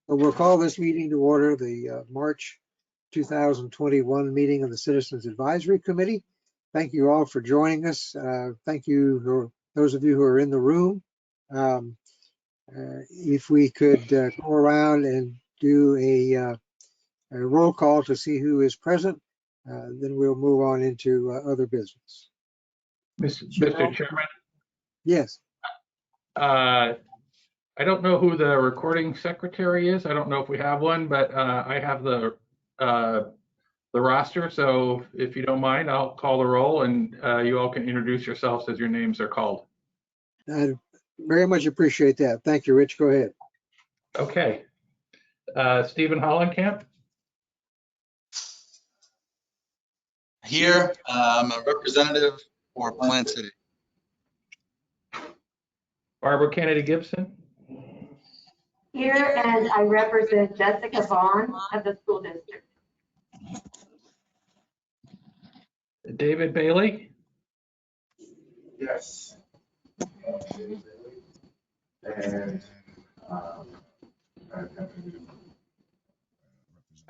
We'll call this meeting to order, the March 2021 meeting of the Citizens Advisory Committee. Thank you all for joining us. Thank you, those of you who are in the room. If we could go around and do a roll call to see who is present, then we'll move on into other business. Mr. Chairman? Yes. I don't know who the recording secretary is. I don't know if we have one, but I have the roster. So if you don't mind, I'll call the roll and you all can introduce yourselves as your names are called. I very much appreciate that. Thank you, Rich. Go ahead. Okay. Stephen Hollenkamp. Here, I'm a representative for Plant City. Barbara Kennedy Gibson. Here, and I represent Jessica Vaughn of the school district. David Bailey. Yes. And I'm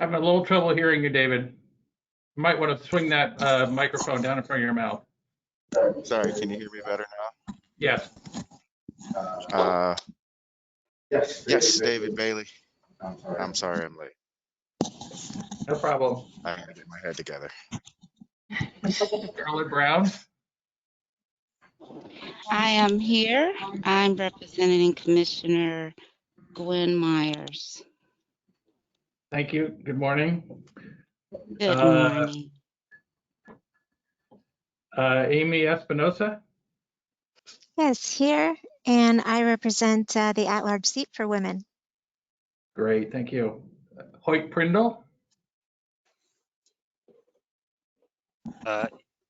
having a little trouble hearing you, David. You might want to swing that microphone down in front of your mouth. sorry, can you hear me better now? Yes. Yes, David Bailey. I'm sorry I'm late. No problem. I had to get my head together. Charlotte Brown. I am here. I'm representing Commissioner Gwen Myers. Thank you. Good morning. Good morning. Amy Espinosa. Yes, here, and I represent the at-large seat for women. Great, thank you. Hoyt Prindle.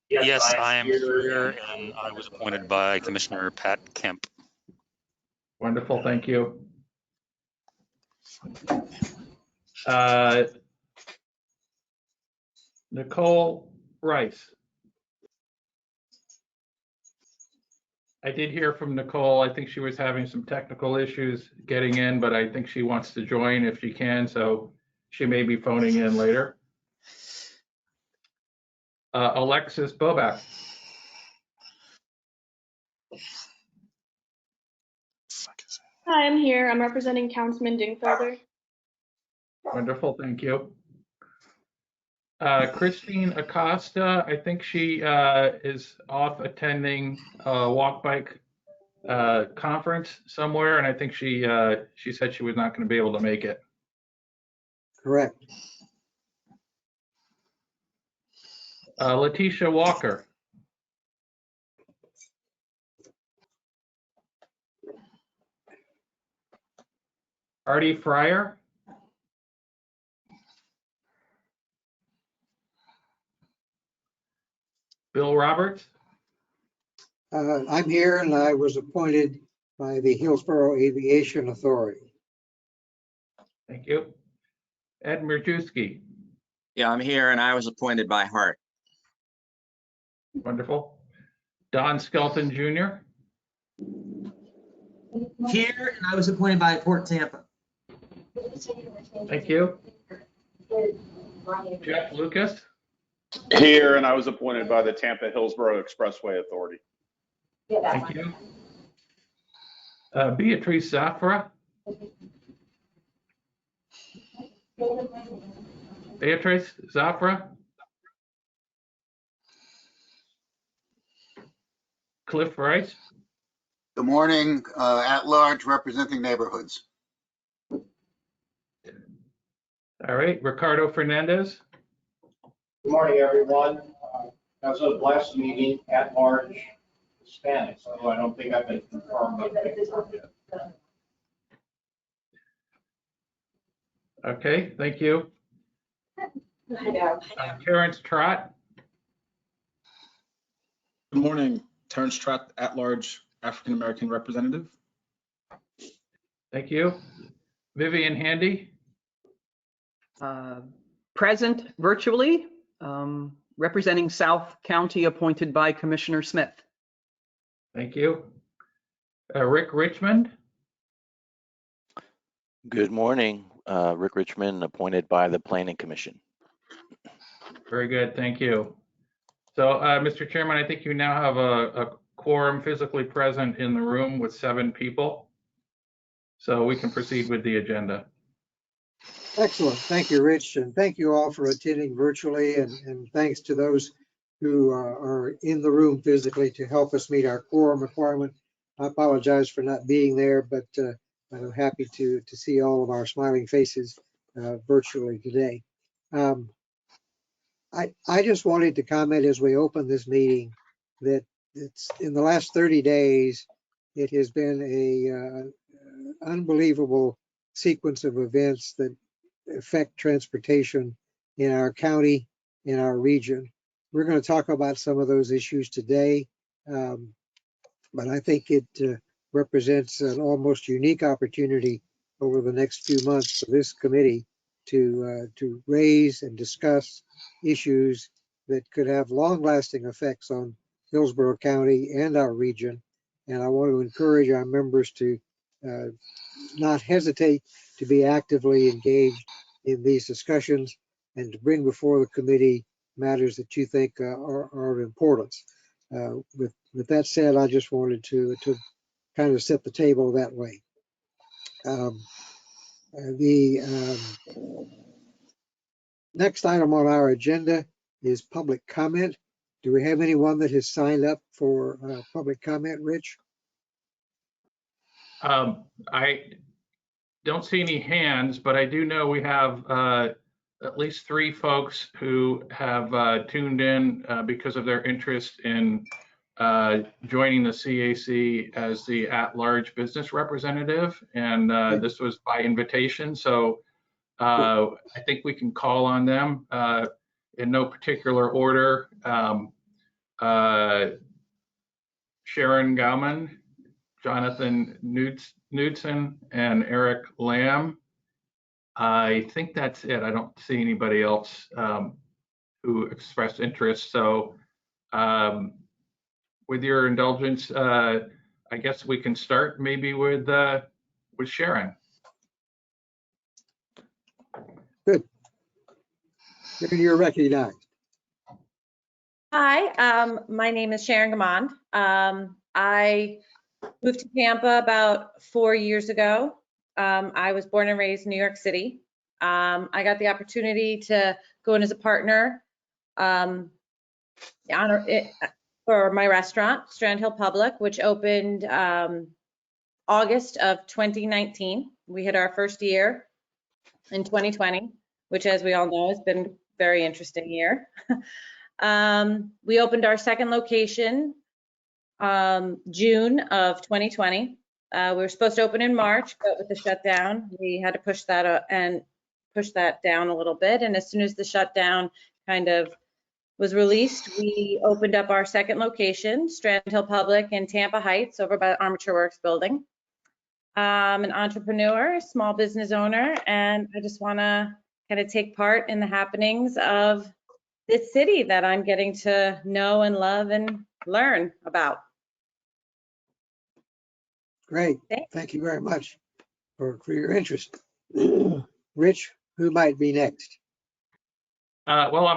Yes, I am here, and I was appointed by Commissioner Pat Kemp. Wonderful, thank you. Nicole Rice. I did hear from Nicole. I think she was having some technical issues getting in, but I think she wants to join if she can, so she may be phoning in later. Alexis Bobak. Hi, I'm here. I'm representing Councilman Dingfelder. Wonderful, thank you. Christine Acosta, I think she is off attending a walk bike conference somewhere, and I think she said she was not going to be able to make it. Correct. Letitia Walker. Artie Fryer. Bill Roberts. I'm here, and I was appointed by the Hillsborough Aviation Authority. Thank you. Ed Merjewski. Yeah, I'm here, and I was appointed by Hart. Wonderful. Don Skelton Jr. Here, and I was appointed by Port Tampa. Thank you. Jeff Lucas. Here, and I was appointed by the Tampa Hillsborough Expressway Authority. Thank you. Beatrice Zafra. Beatrice Zafra. Cliff Rice. Good morning, at large representing neighborhoods. All right, Ricardo Fernandez. Good morning, everyone. As of last meeting, at large Hispanic, so I don't think I've been confirmed yet. Okay, thank you. Terrence Trott. Good morning, Terrence Trott, at-large African-American representative. Thank you. Vivian Handy. Present virtually, representing South County, appointed by Commissioner Smith. Thank you. Rick Richmond. Good morning. Rick Richmond, appointed by the Planning Commission. Very good, thank you. So, Mr. Chairman, I think you now have a quorum physically present in the room with 7 people. So we can proceed with the agenda. Excellent. Thank you, Rich, and thank you all for attending virtually, and thanks to those who are in the room physically to help us meet our quorum requirement. I apologize for not being there, but I'm happy to see all of our smiling faces virtually today. I just wanted to comment as we open this meeting that it's in the last 30 days, it has been a unbelievable sequence of events that affect transportation in our county, in our region. We're going to talk about some of those issues today, but I think it represents an almost unique opportunity over the next few months for this committee to raise and discuss issues that could have long-lasting effects on Hillsborough County and our region. And I want to encourage our members to not hesitate to be actively engaged in these discussions and to bring before the committee matters that you think are of importance. With that said, I just wanted to kind of set the table that way. The next item on our agenda is public comment. Do we have anyone that has signed up for public comment, Rich? I don't see any hands, but I do know we have at least 3 folks who have tuned in because of their interest in joining the CAC as the at-large business representative. And this was by invitation. So I think we can call on them in no particular order. Sharon Gauman, Jonathan Knudsen, and Eric Lamb. I think that's it. I don't see anybody else who expressed interest. So with your indulgence, I guess we can start maybe with Sharon. Good. You're recognized. Hi, my name is Sharon Gamond. I moved to Tampa about 4 years ago. I was born and raised in New York City. I got the opportunity to go in as a partner for my restaurant, Strand Hill Public, which opened August of 2019. We hit our first year in 2020, which, as we all know, has been a very interesting year. We opened our second location June of 2020. We were supposed to open in March, but with the shutdown, we had to push that down a little bit. And as soon as the shutdown kind of was released, we opened up our second location, Strand Hill Public in Tampa Heights, over by the Armature Works building. I'm an entrepreneur, small business owner, and I just want to kind of take part in the happenings of this city that I'm getting to know and love and learn about. Great. Thank you very much for your interest. Rich, who might be next? Well,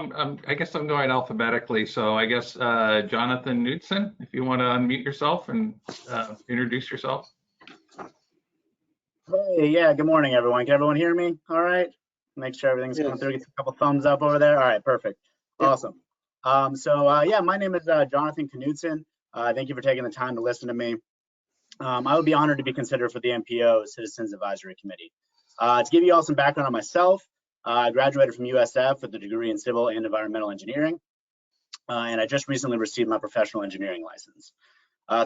I guess I'm going alphabetically. So I guess Jonathan Knudsen, if you want to unmute yourself and introduce yourself. Hey, yeah, good morning, everyone. Can everyone hear me? All right. Make sure everything's going through. Get a couple thumbs up over there. All right, perfect. Awesome. Yeah, my name is Jonathan Knudsen. Thank you for taking the time to listen to me. I would be honored to be considered for the MPO Citizens Advisory Committee. To give you all some background on myself, I graduated from USF with a degree in civil and environmental engineering, and I just recently received my professional engineering license.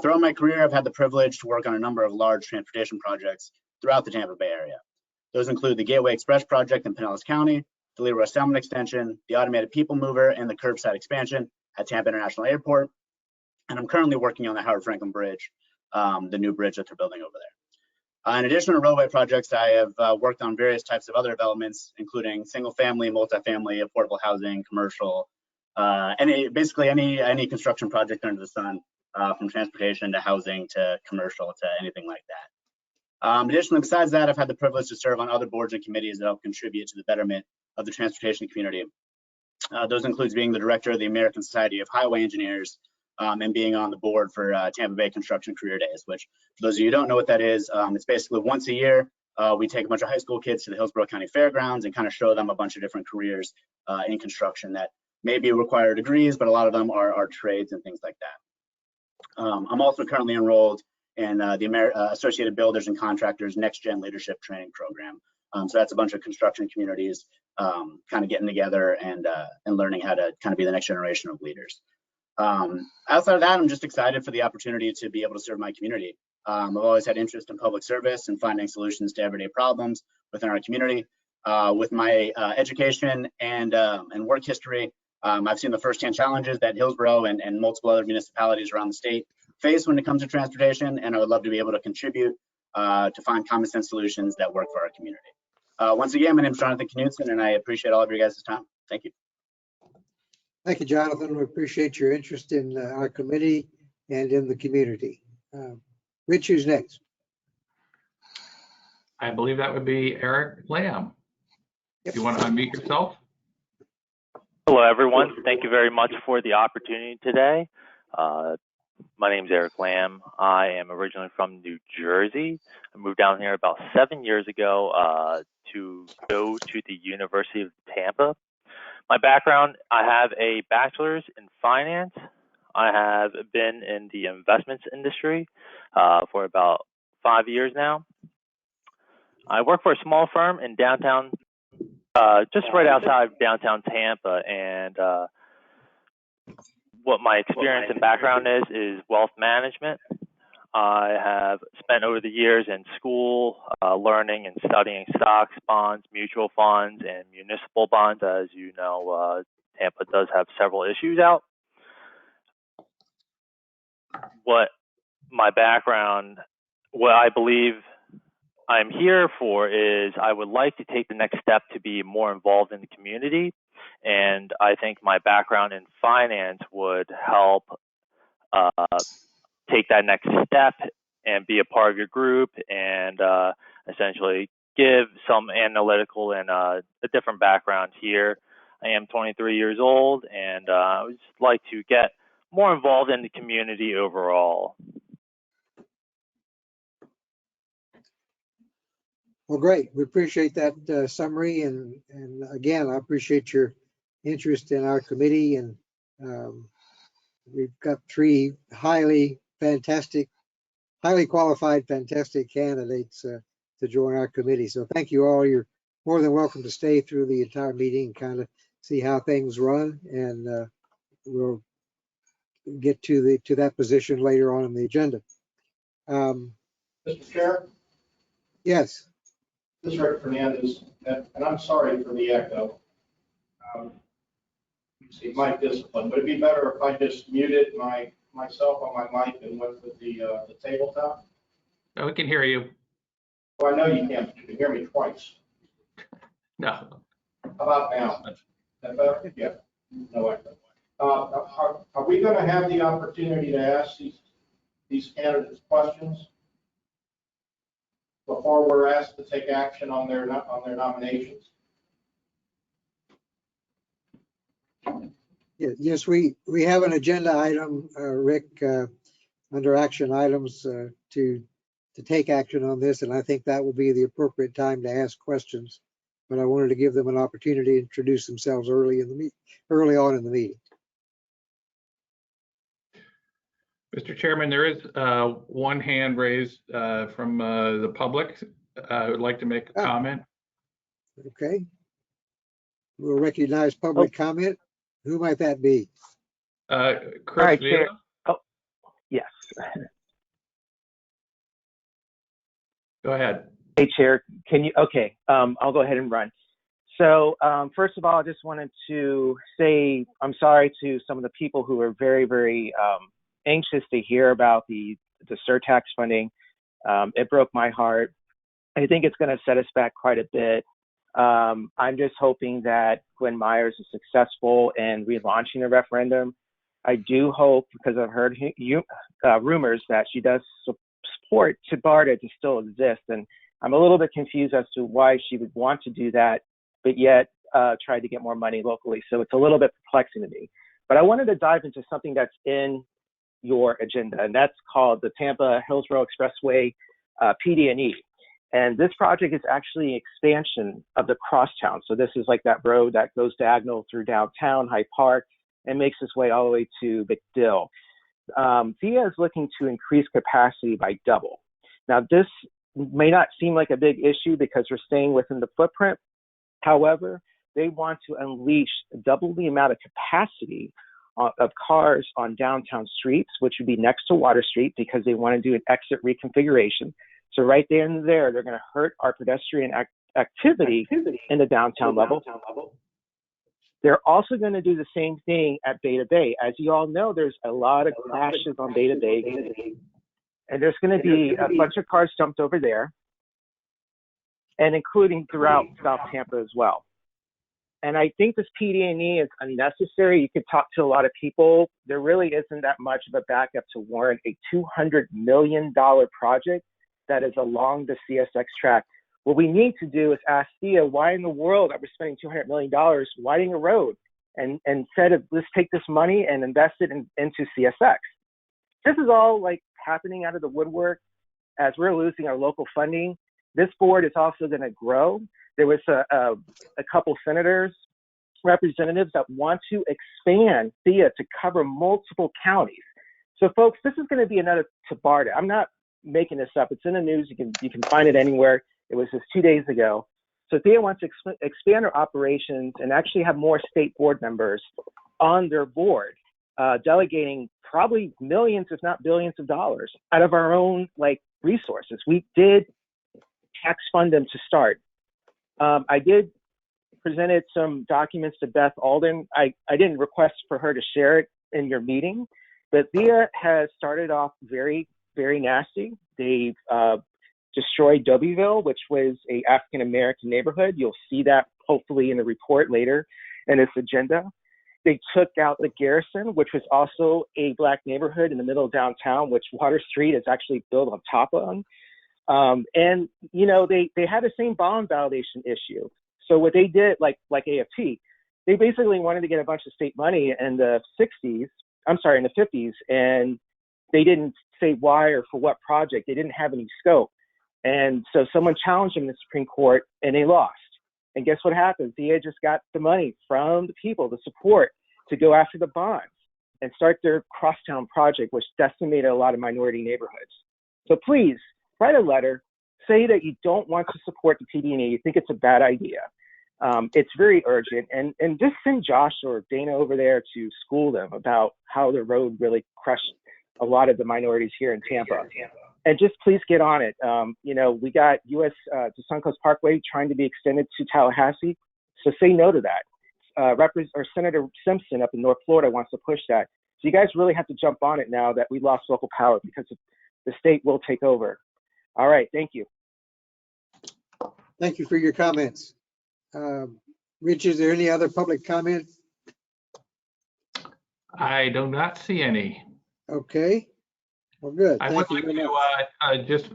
Throughout my career, I've had the privilege to work on a number of large transportation projects throughout the Tampa Bay area. Those include the Gateway Express project in Pinellas County, the Leroy Salmon extension, the automated people mover, and the curbside expansion at Tampa International Airport. And I'm currently working on the Howard Franklin Bridge, the new bridge that they're building over there. In addition to roadway projects, I have worked on various types of other developments, including single-family, multifamily, affordable housing, commercial, basically any construction project under the sun, from transportation to housing to commercial to anything like that. Additionally, besides that, I've had the privilege to serve on other boards and committees that help contribute to the betterment of the transportation community. Those includes being the director of the American Society of Highway Engineers and being on the board for Tampa Bay Construction Career Days, which for those of you who don't know what that is, it's basically once a year, we take a bunch of high school kids to the Hillsborough County Fairgrounds and kind of show them a bunch of different careers in construction that maybe require degrees, but a lot of them are trades and things like that. I'm also currently enrolled in the Associated Builders and Contractors Next Gen Leadership Training Program. So that's a bunch of construction communities kind of getting together and learning how to kind of be the next generation of leaders. Outside of that, I'm just excited for the opportunity to be able to serve my community. I've always had interest in public service and finding solutions to everyday problems within our community. With my education and work history, I've seen the firsthand challenges that Hillsborough and multiple other municipalities around the state face when it comes to transportation, and I would love to be able to contribute to find common sense solutions that work for our community. Once again, my name is Jonathan Knudsen, and I appreciate all of your guys' time. Thank you. Thank you, Jonathan. We appreciate your interest in our committee and in the community. Rich, who's next? I believe that would be Eric Lamb. If you want to unmute yourself. Hello, everyone. Thank you very much for the opportunity today. My name is Eric Lamb. I am originally from New Jersey. I moved down here about 7 years ago to go to the University of Tampa. My background, I have a bachelor's in finance. I have been in the investments industry for about 5 years now. I work for a small firm in downtown, just right outside of downtown Tampa, and what my experience and background is wealth management. I have spent over the years in school learning and studying stocks, bonds, mutual funds, and municipal bonds. As you know, Tampa does have several issues out. What my background, what I believe I'm here for is I would like to take the next step to be more involved in the community. And I think my background in finance would help take that next step and be a part of your group and essentially give some analytical and a different background here. I am 23 years old, and I would just like to get more involved in the community overall. Well, great. We appreciate that summary, and again, I appreciate your interest in our committee, and we've got three highly qualified, fantastic candidates to join our committee. So thank you all. You're more than welcome to stay through the entire meeting and kind of see how things run, and we'll get to that position later on in the agenda. Mr. Chair? Yes. This is Rick Fernandez, and I'm sorry for the echo. See, mic discipline. Would it be better if I just muted myself on my mic and went with the tabletop? No, we can hear you. Well, I know you can't. You can hear me twice. No. How about now? Is that better? Yeah. No echo. Are we going to have the opportunity to ask these candidates questions before we're asked to take action on their nominations? Yes, we have an agenda item, Rick, under action items to take action on this, and I think that will be the appropriate time to ask questions. But I wanted to give them an opportunity to introduce themselves early on in the meeting. Mr. Chairman, there is one hand raised from the public who would like to make a comment. Okay. We'll recognize public comment. Who might that be? Chris Vila. Oh, yes. Go ahead. Hey, Chair. Can you? Okay. I'll go ahead and run. So first of all, I just wanted to say I'm sorry to some of the people who are very, very anxious to hear about the surtax funding. It broke my heart. I think it's going to set us back quite a bit. I'm just hoping that Gwen Myers is successful in relaunching the referendum. I do hope, because I've heard rumors that she does support TBARTA to still exist. And I'm a little bit confused as to why she would want to do that, but yet try to get more money locally. So it's a little bit perplexing to me. But I wanted to dive into something that's in your agenda, and that's called the Tampa Hillsborough Expressway PD&E. And this project is actually expansion of the crosstown. So this is like that road that goes diagonal through downtown, Hyde Park, and makes its way all the way to McDill. VIA is looking to increase capacity by double. Now, this may not seem like a big issue because we're staying within the footprint. However, they want to unleash double the amount of capacity of cars on downtown streets, which would be next to Water Street, because they want to do an exit reconfiguration. So right there and there, they're going to hurt our pedestrian activity in the downtown level. They're also going to do the same thing at Beta Bay. As you all know, there's a lot of crashes on Beta Bay, and there's going to be a bunch of cars dumped over there, and including throughout South Tampa as well. And I think this PD&E is unnecessary. You could talk to a lot of people. There really isn't that much of a backup to warrant a $200 million project that is along the CSX track. What we need to do is ask Thea, why in the world are we spending $200 million widening a road? And instead of, let's take this money and invest it into CSX. This is all like happening out of the woodwork as we're losing our local funding. This board is also going to grow. There was a couple senators, representatives that want to expand Thea to cover multiple counties. So folks, this is going to be another TBARTA. I'm not making this up. It's in the news. You can find it anywhere. It was just 2 days ago. So Thea wants to expand her operations and actually have more state board members on their board, delegating probably millions, if not billions of dollars out of our own resources. We did tax fund them to start. I did presented some documents to Beth Alden. I didn't request for her to share it in your meeting, but Thea has started off very, very nasty. They've destroyed Dobyville, which was a African-American neighborhood. You'll see that hopefully in the report later in this agenda. They took out the Garrison, which was also a Black neighborhood in the middle of downtown, which Water Street is actually built on top of. And, you know, they had the same bond validation issue. So what they did, like AFT, they basically wanted to get a bunch of state money in the 50s, and they didn't say why or for what project. They didn't have any scope. And so someone challenged them in the Supreme Court, and they lost. And guess what happened? Thea just got the money from the people, the support, to go after the bonds and start their crosstown project, which decimated a lot of minority neighborhoods. So please, write a letter, say that you don't want to support the PD&E, you think it's a bad idea. It's very urgent, and just send Josh or Dana over there to school them about how the road really crushed a lot of the minorities here in Tampa. And just please get on it. You know, we got US to Suncoast Parkway trying to be extended to Tallahassee, so say no to that. Senator Simpson up in North Florida wants to push that. So you guys really have to jump on it now that we lost local power, because the state will take over. All right, thank you. Thank you for your comments. Rich, is there any other public comment? I do not see any. Okay, well, good. I would like to just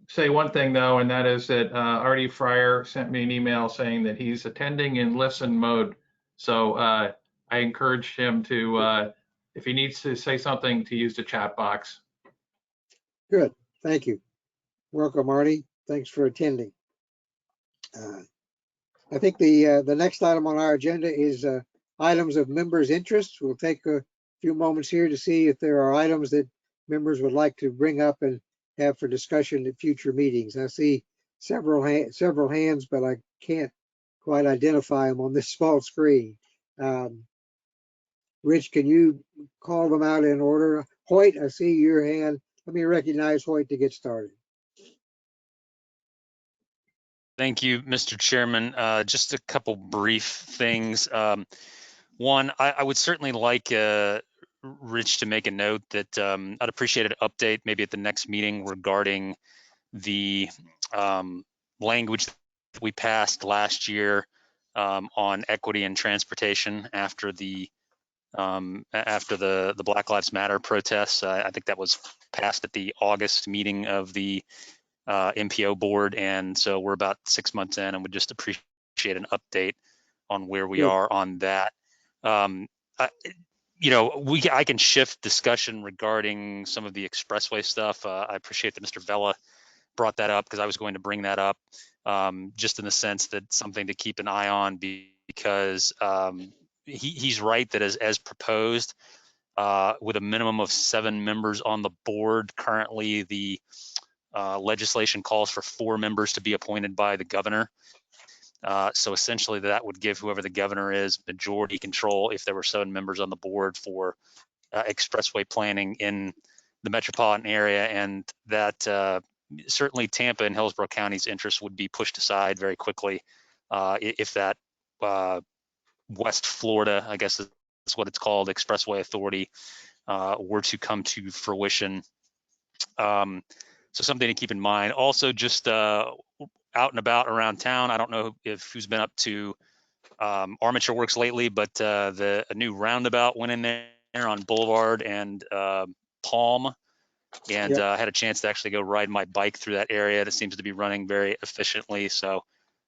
say one thing, though, and that is that Artie Fryer sent me an email saying that he's attending in listen mode. So I encouraged him to, if he needs to say something, to use the chat box. Good, thank you. Welcome, Artie. Thanks for attending. I think the next item on our agenda is items of members' interest. We'll take a few moments here to see if there are items that members would like to bring up and have for discussion at future meetings. I see several hands, but I can't quite identify them on this small screen. Rich, can you call them out in order? Hoyt, I see your hand. Let me recognize Hoyt to get started. Thank you, Mr. Chairman. Just a couple brief things. One, I would certainly like Rich to make a note that I'd appreciate an update maybe at the next meeting regarding the language that we passed last year on equity and transportation after the after the Black Lives Matter protests. I think that was passed at the August meeting of the MPO board, and so we're about 6 months in, and would just appreciate an update on where we are on that. I can shift discussion regarding some of the expressway stuff. I appreciate that Mr. Vella brought that up because I was going to bring that up, just in the sense that something to keep an eye on, because he's right that as proposed, with a minimum of 7 members on the board, currently the legislation calls for 4 members to be appointed by the governor. So essentially that would give whoever the governor is majority control if there were 7 members on the board for expressway planning in the metropolitan area, and that certainly Tampa and Hillsborough County's interests would be pushed aside very quickly if that West Florida, I guess that's what it's called, Expressway Authority, were to come to fruition. So something to keep in mind. Also, just out and about around town, I don't know if who's been up to Armature Works lately, but a new roundabout went in there on Boulevard and Palm, and I had a chance to actually go ride my bike through that area. It seems to be running very efficiently. So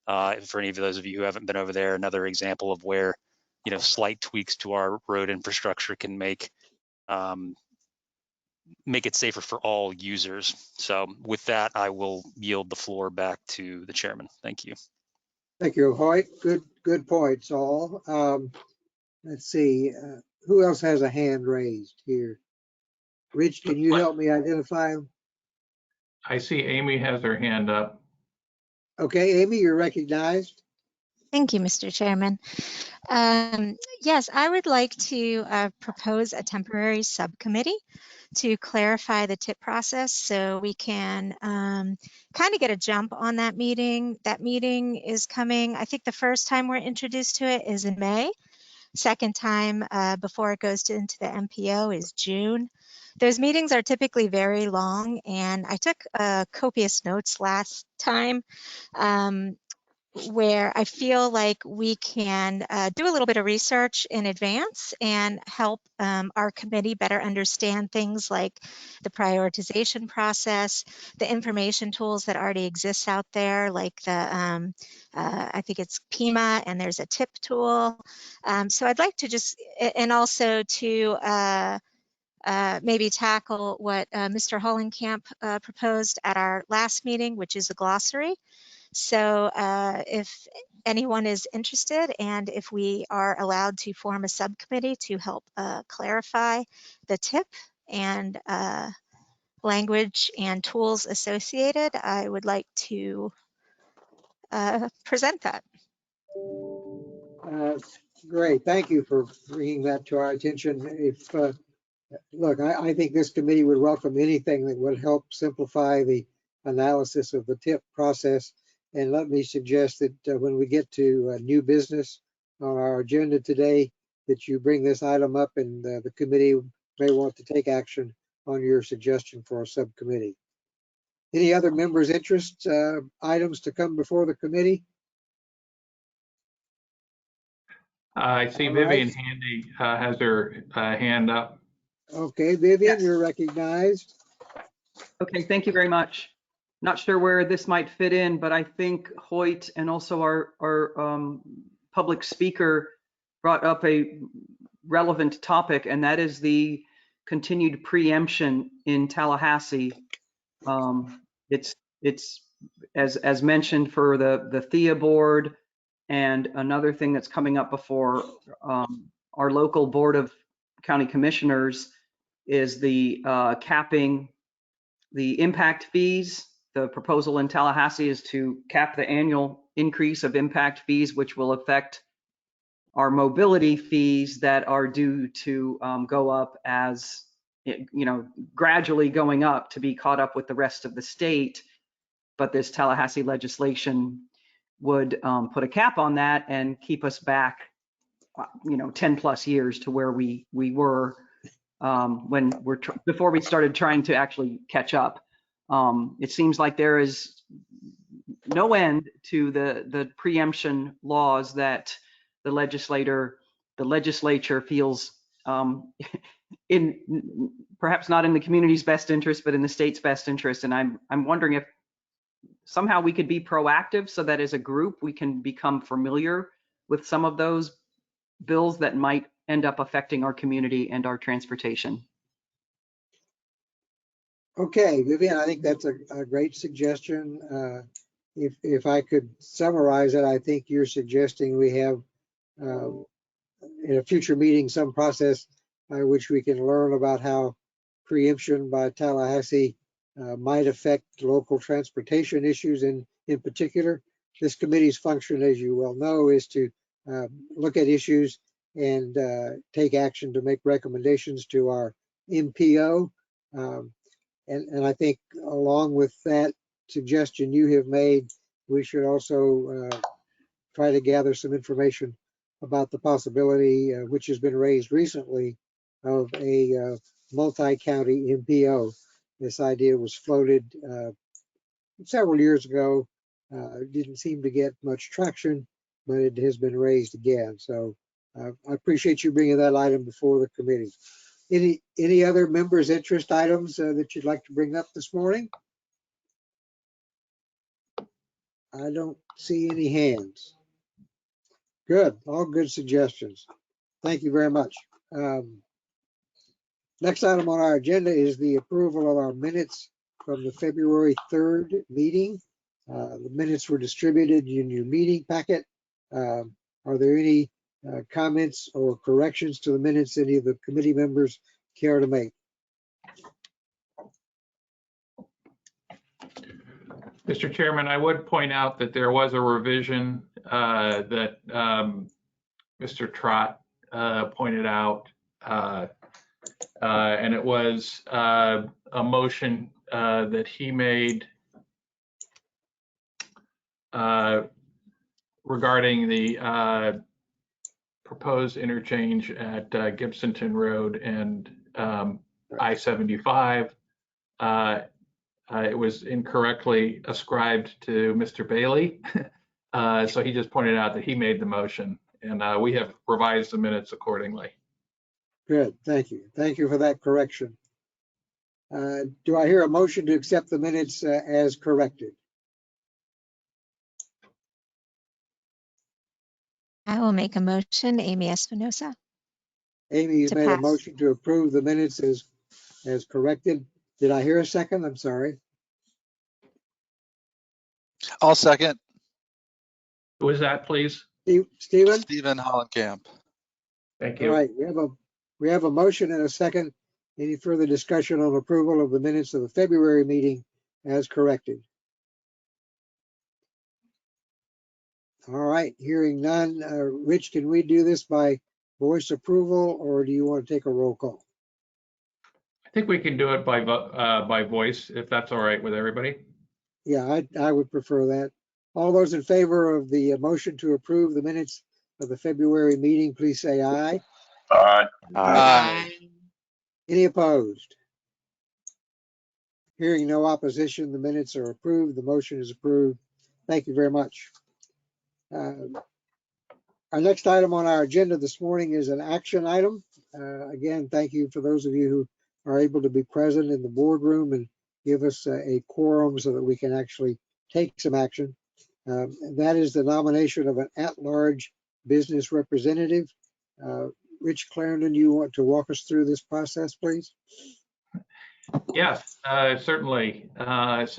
for any of those of you who haven't been over there, another example of where slight tweaks to our road infrastructure can make it safer for all users. So with that, I will yield the floor back to the chairman. Thank you. Thank you, Hoyt. Good points, all. Let's see, who else has a hand raised here? Rich, can you help me identify them? I see Amy has her hand up. Okay, Amy, you're recognized. Thank you, Mr. Chairman. Yes, I would like to propose a temporary subcommittee to clarify the TIP process so we can kind of get a jump on that meeting. That meeting is coming, I think the first time we're introduced to it is in May. Second time before it goes into the MPO is June. Those meetings are typically very long, and I took copious notes last time where I feel like we can do a little bit of research in advance and help our committee better understand things like the prioritization process, the information tools that already exist out there, like the, I think it's PIMA, and there's a TIP tool. So I'd like to just, and also to maybe tackle what Mr. Hollenkamp proposed at our last meeting, which is a glossary. So if anyone is interested, and if we are allowed to form a subcommittee to help clarify the TIP and language and tools associated, I would like to present that. Great, thank you for bringing that to our attention. If look, I think this committee would welcome anything that would help simplify the analysis of the TIP process. And let me suggest that when we get to new business on our agenda today, that you bring this item up, and the committee may want to take action on your suggestion for a subcommittee. Any other members' interest items to come before the committee? I see Vivian Handy has her hand up. Okay, Vivian, you're recognized. Okay, thank you very much. Not sure where this might fit in, but I think Hoyt and also our public speaker brought up a relevant topic, and that is the continued preemption in Tallahassee. It's as mentioned for the THEA board, and another thing that's coming up before our local board of county commissioners is the capping the impact fees. The proposal in Tallahassee is to cap the annual increase of impact fees, which will affect our mobility fees that are due to go up as, gradually going up to be caught up with the rest of the state. But this Tallahassee legislation would put a cap on that and keep us back, 10 plus years to where we were when before we started trying to actually catch up. It seems like there is no end to the preemption laws that the legislature feels in perhaps not in the community's best interest, but in the state's best interest. And I'm wondering if somehow we could be proactive so that as a group we can become familiar with some of those bills that might end up affecting our community and our transportation. Okay, Vivian, I think that's a great suggestion. If I could summarize it, I think you're suggesting we have in a future meeting some process by which we can learn about how preemption by Tallahassee might affect local transportation issues in particular. This committee's function, as you well know, is to look at issues and take action to make recommendations to our MPO. And I think along with that suggestion you have made, we should also try to gather some information about the possibility, which has been raised recently, of a multi-county MPO. This idea was floated several years ago. Didn't seem to get much traction, but it has been raised again. So I appreciate you bringing that item before the committee. Any other members' interest items that you'd like to bring up this morning? I don't see any hands. Good, all good suggestions. Thank you very much. Next item on our agenda is the approval of our minutes from the February 3rd meeting. The minutes were distributed in your meeting packet. Are there any comments or corrections to the minutes any of the committee members care to make? Mr. Chairman, I would point out that there was a revision that Mr. Trott pointed out, and it was a motion that he made regarding the proposed interchange at Gibsonton Road and I-75. It was incorrectly ascribed to Mr. Bailey. So he just pointed out that he made the motion, and we have revised the minutes accordingly. Good, thank you. Thank you for that correction. Do I hear a motion to accept the minutes as corrected? I will make a motion, Amy Espinosa. Amy has To made a pass. motion to approve the minutes as corrected. Did I hear a second? I'm sorry. I'll second. Who is that, please? Stephen? Stephen Hollenkamp. Thank All you. right, we have a motion and a second. Any further discussion on approval of the minutes of the February meeting as corrected? All right, hearing none. Rich, can we do this by voice approval, or do you want to take a roll call? I think we can do it by voice, if that's all right with everybody. Yeah, I would prefer that. All those in favor of the motion to approve the minutes of the February meeting, please say aye. Aye. Aye. Any opposed? Hearing no opposition, the minutes are approved. The motion is approved. Thank you very much. Our next item on our agenda this morning is an action item. Again, thank you for those of you who are able to be present in the boardroom and give us a quorum so that we can actually take some action. And that is the nomination of an at-large business representative. Rich Clarendon, you want to walk us through this process, please? Yes, certainly. As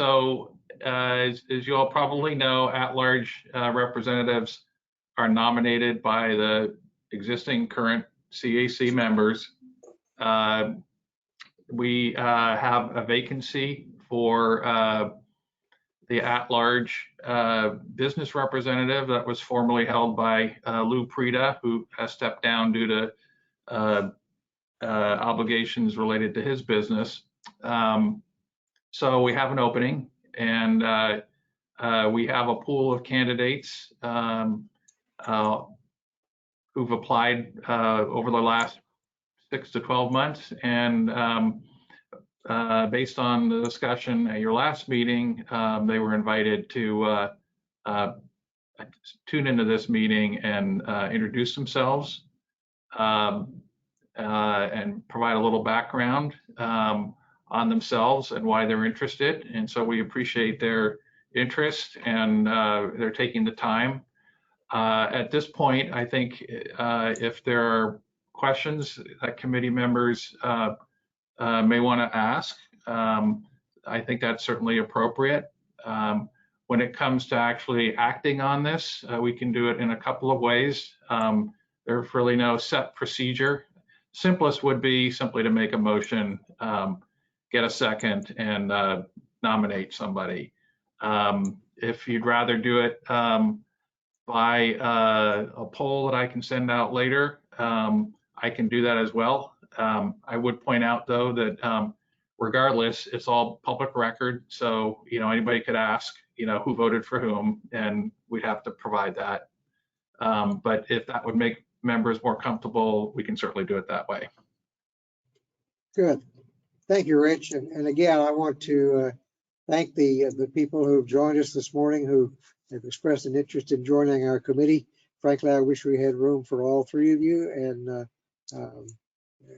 you all probably know, at-large representatives are nominated by the existing current CAC members. We have a vacancy for the at-large business representative that was formerly held by Lou Prida, who has stepped down due to obligations related to his business. So we have an opening, and we have a pool of candidates who've applied over the last 6 to 12 months. And based on the discussion at your last meeting, they were invited to tune into this meeting and introduce themselves. and provide a little background on themselves and why they're interested. And so we appreciate their interest and they're taking the time. At this point, I think if there are questions that committee members may want to ask, I think that's certainly appropriate. When it comes to actually acting on this, we can do it in a couple of ways. There's really no set procedure. Simplest would be simply to make a motion, get a second, and nominate somebody. If you'd rather do it by a poll that I can send out later, I can do that as well. I would point out, though, that regardless, it's all public record. So, anybody could ask, who voted for whom, and we'd have to provide that. But if that would make members more comfortable, we can certainly do it that way. Good. Thank you, Rich. And again, I want to thank the people who have joined us this morning who have expressed an interest in joining our committee. Frankly, I wish we had room for all three of you, and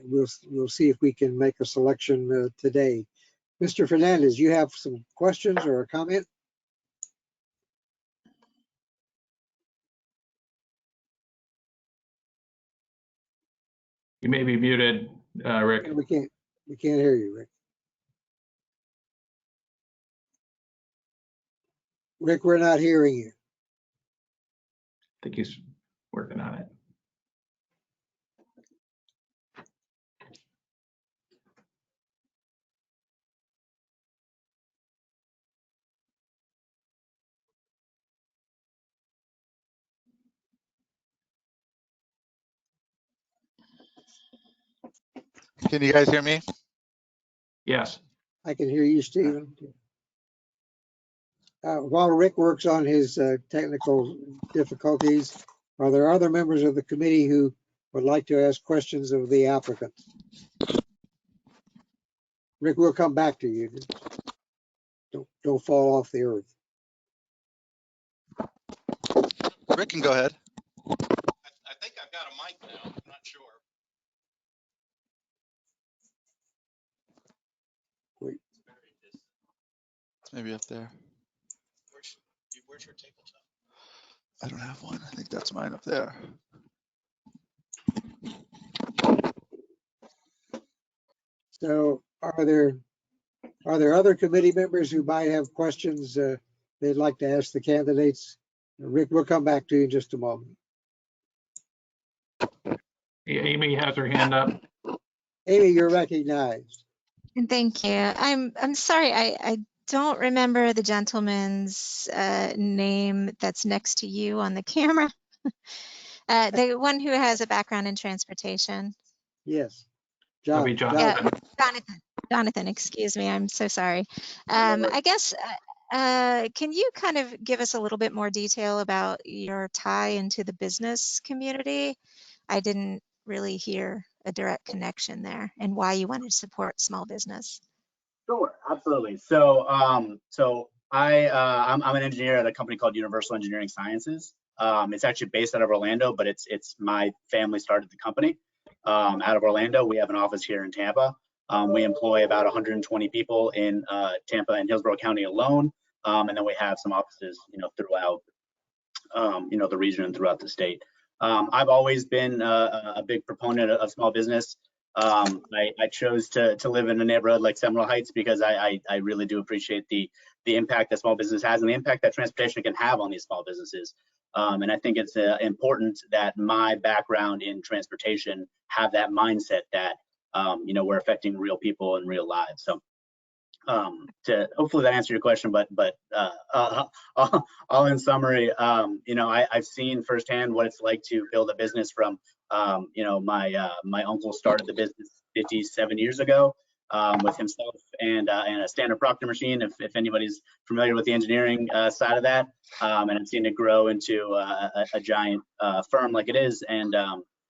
we'll see if we can make a selection today. Mr. Fernandez, you have some questions or a comment? You may be muted, Rick. We can't hear you, Rick. Rick, we're not hearing you. I think he's working on it. Can you guys hear me? Yes. I can hear you, Stephen. While Rick works on his technical difficulties, are there other members of the committee who would like to ask questions of the applicant? Rick, we'll come back to you. Don't fall off the earth. Rick can go ahead. I think I've got a mic now. I'm not sure. Maybe up there. Where's your tabletop? I don't have one. I think that's mine up there. So are there other committee members who might have questions they'd like to ask the candidates? Rick, we'll come back to you in just a moment. Amy has her hand up. Amy, you're recognized. And thank you. I'm sorry, I don't remember the gentleman's name that's next to you on the camera. The one who has a background in transportation. Yes. Jonathan. Yeah, Jonathan, excuse me. I'm so sorry. I guess, can you kind of give us a little bit more detail about your tie into the business community? I didn't really hear a direct connection there, and why you want to support small business. Sure, absolutely. So, I'm an engineer at a company called Universal Engineering Sciences. It's actually based out of Orlando, but it's my family started the company out of Orlando. We have an office here in Tampa. We employ about 120 people in Tampa and Hillsborough County alone, and then we have some offices, throughout, the region and throughout the state. I've always been a big proponent of small business. I chose to live in a neighborhood like Seminole Heights because I really do appreciate the impact that small business has and the impact that transportation can have on these small businesses. And I think it's important that my background in transportation have that mindset that, we're affecting real people and real lives. So hopefully that answered your question, but all in summary, I've seen firsthand what it's like to build a business from, my uncle started the business 57 years ago with himself and a standard Proctor machine, if anybody's familiar with the engineering side of that, and I've seen it grow into a giant firm like it is. And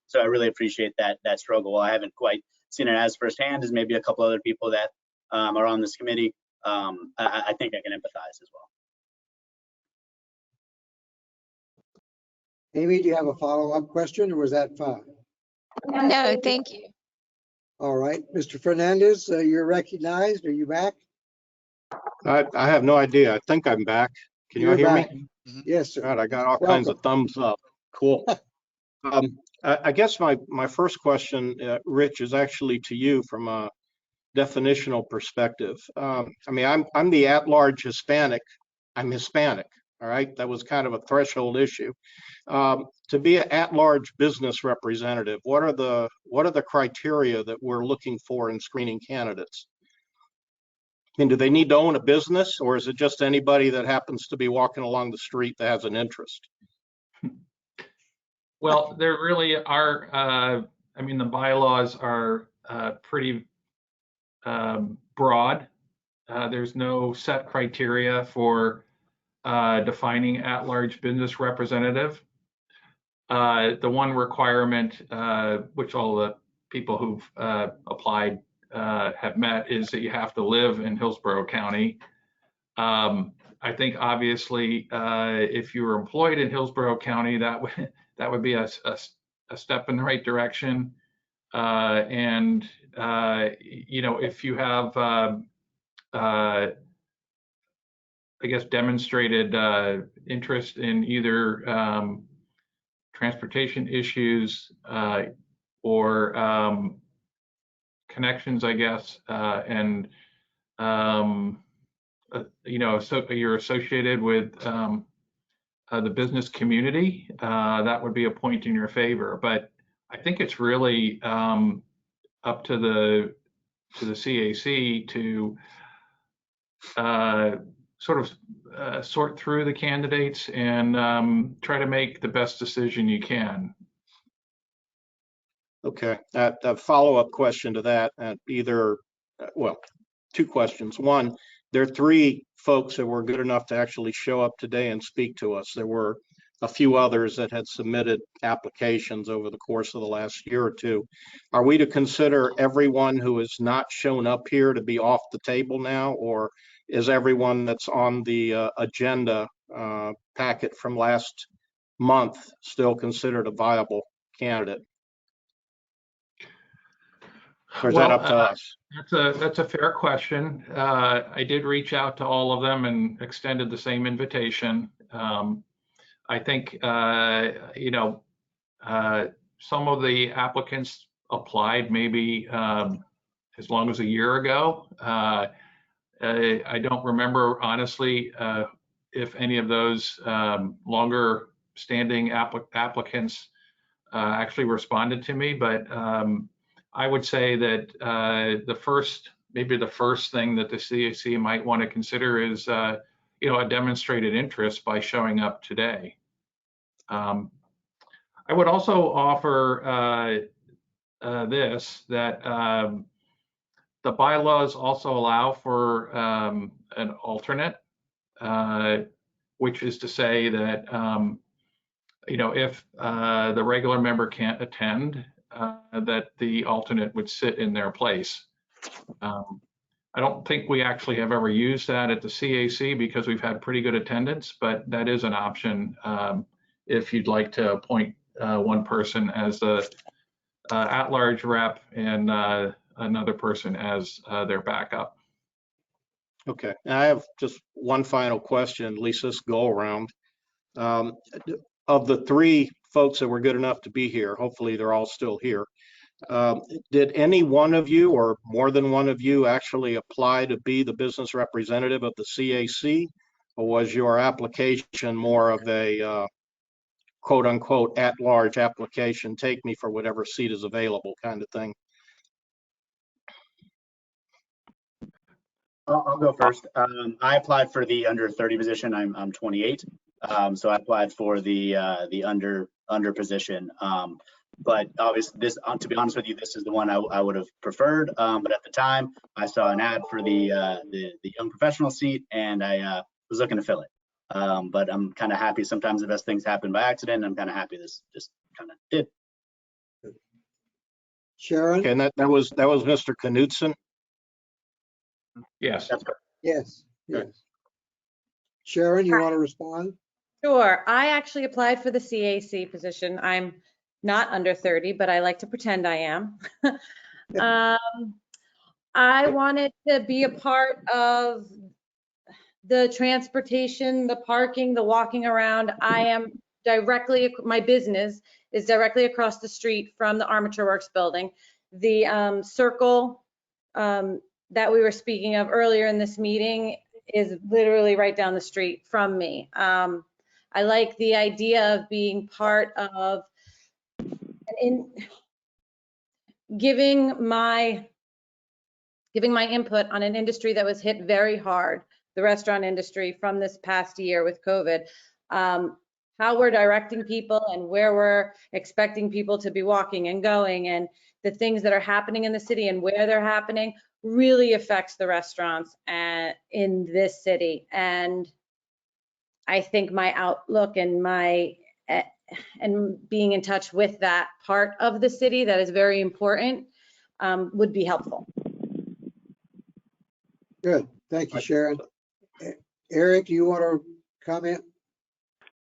so I really appreciate that struggle. I haven't quite seen it as firsthand as maybe a couple other people that are on this committee. I think I can empathize as well. Amy, do you have a follow-up question, or was that fine? No, thank you. All right, Mr. Fernandez, you're recognized. Are you back? I have no idea. I think I'm back. Can you all hear me? Yes, sir. God, I got all kinds of thumbs up. Cool. I guess my first question, Rich, is actually to you from a definitional perspective. I mean, I'm the at-large Hispanic. I'm Hispanic. All right, that was kind of a threshold issue. To be an at-large business representative, what are the criteria that we're looking for in screening candidates? And do they need to own a business, or is it just anybody that happens to be walking along the street that has an interest? Well, there really are, I mean, the bylaws are pretty broad. There's no set criteria for defining at-large business representative. The one requirement, which all the people who've applied have met, is that you have to live in Hillsborough County. I think obviously if you were employed in Hillsborough County, that would be a step in the right direction. And you know, if you have I guess demonstrated interest in either transportation issues or connections, I guess, and you know, so you're associated with the business community, that would be a point in your favor. But I think it's really up to the CAC to sort of sort through the candidates and try to make the best decision you can. Okay, a follow-up question to that, well, two questions. One, there are three folks that were good enough to actually show up today and speak to us. There were a few others that had submitted applications over the course of the last year or two. Are we to consider everyone who has not shown up here to be off the table now, or is everyone that's on the agenda packet from last month still considered a viable candidate? Or is that up to us? That's a fair question. I did reach out to all of them and extended the same invitation. I think you know, some of the applicants applied maybe as long as a year ago. I don't remember honestly if any of those longer standing applicants actually responded to me, but I would say that maybe the first thing that the CAC might want to consider is you know, a demonstrated interest by showing up today. I would also offer this, that the bylaws also allow for an alternate, which is to say that you know, if the regular member can't attend, that the alternate would sit in their place. I don't think we actually have ever used that at the CAC because we've had pretty good attendance, but that is an option if you'd like to appoint one person as the at-large rep and another person as their backup. Okay, I have just one final question, at least this go around. Of the three folks that were good enough to be here, hopefully they're all still here, did any one of you or more than one of you actually apply to be the business representative of the CAC, or was your application more of a quote unquote at-large application, take me for whatever seat is available kind of thing? I'll go first. I applied for the under 30 position. I'm 28, so I applied for the under position. But obviously, this, to be honest with you, this is the one I would have preferred. But at the time, I saw an ad for the young professional seat, and I was looking to fill it. But I'm kind of happy. Sometimes the best things happen by accident. I'm kind of happy this just kind of did. Sharon? Okay, and that was Mr. Knudsen? Yes. Yes. Yes. Sharon, you want to respond? Sure. I actually applied for the CAC position. I'm not under 30, but I like to pretend I am. I wanted to be a part of the transportation, the parking, the walking around. I am directly, my business is directly across the street from the Armature Works building. The circle that we were speaking of earlier in this meeting is literally right down the street from me. I like the idea of being part of giving my input on an industry that was hit very hard, the restaurant industry, from this past year with COVID. How we're directing people and where we're expecting people to be walking and going, and the things that are happening in the city and where they're happening really affects the restaurants in this city. And I think my outlook and being in touch with that part of the city that is very important would be helpful. Good. Thank you, Sharon. Eric, do you want to comment?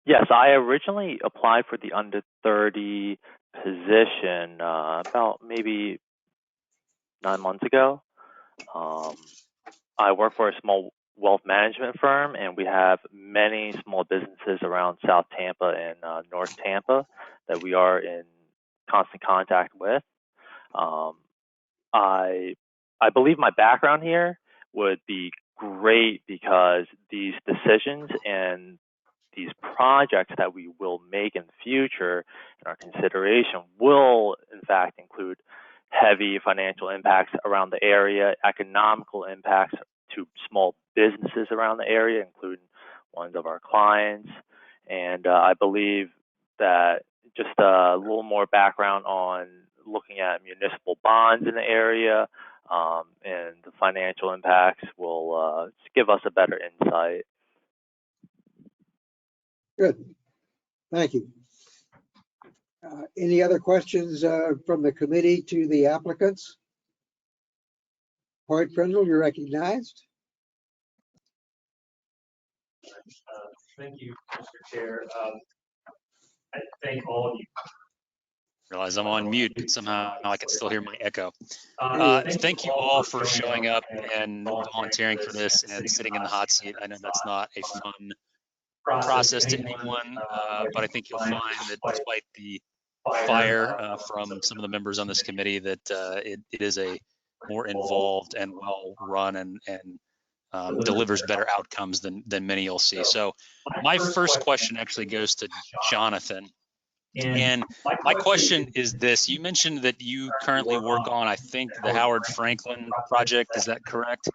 Yes, I originally applied for the under 30 position about maybe 9 months ago. I work for a small wealth management firm, and we have many small businesses around South Tampa and North Tampa that we are in constant contact with. I believe my background here would be great because these decisions and these projects that we will make in the future in our consideration will in fact include heavy financial impacts around the area, economical impacts to small businesses around the area, including ones of our clients. And I believe that just a little more background on looking at municipal bonds in the area and the financial impacts will give us a better insight. Good. Thank you. Any other questions from the committee to the applicants? Hoyt Prindle, you're recognized. Thank you, Mr. Chair. I thank all of you. Realize I'm on mute, but somehow I can still hear my echo. Thank you all for showing up and volunteering for this and sitting in the hot seat. I know that's not a fun process to anyone, but I think you'll find that despite the fire from some of the members on this committee, that it is a more involved and well run and delivers better outcomes than many you'll see. So my first question actually goes to Jonathan. And my question is this: you mentioned that you currently work on, I think, the Howard Franklin project. Is that correct?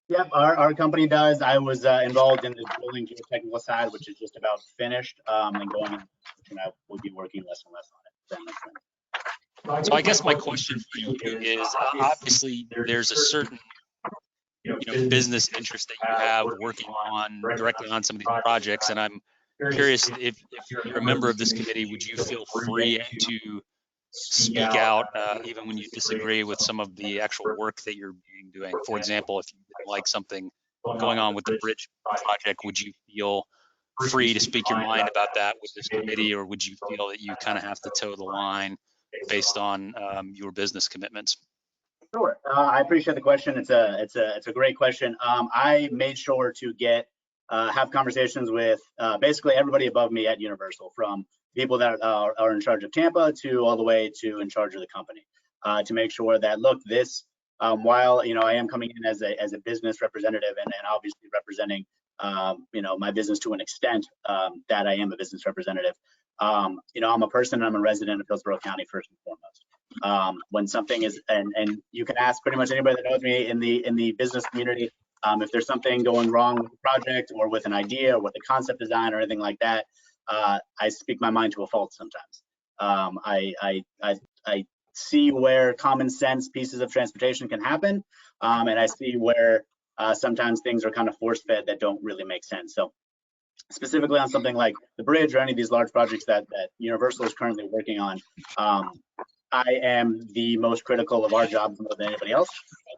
Yep, our company does. I was involved in the drilling geotechnical side, which is just about finished, and going, and I will be working less and less on it. If that makes sense. So I guess my question for you is, obviously, there's a certain business interest that you have working on directly on some of these projects, and I'm curious if you're a member of this committee, would you feel free to speak out even when you disagree with some of the actual work that you're doing? For example, if you didn't like something going on with the bridge project, would you feel free to speak your mind about that with this committee, or would you feel that you kind of have to toe the line based on your business commitments? Sure. I appreciate the question. It's a great question. I made sure to have conversations with basically everybody above me at Universal, from people that are in charge of Tampa to all the way to in charge of the company, to make sure that, look, this while I am coming in as a business representative and obviously representing my business to an extent that I am a business representative. I'm a person and I'm a resident of Hillsborough County first and foremost. When something is, and you can ask pretty much anybody that knows me in the business community, if there's something going wrong with the project or with an idea or with the concept design or anything like that, I speak my mind to a fault sometimes. I see where common sense pieces of transportation can happen, and I see where sometimes things are kind of force fed that don't really make sense. So specifically on something like the bridge or any of these large projects that Universal is currently working on, I am the most critical of our job more than anybody else.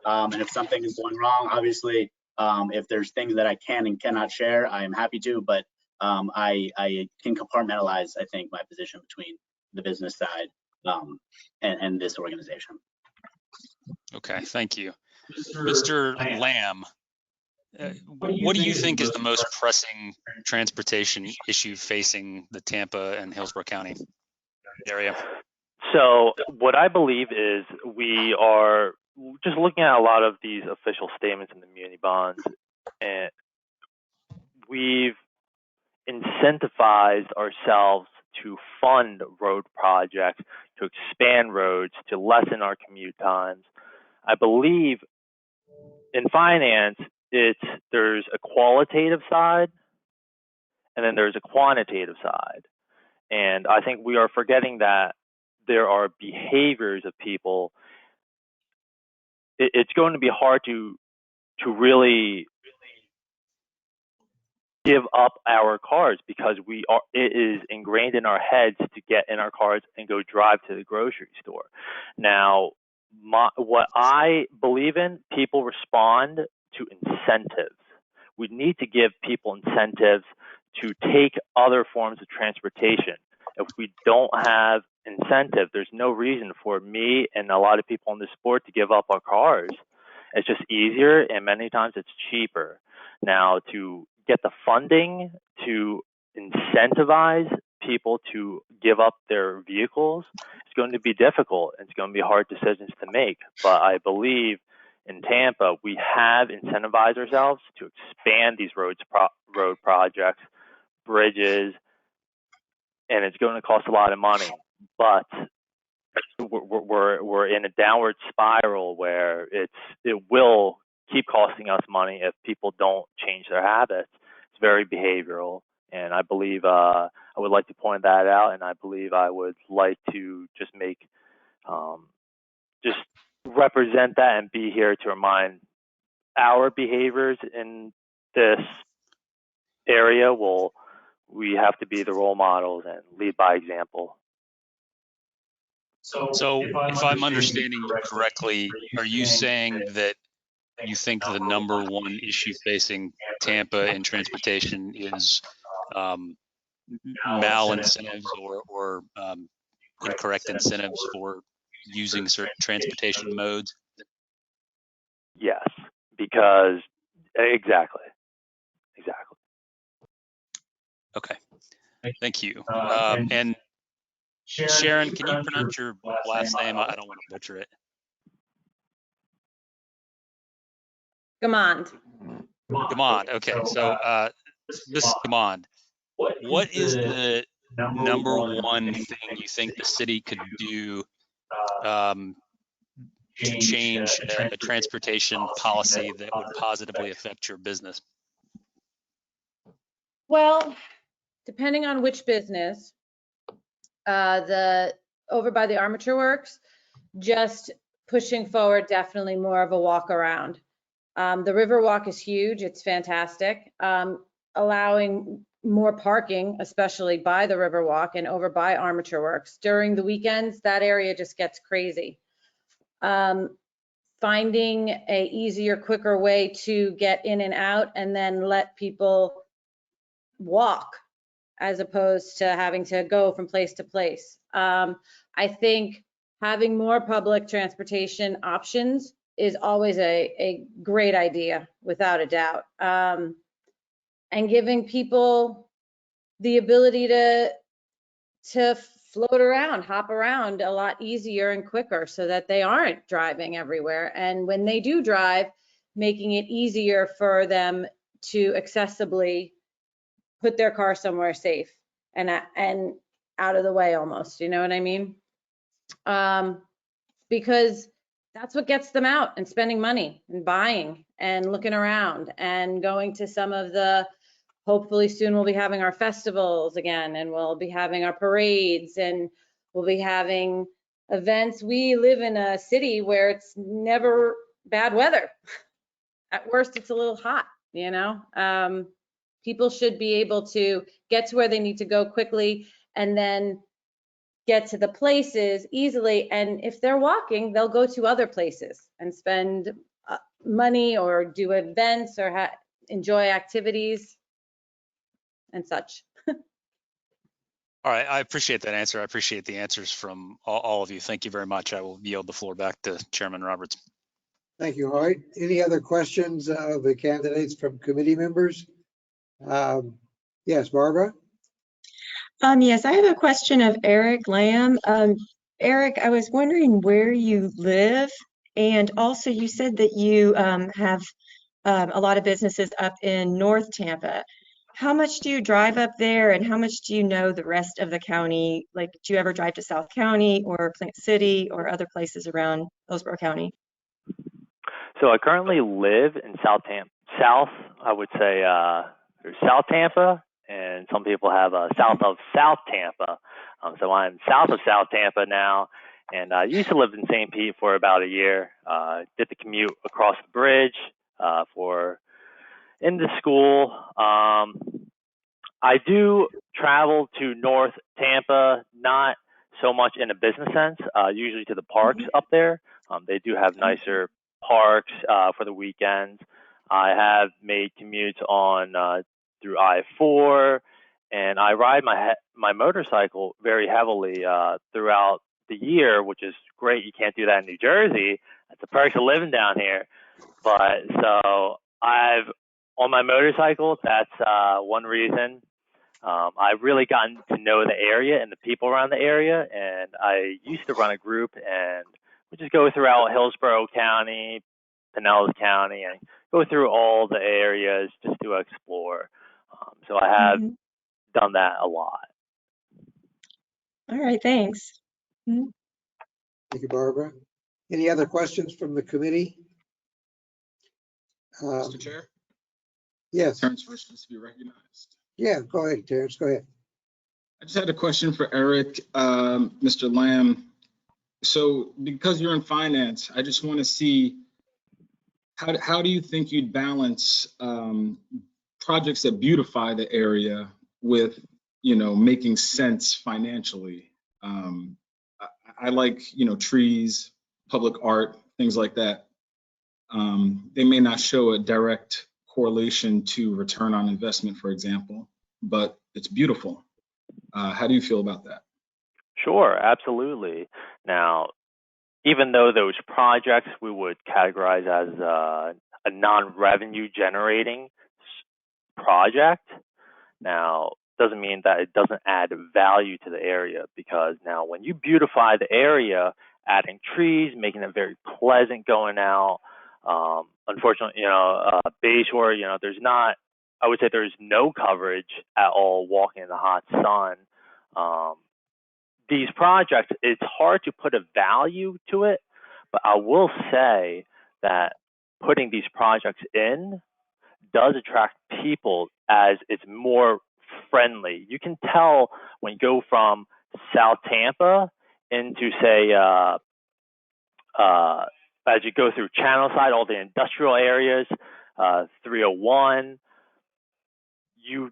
And if something is going wrong, obviously, if there's things that I can and cannot share, I am happy to, but I can compartmentalize, I think, my position between the business side and this organization. Okay, thank you. Mr. Lamb, what do you think is the most pressing transportation issue facing the Tampa and Hillsborough County area? So what I believe is we are just looking at a lot of these official statements in the muni bonds, and we've incentivized ourselves to fund road projects, to expand roads, to lessen our commute times. I believe in finance, there's a qualitative side and then there's a quantitative side. And I think we are forgetting that there are behaviors of people. It's going to be hard to really give up our cars because it is ingrained in our heads to get in our cars and go drive to the grocery store. Now, what I believe in, people respond to incentives. We need to give people incentives to take other forms of transportation. If we don't have incentive, there's no reason for me and a lot of people in the sport to give up our cars. It's just easier, and many times it's cheaper. Now, to get the funding to incentivize people to give up their vehicles, it's going to be difficult. It's going to be hard decisions to make. But I believe in Tampa, we have incentivized ourselves to expand these road projects, bridges, and it's going to cost a lot of money. But we're in a downward spiral where it will keep costing us money if people don't change their habits. It's very behavioral, and I believe I would like to point that out, and I believe I would like to just just represent that and be here to remind our behaviors in this area. We have to be the role models and lead by example. So if I'm understanding you correctly, are you saying that you think the number one issue facing Tampa in transportation is mal-incentives or incorrect incentives for using certain transportation modes? Yes, because exactly. Okay, thank you. And Sharon, can you pronounce your last name? I don't want to butcher it. Gamond. Gamond. Okay, so Ms. Gamond, what is the number one thing you think the city could do to change a transportation policy that would positively affect your business? Well, depending on which business, over by the armature works, just pushing forward definitely more of a walk around. The river walk is huge. It's fantastic. Allowing more parking, especially by the river walk and over by armature works. During the weekends, that area just gets crazy. Finding a easier, quicker way to get in and out and then let people walk as opposed to having to go from place to place. I think having more public transportation options is always a great idea, without a doubt. And giving people the ability to float around, hop around a lot easier and quicker so that they aren't driving everywhere. And when they do drive, making it easier for them to accessibly put their car somewhere safe and out of the way almost, you know what I mean? Because that's what gets them out and spending money and buying and looking around and going to some of the, hopefully soon we'll be having our festivals again, and we'll be having our parades, and we'll be having events. We live in a city where it's never bad weather. At worst, it's a little hot, you know? People should be able to get to where they need to go quickly and then get to the places easily. And if they're walking, they'll go to other places and spend money or do events or enjoy activities and such. All right, I appreciate that answer. I appreciate the answers from all of you. Thank you very much. I will yield the floor back to Chairman Roberts. Thank you, Hoyt. Any other questions of the candidates from committee members? Yes, Barbara? Yes, I have a question of Eric Lamb. Eric, I was wondering where you live, and also you said that you have a lot of businesses up in North Tampa. How much do you drive up there, and how much do you know the rest of the county? Like, do you ever drive to South County or Plant City or other places around Hillsborough County? So I currently live in South, I would say South Tampa, and some people have south of South Tampa. So I'm south of South Tampa now, and I used to live in St. Pete for about a year. Did the commute across the bridge for into school. I do travel to North Tampa, not so much in a business sense, usually to the parks up there. They do have nicer parks for the weekends. I have made commutes on through I-4, and I ride my motorcycle very heavily throughout the year, which is great. You can't do that in New Jersey. That's the perks of living down here. But so on my motorcycle, that's one reason. I've really gotten to know the area and the people around the area, and I used to run a group, and we just go throughout Hillsborough County, Pinellas County, and go through all the areas just to explore. So I have done that a lot. All right, thanks. Thank you, Barbara. Any other questions from the committee? Mr. Chair? Yes. Terrence first needs to be recognized. Yeah, go ahead, Terrence, go ahead. I just had a question for Eric, Mr. Lamb. So because you're in finance, I just want to see how do you think you'd balance projects that beautify the area with, making sense financially? I like, trees, public art, things like that. They may not show a direct correlation to return on investment, for example, but it's beautiful. How do you feel about that? Sure, absolutely. Now, even though those projects we would categorize as a non-revenue generating project, now doesn't mean that it doesn't add value to the area, because now when you beautify the area, adding trees, making it very pleasant going out, unfortunately, Bayshore, I would say there's no coverage at all walking in the hot sun. These projects, it's hard to put a value to it, but I will say that putting these projects in does attract people as it's more friendly. You can tell when you go from South Tampa into, say, as you go through Channelside, all the industrial areas, 301, you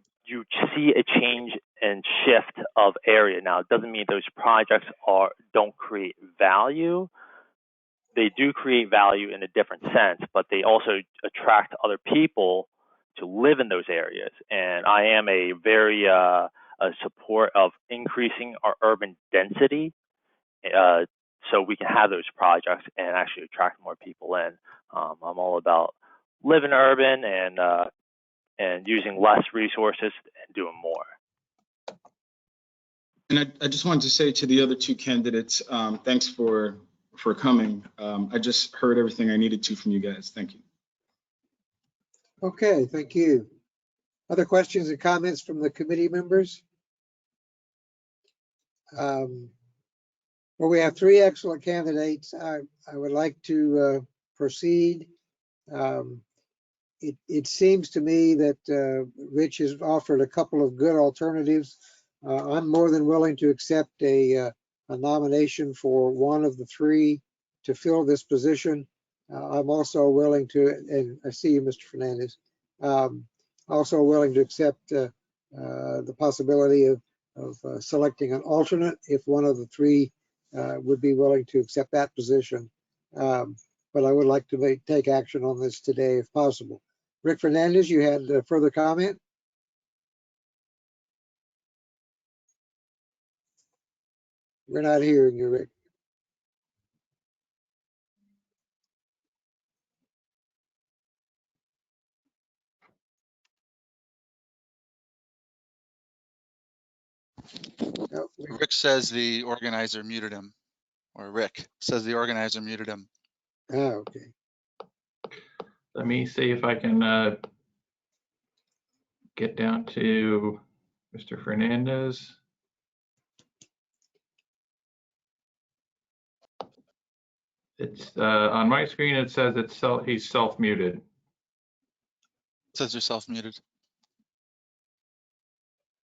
see a change and shift of area. Now, it doesn't mean those projects don't create value. They do create value in a different sense, but they also attract other people to live in those areas. And I am a very a support of increasing our urban density, so we can have those projects and actually attract more people in. I'm all about living urban and using less resources and doing more. And I just wanted to say to the other two candidates, thanks for coming. I just heard everything I needed to from you guys. Thank you. Okay, thank you. Other questions and comments from the committee members? Well, we have three excellent candidates. I would like to proceed. It seems to me that Rich has offered a couple of good alternatives. I'm more than willing to accept a nomination for one of the three to fill this position. I'm also willing to, and I see you, Mr. Fernandez, also willing to accept the possibility of selecting an alternate if one of the three would be willing to accept that position. But I would like to take action on this today if possible. Rick Fernandez, you had a further comment? We're not hearing you, Rick. No, Rick says the organizer muted him, or Rick says the organizer muted him. okay. Let me see if I can get down to Mr. Fernandez. It's on my screen. It says he's self-muted. Says you're self-muted.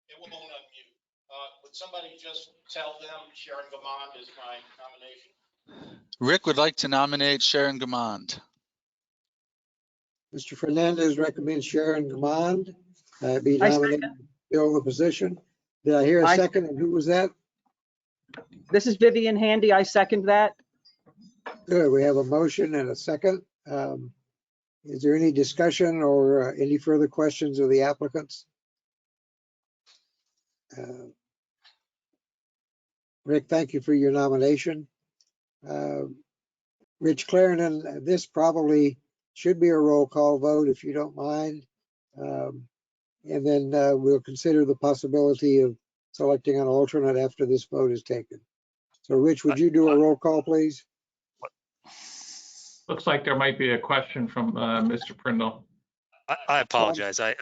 It won't unmute. Would somebody just tell them Sharon Gamond is my nomination? Rick would like to nominate Sharon Gamond. Mr. Fernandez recommends Sharon Gamond be I nominated to fill the position. Did I hear a second? And who was that? This is Vivian Handy. I second that. Good. We have a motion and a second. Is there any discussion or any further questions of the applicants? Rick, thank you for your nomination. Rich Clarendon, this probably should be a roll call vote if you don't mind. And then we'll consider the possibility of selecting an alternate after this vote is taken. So Rich, would you do a roll call, please? Looks like there might be a question from Mr. Prindle. I apologize. I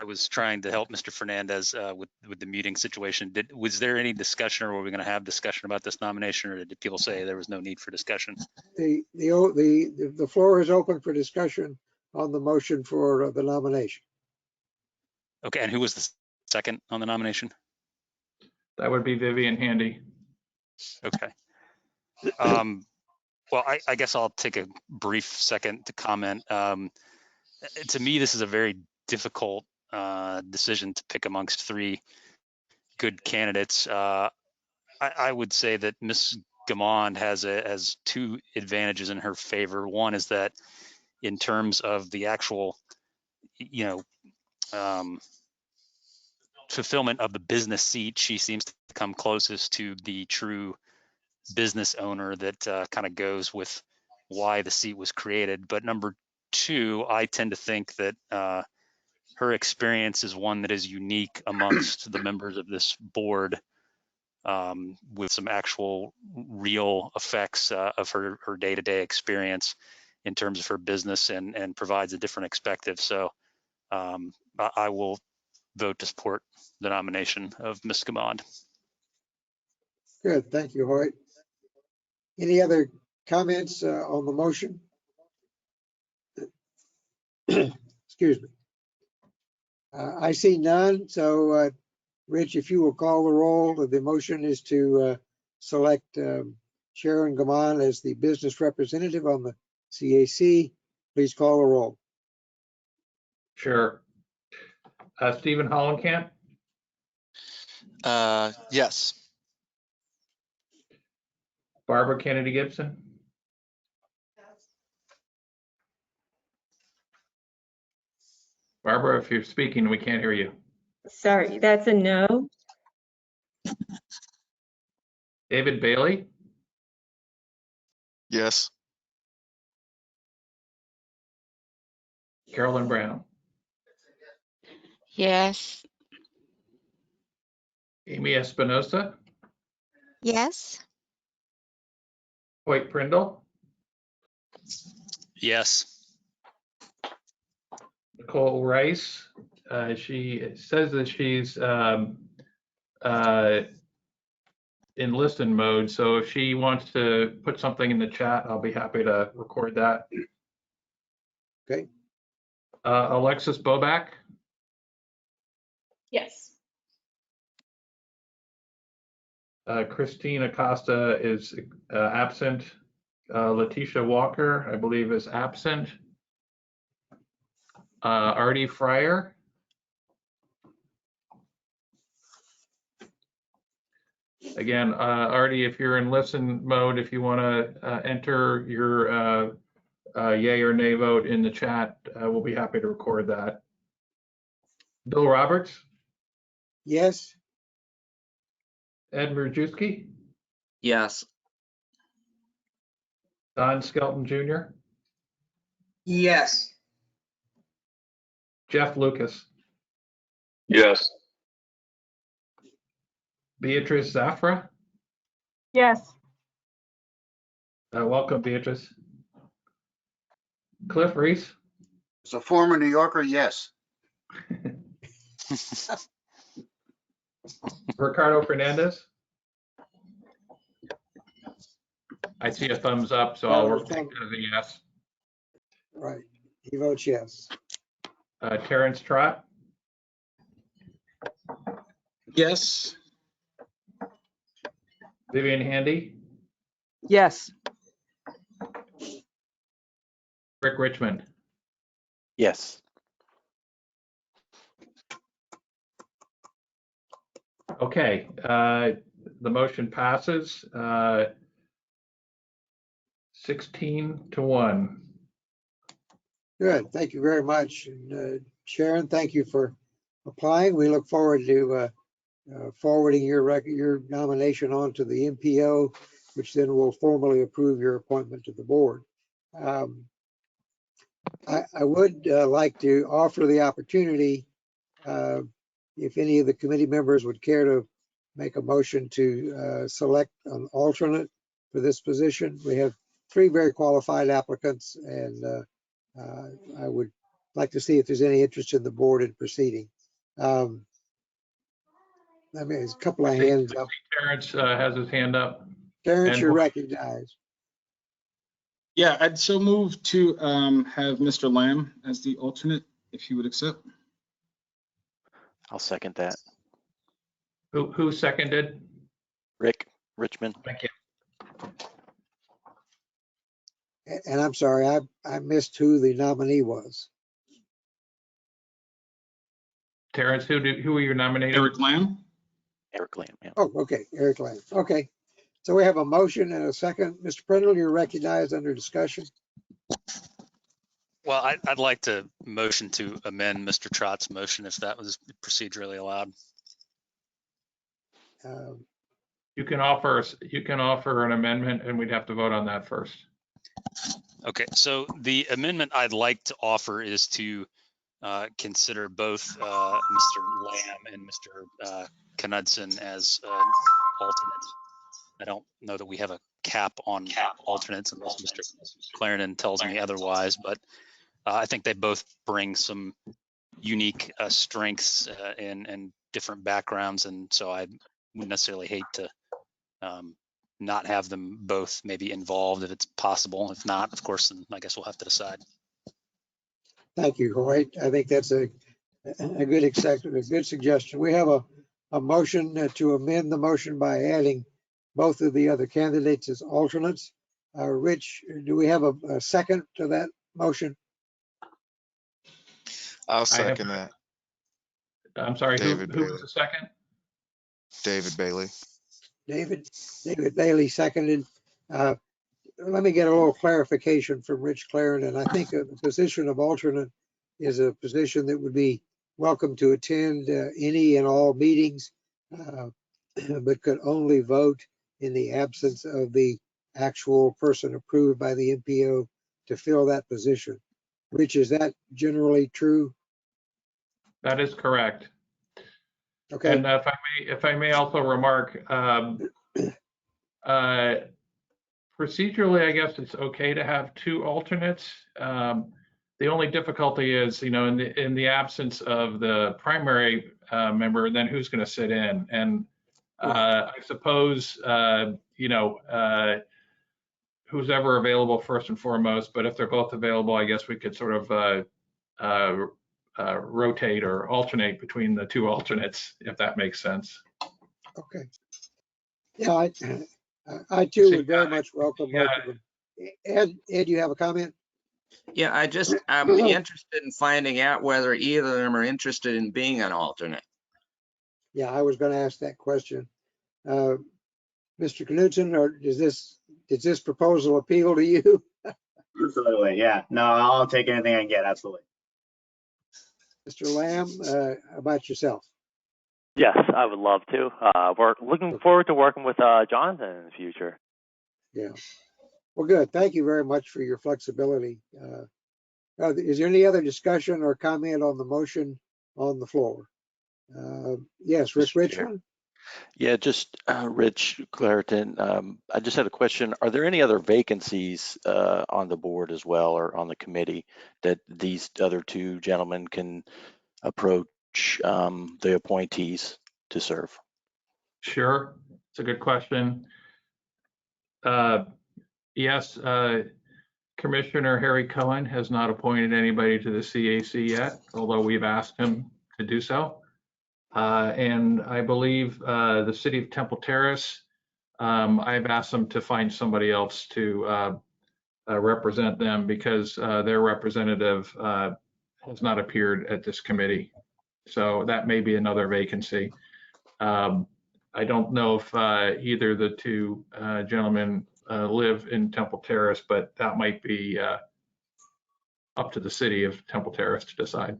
was trying to help Mr. Fernandez with the muting situation. Was there any discussion, or were we going to have discussion about this nomination, or did people say there was no need for discussion? The floor is open for discussion on the motion for the nomination. Okay, and who was the second on the nomination? That would be Vivian Handy. Okay. Well, I guess I'll take a brief second to comment. To me, this is a very difficult decision to pick amongst three good candidates. I would say that Ms. Gamond has two advantages in her favor. One is that in terms of the actual, fulfillment of the business seat, she seems to come closest to the true business owner that kind of goes with why the seat was created. But number two, I tend to think that her experience is one that is unique amongst the members of this board, with some actual real effects of her day-to-day experience in terms of her business, and provides a different perspective. So I will vote to support the nomination of Ms. Gamond. Good, thank you, Hoyt. Any other comments on the motion? Excuse me. I see none. So, Rich, if you will call the roll, the motion is to select Sharon Gamond as the business representative on the CAC. Please call the roll. Sure. Stephen Hollenkamp? Yes. Barbara Kennedy Gibson? Barbara, if you're speaking, we can't hear you. Sorry, that's a no. David Bailey? Yes. Carolyn Brown? Yes. Amy Espinosa? Yes. Hoyt Prindle? Yes. Nicole Rice? She says that she's in listen mode, so if she wants to put something in the chat, I'll be happy to record that. Okay. Alexis Boback? Yes. Christine Acosta is absent. Letitia Walker, I believe, is absent. Artie Fryer? Again, Artie, if you're in listen mode, if you want to enter your yay or nay vote in the chat, we'll be happy to record that. Bill Roberts? Yes. Ed Marczewski? Yes. Don Skelton Jr., Yes. Jeff Lucas, Yes. Beatrice Zafra. Yes. Welcome, Beatrice. Cliff Reese, As a former New Yorker, yes. Ricardo Fernandez. I see a thumbs up, so I'll take that as a yes. Right. He votes yes. Terrence Trott, Yes. Vivian Handy, Yes. Rick Richmond. Yes. Okay, the motion passes 16-1. Good. Thank you very much. And, Sharon, thank you for applying. We look forward to forwarding your nomination on to the MPO, which then will formally approve your appointment to the board. I would like to offer the opportunity, if any of the committee members would care to make a motion to select an alternate for this position. We have 3 very qualified applicants, and I would like to see if there's any interest in the board in proceeding. I mean, there's a couple of hands up. Terrence has his hand up. Terrence, And you're recognized. Yeah, I'd so move to have Mr. Lamb as the alternate, if he would accept. I'll second that. Who seconded? Rick Richmond. Thank you. And I'm sorry, I missed who the nominee was. Terrence, who were you nominating? Eric Lamb. Eric Lamb, yeah. Oh, okay, Eric Lamb. Okay. So we have a motion and a second. Mr. Prindle, you're recognized under discussion. Well, I'd like to motion to amend Mr. Trott's motion if that was procedurally allowed. You can offer an amendment, and we'd have to vote on that first. Okay, so the amendment I'd like to offer is to consider both Mr. Lamb and Mr. Knudsen as alternates. I don't know that we have a cap on alternates unless Mr. Clarendon tells me otherwise, but I think they both bring some unique strengths and different backgrounds, and so I wouldn't necessarily hate to not have them both maybe involved if it's possible. If not, of course, then I guess we'll have to decide. Thank you, Hoyt. I think that's a good suggestion. We have a motion to amend the motion by adding both of the other candidates as alternates. Rich, do we have a second to that motion? I'll second that. I'm sorry, who Bailey. was the second? David Bailey. David Bailey seconded. Let me get a little clarification from Rich Clarendon. I think the position of alternate is a position that would be welcome to attend any and all meetings, but could only vote in the absence of the actual person approved by the MPO to fill that position. Rich, is that generally true? That is correct. Okay. And if I may also remark, procedurally, I guess it's okay to have 2 alternates. The only difficulty is, in the absence of the primary member, then who's going to sit in? And I suppose, who's ever available first and foremost, but if they're both available, I guess we could sort of rotate or alternate between the 2 alternates, if that makes sense. Okay. Yeah, I too would very much welcome both of them. Ed, you have a comment? Yeah, I'm interested in finding out whether either of them are interested in being an alternate. Yeah, I was going to ask that question. Mr. Knudsen, or does this proposal appeal to you? Absolutely, yeah. No, I'll take anything I can get, absolutely. Mr. Lamb, how about yourself? Yes, I would love to. We're looking forward to working with Jonathan in the future. Yeah. Well, good. Thank you very much for your flexibility. Is there any other discussion or comment on the motion on the floor? Yes, Rick Richmond? Yeah, just Rich Clareton. I just had a question. Are there any other vacancies on the board as well, or on the committee, that these other two gentlemen can approach the appointees to serve? Sure, it's a good question. Yes, Commissioner Harry Cohen has not appointed anybody to the CAC yet, although we've asked him to do so. And I believe the city of Temple Terrace, I've asked them to find somebody else to represent them because their representative has not appeared at this committee. So that may be another vacancy. I don't know if either of the two gentlemen live in Temple Terrace, but that might be up to the city of Temple Terrace to decide.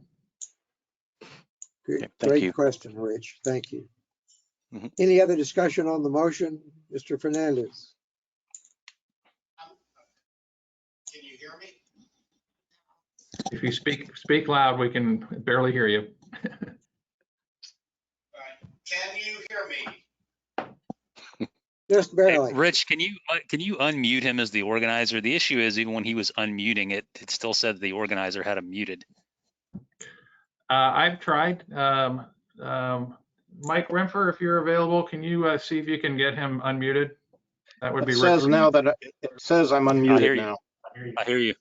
Great question, Rich. Thank you. Any other discussion on the motion? Mr. Fernandez? Can you hear me? If you speak loud, we can barely hear you. Can you hear me? Just barely. Hey, Rich, can you unmute him as the organizer? The issue is, even when he was unmuting it, it still said the organizer had him muted. I've tried. Mike Renfer, if you're available, can you see if you can get him unmuted? That would be. It says now that it says I'm unmuted now. I hear you.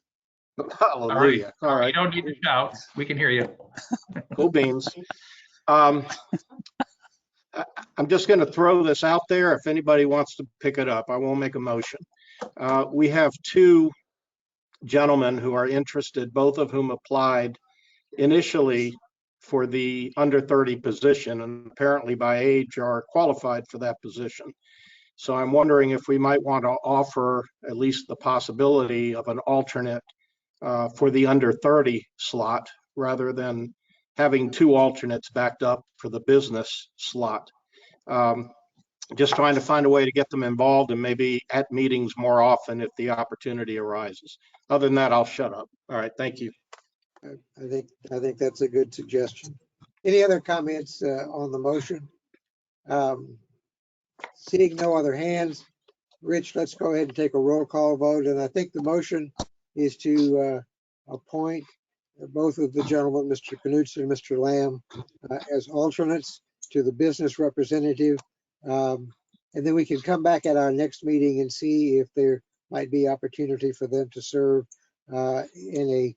Hallelujah. All right. You don't need to shout. We can hear you. Cool beans. I'm just going to throw this out there. If anybody wants to pick it up, I won't make a motion. We have two gentlemen who are interested, both of whom applied initially for the under 30 position, and apparently by age are qualified for that position. So I'm wondering if we might want to offer at least the possibility of an alternate for the under 30 slot, rather than having two alternates backed up for the business slot. Just trying to find a way to get them involved and maybe at meetings more often if the opportunity arises. Other than that, I'll shut up. All right, thank you. I think that's a good suggestion. Any other comments on the motion? Seeing no other hands, Rich, let's go ahead and take a roll call vote. And I think the motion is to appoint both of the gentlemen, Mr. Knudsen and Mr. Lamb, as alternates to the business representative. And then we can come back at our next meeting and see if there might be opportunity for them to serve in a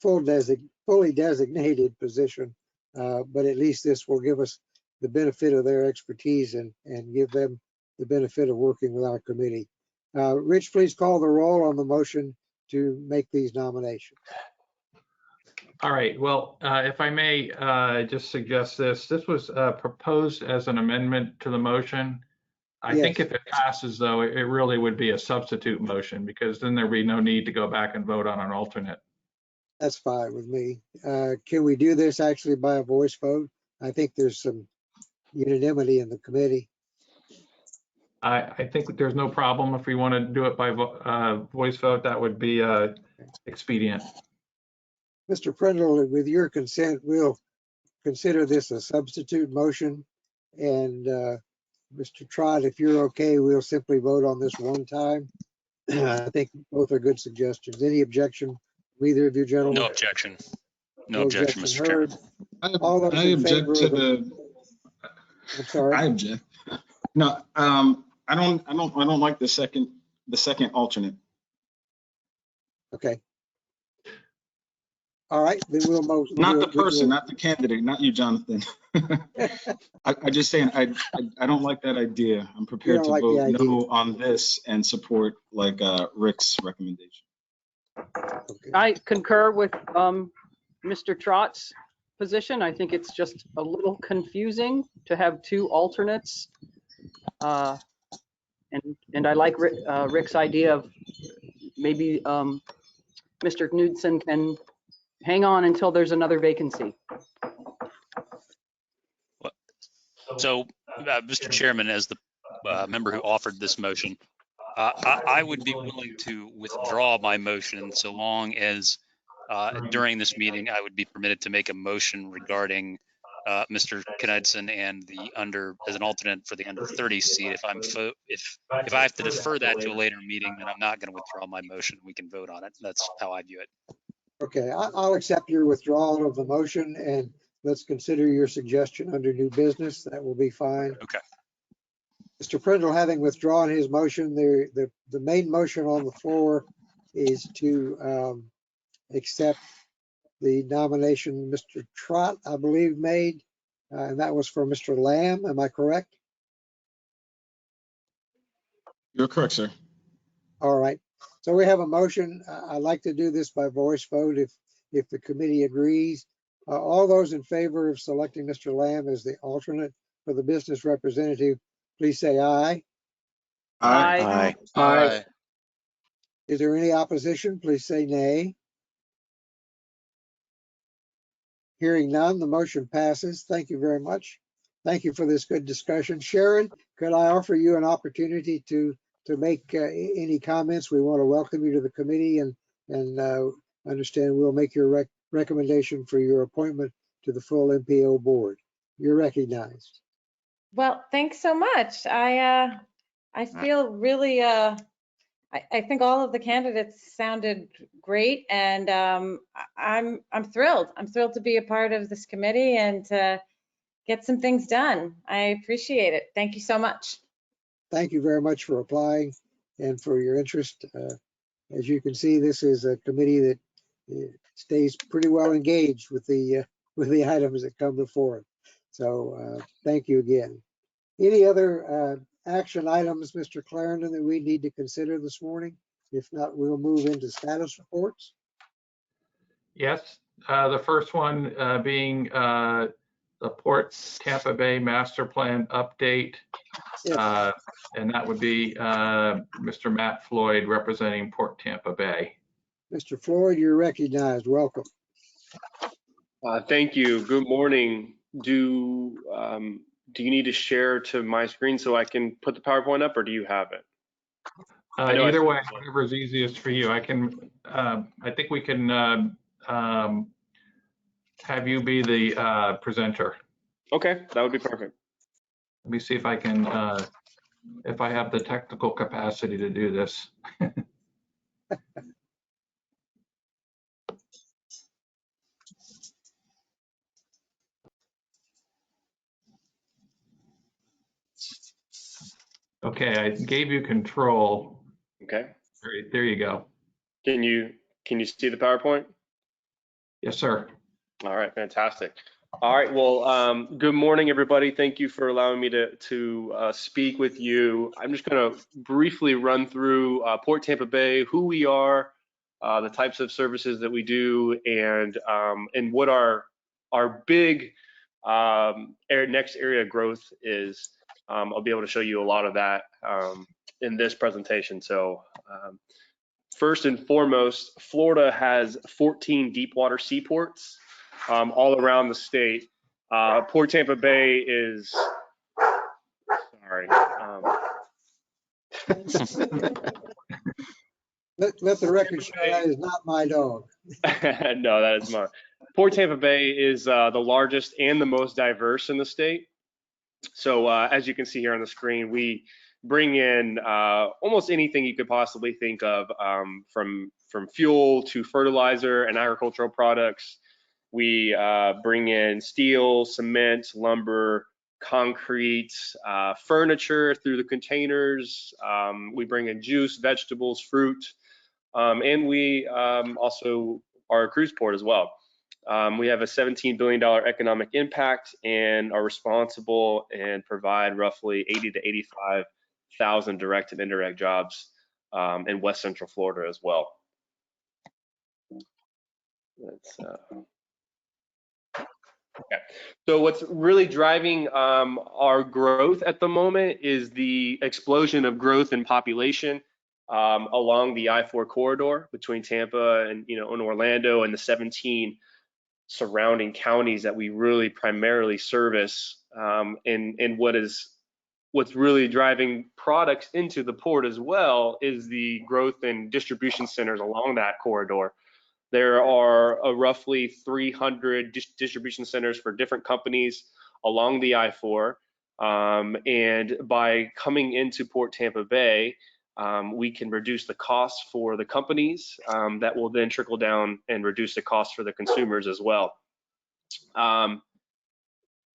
fully designated position. But at least this will give us the benefit of their expertise and give them the benefit of working with our committee. Rich, please call the roll on the motion to make these nominations. All right. Well, if I may just suggest this was proposed as an amendment to the motion. I think if it passes, though, it really would be a substitute motion, because then there'd be no need to go back and vote on an alternate. That's fine with me. Can we do this actually by a voice vote? I think there's some unanimity in the committee. I think there's no problem if we want to do it by voice vote. That would be expedient. Mr. Prindle, with your consent, we'll consider this a substitute motion. And Mr. Trott, if you're okay, we'll simply vote on this one time. I think both are good suggestions. Any objection from either of you gentlemen? No objection. No objection, Mr. Chairman. All those I in object favor to of the. I'm sorry. I object. No, I don't like the second alternate. Okay. All right, then we'll most. Not the person, not the candidate, not you, Jonathan. I just saying, I don't like that idea. I'm prepared to vote no on this and support like Rick's recommendation. Okay. I concur with Mr. Trott's position. I think it's just a little confusing to have two alternates. And I like Rick's idea of maybe Mr. Knudsen can hang on until there's another vacancy. So, Mr. Chairman, as the member who offered this motion, I would be willing to withdraw my motion so long as during this meeting I would be permitted to make a motion regarding Mr. Knudsen and the as an alternate for the under 30 seat. If I have to defer that to a later meeting, then I'm not going to withdraw my motion. We can vote on it. That's how I view it. Okay, I'll accept your withdrawal of the motion and let's consider your suggestion under new business. That will be fine. Okay. Mr. Prindle, having withdrawn his motion, the main motion on the floor is to accept the nomination Mr. Trott, I believe, made, and that was for Mr. Lamb. Am I correct? You're correct, sir. All right. So we have a motion. I'd like to do this by voice vote if the committee agrees. All those in favor of selecting Mr. Lamb as the alternate for the business representative, please say aye. Aye. Aye. Is there any opposition? Please say nay. Hearing none, the motion passes. Thank you very much. Thank you for this good discussion. Sharon, could I offer you an opportunity to make any comments? We want to welcome you to the committee and understand we'll make your recommendation for your appointment to the full MPO board. You're recognized. Well, thanks so much. I feel really, I think all of the candidates sounded great, and I'm thrilled. I'm thrilled to be a part of this committee and to get some things done. I appreciate it. Thank you so much. Thank you very much for applying and for your interest. As you can see, this is a committee that stays pretty well engaged with the items that come before it. So thank you again. Any other action items, Mr. Clarendon, that we need to consider this morning? If not, we'll move into status reports. Yes, the first one being the Port Tampa Bay Master Plan update. Yes. And that would be Mr. Matt Floyd representing Port Tampa Bay. Mr. Floyd, you're recognized. Welcome. Thank you. Good morning. Do you need to share to my screen so I can put the PowerPoint up, or do you have it? Either way, whatever's easiest for you. I can. I think we can have you be the presenter. Okay, that would be perfect. Let me see if I can. If I have the technical capacity to do this. Okay, I gave you control. Okay. There you go. Can you see the PowerPoint? Yes, sir. All right, fantastic. All right, well, good morning, everybody. Thank you for allowing me to speak with you. I'm just going to briefly run through Port Tampa Bay, who we are, the types of services that we do, and what our big next area of growth is. I'll be able to show you a lot of that in this presentation. So first and foremost, Florida has 14 deep water seaports all around the state. Port Tampa Bay is, sorry. Let the record show that is not my dog. No, that is mine. Port Tampa Bay is the largest and the most diverse in the state. So as you can see here on the screen, we bring in almost anything you could possibly think of, from fuel to fertilizer and agricultural products. We bring in steel, cement, lumber, concrete, furniture through the containers. We bring in juice, vegetables, fruit, and we also are a cruise port as well. We have a $17 billion economic impact and are responsible and provide roughly 80 to 85,000 direct and indirect jobs in West Central Florida as well. Okay. So what's really driving our growth at the moment is the explosion of growth in population along the I-4 corridor between Tampa and in Orlando and the 17 surrounding counties that we really primarily service, and what's really driving products into the port as well is the growth in distribution centers along that corridor. There are roughly 300 distribution centers for different companies along the I-4, and by coming into Port Tampa Bay, we can reduce the costs for the companies that will then trickle down and reduce the cost for the consumers as well.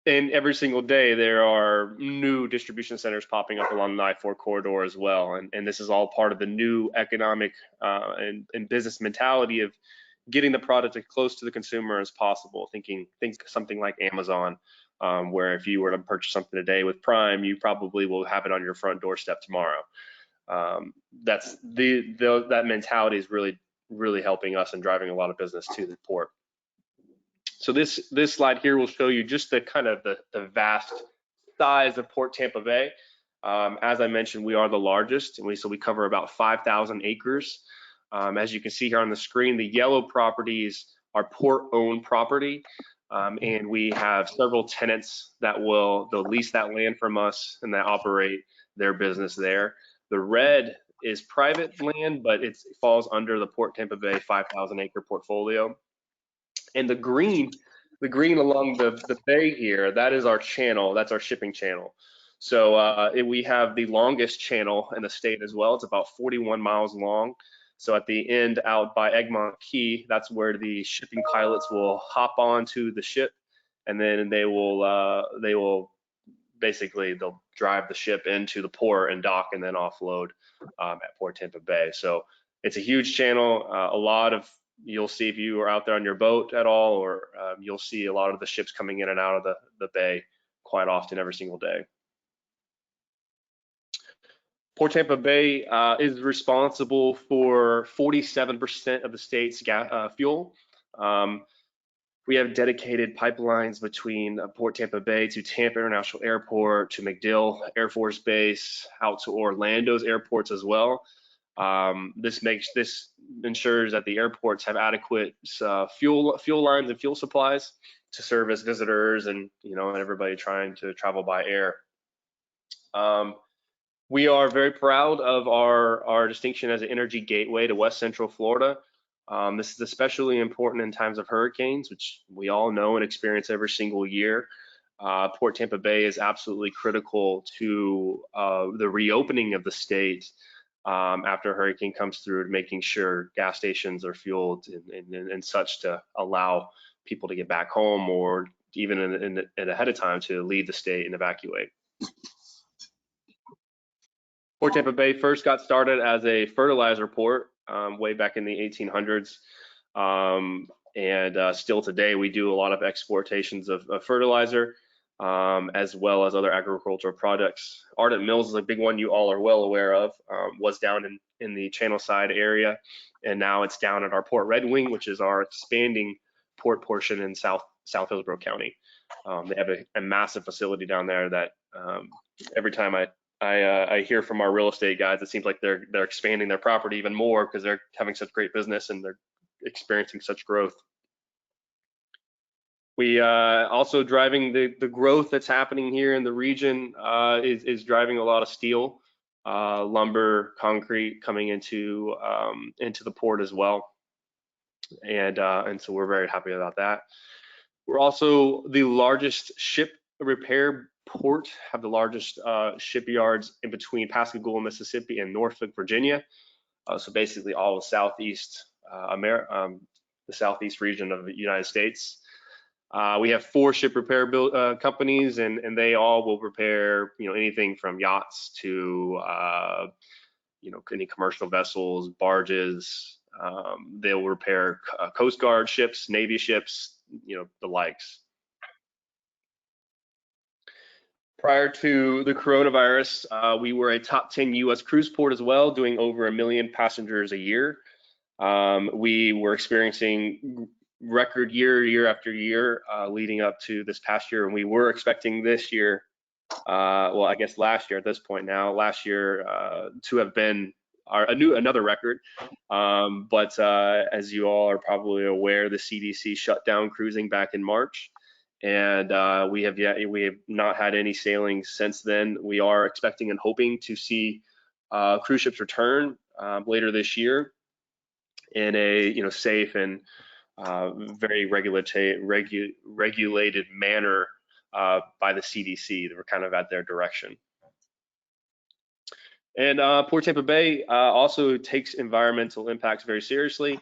And every single day there are new distribution centers popping up along the I-4 corridor as well. And this is all part of the new economic and business mentality of getting the product as close to the consumer as possible. Think something like Amazon, where if you were to purchase something today with Prime, you probably will have it on your front doorstep tomorrow. That's that mentality is really helping us and driving a lot of business to the port. So this slide here will show you just the kind of the vast size of Port Tampa Bay. As I mentioned, we are the largest, and we cover about 5,000 acres. As you can see here on the screen, the yellow properties are port-owned property, and we have several tenants that they'll lease that land from us and that operate their business there. The red is private land, but it falls under the Port Tampa Bay 5,000 acre portfolio. And the green along the bay here, that is our channel. That's our shipping channel. So we have the longest channel in the state as well. It's about 41 miles long. So at the end out by Egmont Key, that's where the shipping pilots will hop onto the ship, and then they'll drive the ship into the port and dock and then offload at Port Tampa Bay. So it's a huge channel. You'll see if you are out there on your boat at all, or you'll see a lot of the ships coming in and out of the bay quite often every single day. Port Tampa Bay is responsible for 47% of the state's fuel. We have dedicated pipelines between Port Tampa Bay to Tampa International Airport, to MacDill Air Force Base, out to Orlando's airports as well. This ensures that the airports have adequate fuel lines and fuel supplies to service visitors and everybody trying to travel by air. We are very proud of our distinction as an energy gateway to West Central Florida. This is especially important in times of hurricanes, which we all know and experience every single year. Port Tampa Bay is absolutely critical to the reopening of the state after a hurricane comes through, making sure gas stations are fueled and such to allow people to get back home, or even ahead of time to leave the state and evacuate. Port Tampa Bay first got started as a fertilizer port way back in the 1800s, and still today we do a lot of exportations of fertilizer as well as other agricultural products. Ardent Mills is a big one you all are well aware of. Was down in the Channel Side area, and now it's down at our Port Red Wing, which is our expanding port portion in South Hillsborough County. They have a massive facility down there that every time I hear from our real estate guys, it seems like they're expanding their property even more because they're having such great business and they're experiencing such growth. We also driving the growth that's happening here in the region is driving a lot of steel, lumber, concrete coming into the port as well, and so we're very happy about that. We're also the largest ship repair port, have the largest shipyards in between Pascagoula, Mississippi, and Norfolk, Virginia. So basically all of Southeast the Southeast region of the United States. We have 4 ship repair companies, and they all will repair anything from yachts to any commercial vessels, barges. They'll repair Coast Guard ships, Navy ships, the likes. Prior to the coronavirus, we were a top 10 U.S. cruise port as well, doing over 1 million passengers a year. We were experiencing record year after year leading up to this past year, and we were expecting this year, well, I guess last year at this point now, last year to have been another record. But as you all are probably aware, the CDC shut down cruising back in March, and we have not had any sailings since then. We are expecting and hoping to see cruise ships return later this year in a safe and very regulated manner by the CDC. We're kind of at their direction. And Port Tampa Bay also takes environmental impacts very seriously.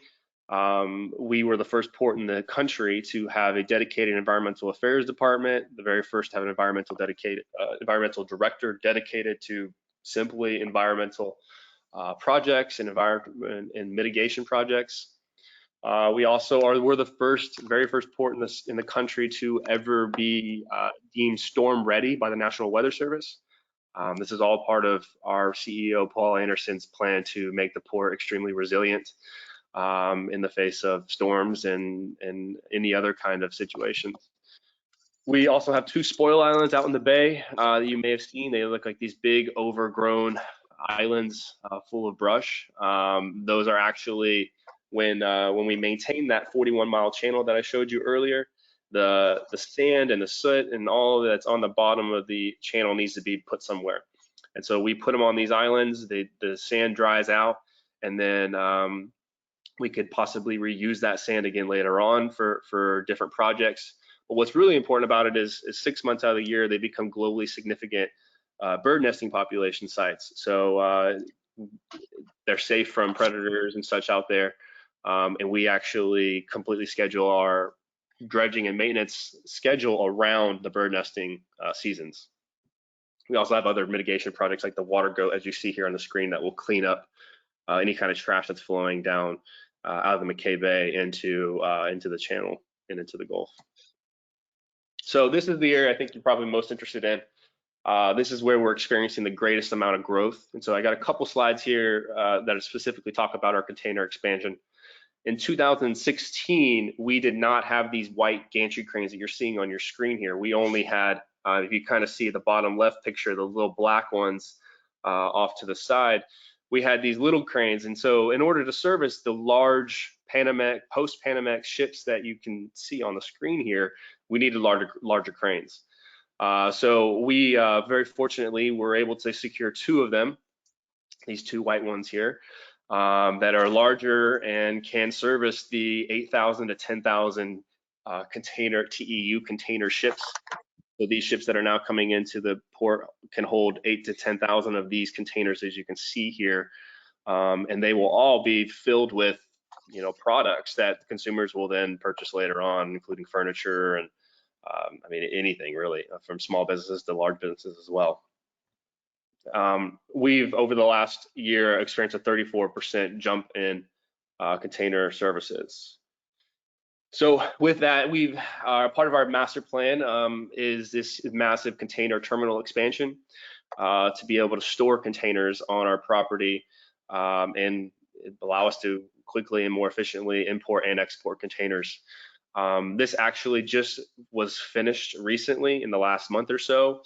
We were the first port in the country to have a dedicated environmental affairs department, the very first to have an environmental director dedicated to simply environmental projects and mitigation projects. We're the very first port in the country to ever be deemed storm ready by the National Weather Service. This is all part of our CEO, Paul Anderson's plan to make the port extremely resilient in the face of storms and any other kind of situations. We also have 2 spoil islands out in the bay that you may have seen. They look like these big overgrown islands full of brush. Those are actually when we maintain that 41-mile channel that I showed you earlier, the sand and the soot and all that's on the bottom of the channel needs to be put somewhere. And so we put them on these islands, the sand dries out, and then we could possibly reuse that sand again later on for different projects. But what's really important about it is 6 months out of the year, they become globally significant bird nesting population sites. So they're safe from predators and such out there. And we actually completely schedule our dredging and maintenance schedule around the bird nesting seasons. We also have other mitigation projects like the water goat, as you see here on the screen, that will clean up any kind of trash that's flowing down out of the McKay Bay into the channel and into the Gulf. So this is the area I think you're probably most interested in. This is where we're experiencing the greatest amount of growth. And so I got a couple slides here that specifically talk about our container expansion. In 2016, we did not have these white gantry cranes that you're seeing on your screen here. We only had, if you kind of see the bottom left picture, the little black ones off to the side, we had these little cranes. And so in order to service the large Panamax, post-Panamax ships that you can see on the screen here, we needed larger cranes. So we very fortunately were able to secure 2 of them, these 2 white ones here. That are larger and can service the 8,000 to 10,000 container TEU container ships. So these ships that are now coming into the port can hold 8,000 to 10,000 of these containers, as you can see here, and they will all be filled with products that consumers will then purchase later on, including furniture and I mean anything really, from small businesses to large businesses as well. We've over the last year experienced a 34% jump in container services. So with that, part of our master plan is this massive container terminal expansion to be able to store containers on our property and allow us to quickly and more efficiently import and export containers. This actually just was finished recently in the last month or so.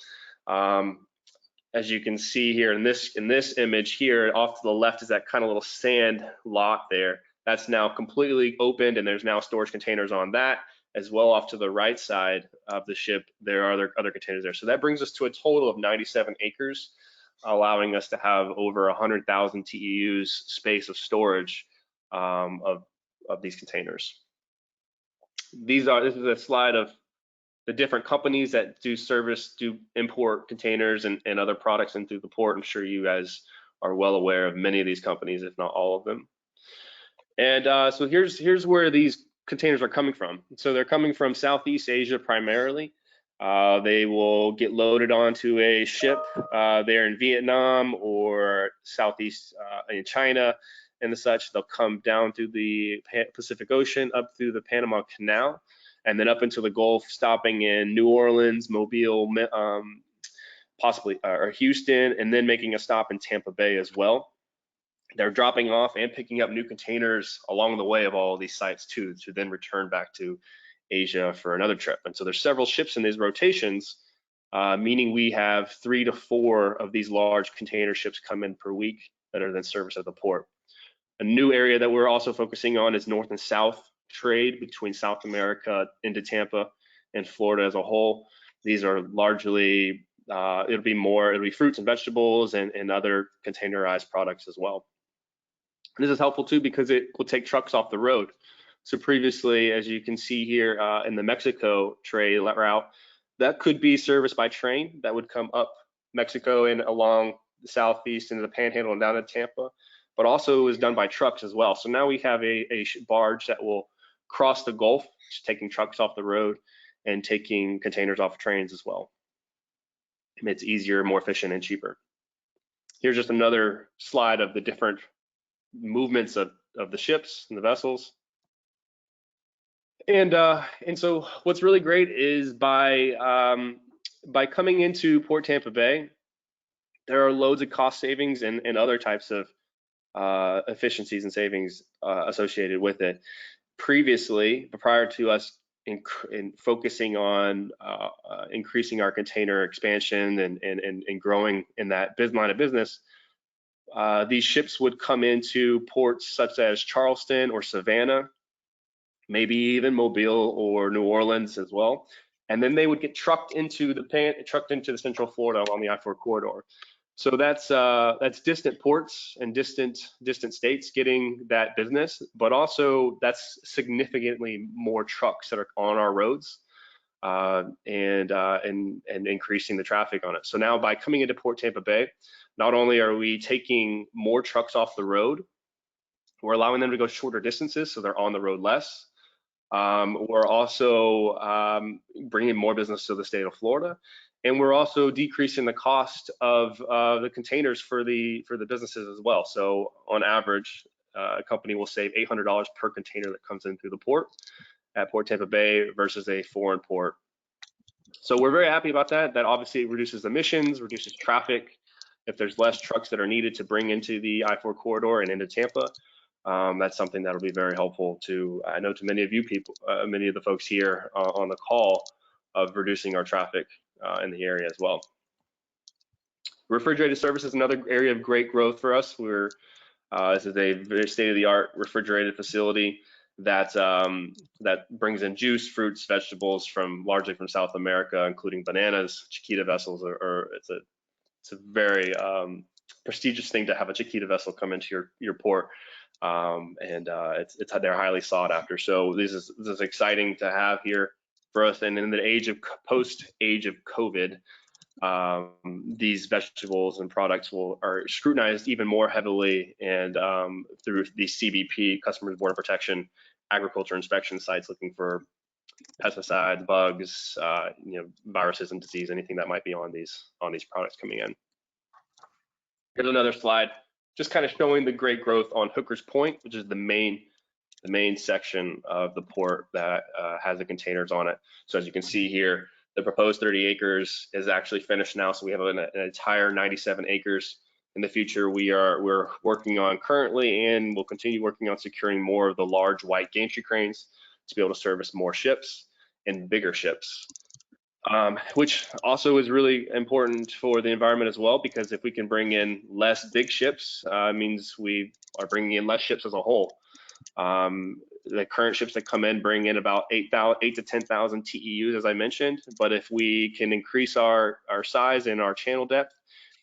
As you can see here in this image here, off to the left is that kind of little sand lot there. That's now completely opened, and there's now storage containers on that, as well. Off to the right side of the ship, there are other containers there. So that brings us to a total of 97 acres, allowing us to have over 100,000 TEUs space of storage of these containers. This is a slide of the different companies that do import containers and other products in through the port. I'm sure you guys are well aware of many of these companies, if not all of them. And so here's where these containers are coming from. So they're coming from Southeast Asia primarily. They will get loaded onto a ship there in Vietnam or Southeast in China and the such. They'll come down through the Pacific Ocean, up through the Panama Canal, and then up into the Gulf, stopping in New Orleans, Mobile, possibly or Houston, and then making a stop in Tampa Bay as well. They're dropping off and picking up new containers along the way of all of these sites too, to then return back to Asia for another trip. And so there's several ships in these rotations, meaning we have 3 to 4 of these large container ships come in per week that are then serviced at the port. A new area that we're also focusing on is north and south trade between South America into Tampa and Florida as a whole. These are largely, it'll be fruits and vegetables and other containerized products as well. This is helpful too because it will take trucks off the road. So previously, as you can see here in the Mexico trade route, that could be serviced by train that would come up Mexico and along the southeast into the Panhandle and down to Tampa, but also is done by trucks as well. So now we have a barge that will cross the Gulf, taking trucks off the road and taking containers off trains as well. It's easier, more efficient, and cheaper. Here's just another slide of the different movements of the ships and the vessels. And so what's really great is by coming into Port Tampa Bay, there are loads of cost savings and other types of efficiencies and savings associated with it. Previously, prior to us in focusing on increasing our container expansion and growing in that line of business, these ships would come into ports such as Charleston or Savannah, maybe even Mobile or New Orleans as well, and then they would get trucked into the Central Florida along the I-4 corridor. So that's distant ports and distant states getting that business, but also that's significantly more trucks that are on our roads and increasing the traffic on it. So now by coming into Port Tampa Bay, not only are we taking more trucks off the road, we're allowing them to go shorter distances, so they're on the road less. We're also bringing more business to the state of Florida, and we're also decreasing the cost of the containers for the businesses as well. So on average, a company will save $800 per container that comes in through the port at Port Tampa Bay versus a foreign port. So we're very happy about that. That obviously reduces emissions, reduces traffic. If there's less trucks that are needed to bring into the I-4 corridor and into Tampa, that's something that'll be very helpful to, I know, to many of you people, many of the folks here on the call, of reducing our traffic in the area as well. Refrigerated Service is another area of great growth for us. This is a very state-of-the-art refrigerated facility that brings in juice, fruits, vegetables largely from South America, including bananas. Chiquita vessels it's a very prestigious thing to have a Chiquita vessel come into your port. They're highly sought after. So this is exciting to have here for us. And in the post-age of COVID, these vegetables and products are scrutinized even more heavily and through the CBP, Customers Border Protection, agriculture inspection sites looking for pesticides, bugs, viruses and disease, anything that might be on these products coming in. Here's another slide, just kind of showing the great growth on Hooker's Point, which is the main section of the port that has the containers on it. So as you can see here, the proposed 30 acres is actually finished now. So we have an entire 97 acres. In the future, we're working on currently, and we'll continue working on securing more of the large white gantry cranes to be able to service more ships and bigger ships. Which also is really important for the environment as well, because if we can bring in less big ships, means we are bringing in less ships as a whole. The current ships that come in bring in about 8 to 10,000 TEUs, as I mentioned. But if we can increase our size and our channel depth,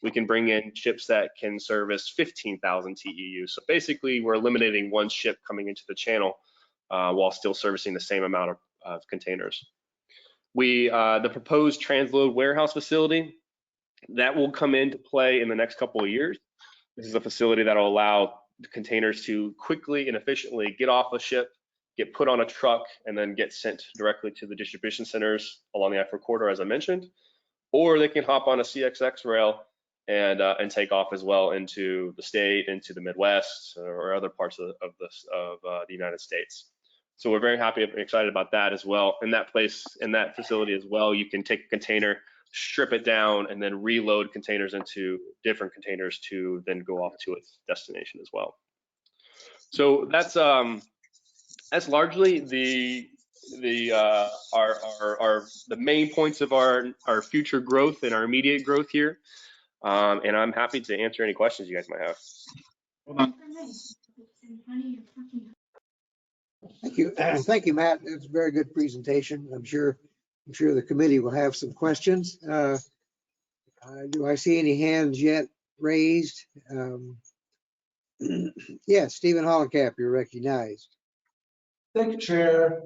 we can bring in ships that can service 15,000 TEUs. So basically, we're eliminating one ship coming into the channel while still servicing the same amount of containers. The proposed transload warehouse facility, that will come into play in the next couple of years. This is a facility that will allow the containers to quickly and efficiently get off a ship, get put on a truck, and then get sent directly to the distribution centers along the I-4 corridor, as I mentioned. Or they can hop on a CXX rail and take off as well into the state, into the Midwest, or other parts of the United States. So we're very happy and excited about that as well. In that facility as well, you can take a container, strip it down, and then reload containers into different containers to then go off to its destination as well. So that's largely the main points of our future growth and our immediate growth here. And I'm happy to answer any questions you guys might have. Hold on. Thank you. Thank you, Matt. It's a very good presentation. I'm sure the committee will have some questions. Do I see any hands yet raised? Yes, Stephen Hollencamp, you're recognized. Thank you, Chair.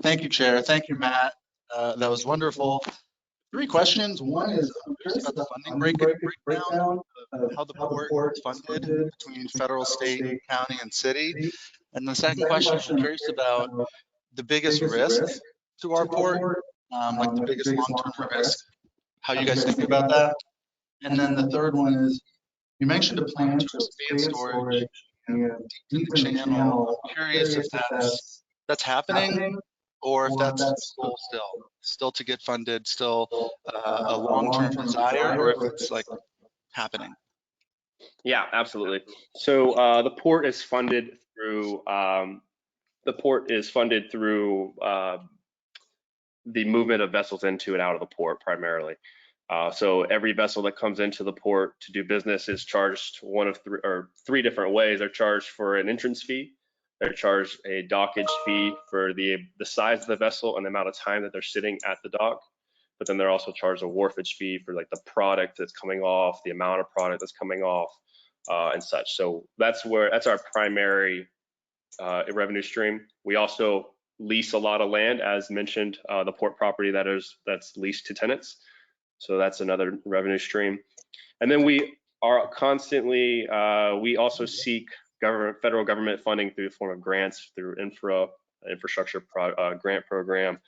Thank you, Chair. Thank you, Matt. That was wonderful. 3 questions. One is, I'm curious about the funding breakdown of how the port is funded between federal, state, county, and city. And the second question is, I'm curious about the biggest risk to our port, like the biggest long-term risk, how you guys think about that. And then the third one is, you mentioned a plan to expand storage and deepen the channel. I'm curious if that's happening, or if that's goal still to get funded, still a long-term desire, or if it's like happening. Yeah, absolutely. So the port is funded through the movement of vessels into and out of the port primarily. So every vessel that comes into the port to do business is charged one of three different ways. They're charged for an entrance fee. They're charged a dockage fee for the size of the vessel and the amount of time that they're sitting at the dock. But then they're also charged a wharfage fee for like the product that's coming off, the amount of product that's coming off, and such. So that's our primary revenue stream. We also lease a lot of land, as mentioned, the port property that's leased to tenants. So that's another revenue stream. And then we are constantly, we also seek federal government funding through the form of grants through infrastructure grant program,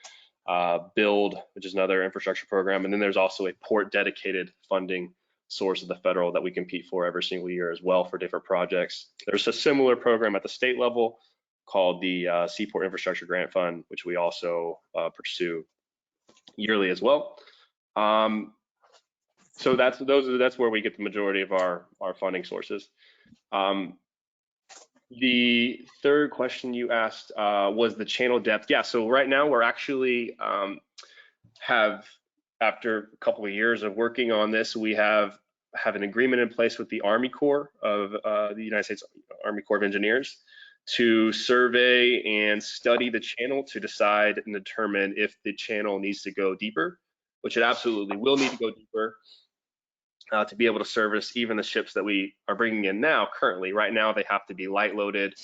Build, which is another infrastructure program. And then there's also a port dedicated funding source of the federal that we compete for every single year as well for different projects. There's a similar program at the state level called the Seaport Infrastructure Grant Fund, which we also pursue yearly as well. So that's where we get the majority of our funding sources. The third question you asked was the channel depth. Yeah, so right now we're actually after a couple of years of working on this, we have an agreement in place with the Army Corps of the United States Army Corps of Engineers to survey and study the channel to decide and determine if the channel needs to go deeper, which it absolutely will need to go deeper to be able to service even the ships that we are bringing in now. Currently, right now, they have to be light loaded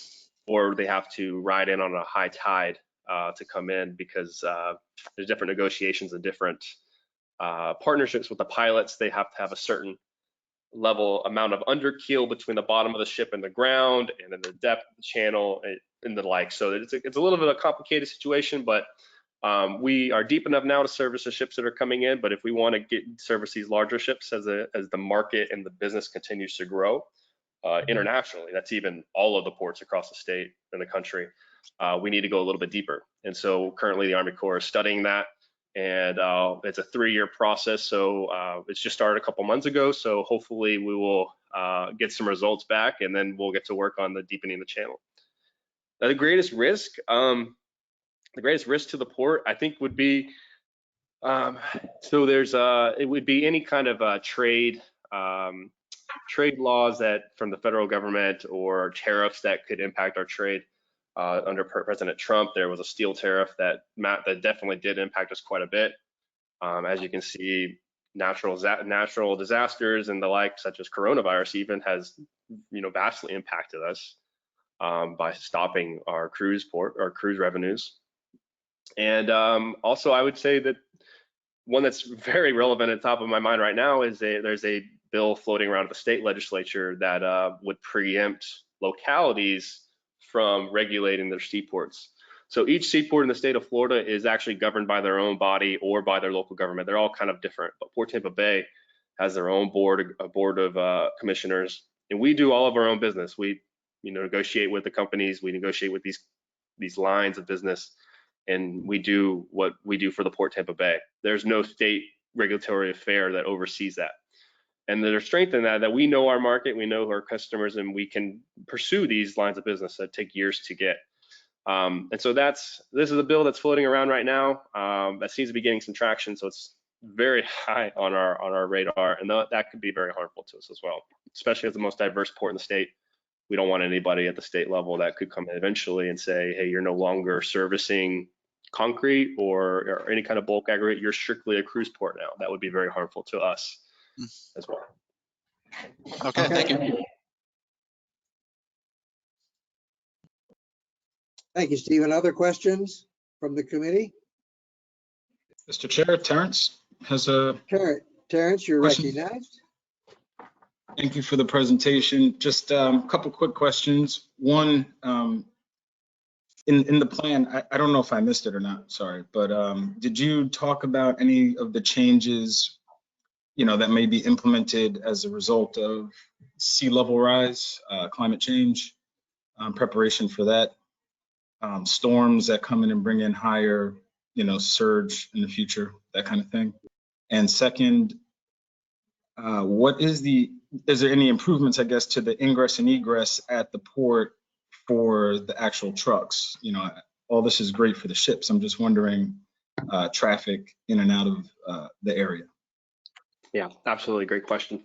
or they have to ride in on a high tide to come in, because there's different negotiations and different partnerships with the pilots. They have to have a certain amount of underkeel between the bottom of the ship and the ground, and then the depth of the channel and the like. So it's a little bit of a complicated situation, but we are deep enough now to service the ships that are coming in. But if we want to service these larger ships as the market and the business continues to grow internationally, that's even all of the ports across the state and the country, we need to go a little bit deeper. And so currently the Army Corps is studying that. And it's a 3-year process, so it's just started a couple months ago. So hopefully we will get some results back, and then we'll get to work on the deepening the channel. Now, the greatest risk to the port, I think, would be it would be any kind of trade laws that from the federal government or tariffs that could impact our trade. Under President Trump, there was a steel tariff that definitely did impact us quite a bit. As you can see, natural disasters and the like, such as coronavirus, even has vastly impacted us by stopping our cruise revenues. And also, I would say that one that's very relevant at the top of my mind right now is there's a bill floating around at the state legislature that would preempt localities from regulating their seaports. So each seaport in the state of Florida is actually governed by their own body or by their local government. They're all kind of different, but Port Tampa Bay has their own board of commissioners, and we do all of our own business. We negotiate with the companies, we negotiate with these lines of business, and we do what we do for the Port Tampa Bay. There's no state regulatory affair that oversees that. And there's strength in that we know our market, we know our customers, and we can pursue these lines of business that take years to get. And so this is a bill that's floating around right now that seems to be getting some traction. So it's very high on our radar, and that could be very harmful to us as well, especially as the most diverse port in the state. We don't want anybody at the state level that could come in eventually and say, hey, you're no longer servicing concrete or any kind of bulk aggregate, you're strictly a cruise port now. That would be very harmful to us as well. Okay, thank you. Thank you, Stephen. Other questions from the committee? Mr. Chair, Terrence has a Terrence, you're question. recognized. Thank you for the presentation. Just a couple quick questions. One, in the plan, I don't know if I missed it or not, sorry, but did you talk about any of the changes, that may be implemented as a result of sea level rise, climate change, preparation for that, storms that come in and bring in higher, surge in the future, that kind of thing? And second, is there any improvements, I guess, to the ingress and egress at the port for the actual trucks? All this is great for the ships. I'm just wondering, traffic in and out of the area. Yeah, absolutely. Great question.